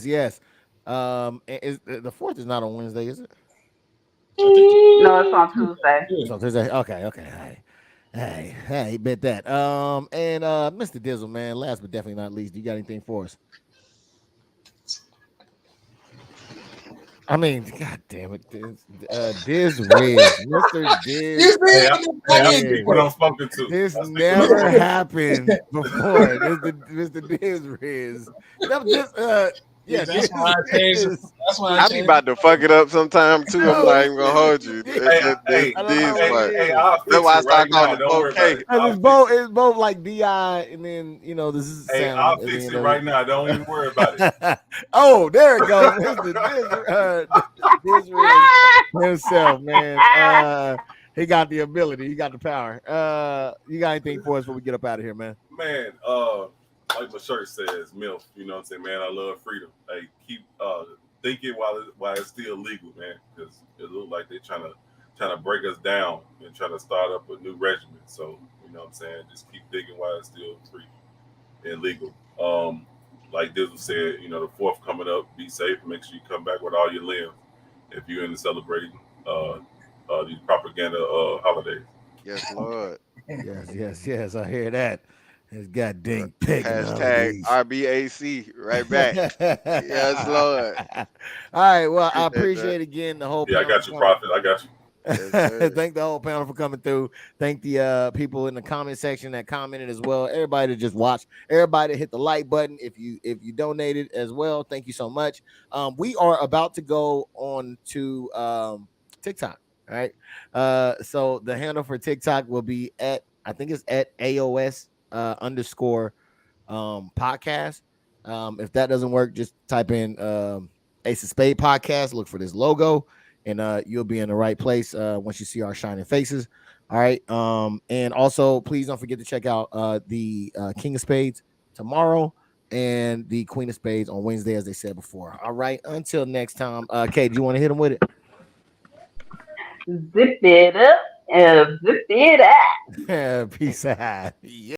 the 4th is not on Wednesday, is it? No, it's on Tuesday. So Tuesday. Okay. Hey, bet that. And Mr. Dizzle, man, last but definitely not least, do you got anything for us? I mean, god damn it, Diz Riz, Mr. Diz. Hey, what I'm spoken to. This never happened before. Mr. Diz Riz. Yeah, that's why I changed. That's why I be about to fuck it up sometime too. I'm not even gonna hold you. That's why I start calling it 4K. It's both like DI and then this is Hey, sound. I'll fix it right now. Don't even worry about it. Oh, there it goes. Mr. Diz Riz himself, man. He got the ability. He got the power. You got anything for us before we get up out of here, man? Man, like my shirt says, MILF. You know what I'm saying, man? I love freedom. Hey, keep thinking while it's still legal, man, because it looks like they're trying to break us down and trying to start up a new regimen. So you know what I'm saying, just keep thinking while it's still free and legal. Like Dizzle said, you know, the 4th coming up. Be safe. Make sure you come back with all your limbs if you're into celebrating these propaganda holidays. Yes, Lord. Yes. I hear that. It's goddamn pagan Hashtag holidays. RBAC. Right back. Yes, Lord. All right. Well, I Appreciate appreciate again the whole. Yeah, I got you, Prophet. I got you. Yes, Thank the whole panel for coming through. Thank the people in the comment section that commented as well. Everybody that just watched. Everybody that hit the like button. If you donated as well, thank you so much. We are about to go on to TikTok. All right. So the handle for TikTok will be at, I think it's at AOS underscore podcast. If that doesn't work, just type in Ace of Spade podcast. Look for this logo, and you'll be in the right place once you see our shining faces. All right. And also, please don't forget to check out the King of Spades tomorrow and the Queen of Spades on Wednesday, as they said before. All right. Until next time, Kate, do you want to hit them with it? Zip it up and zip it out. Peace out. Yeah.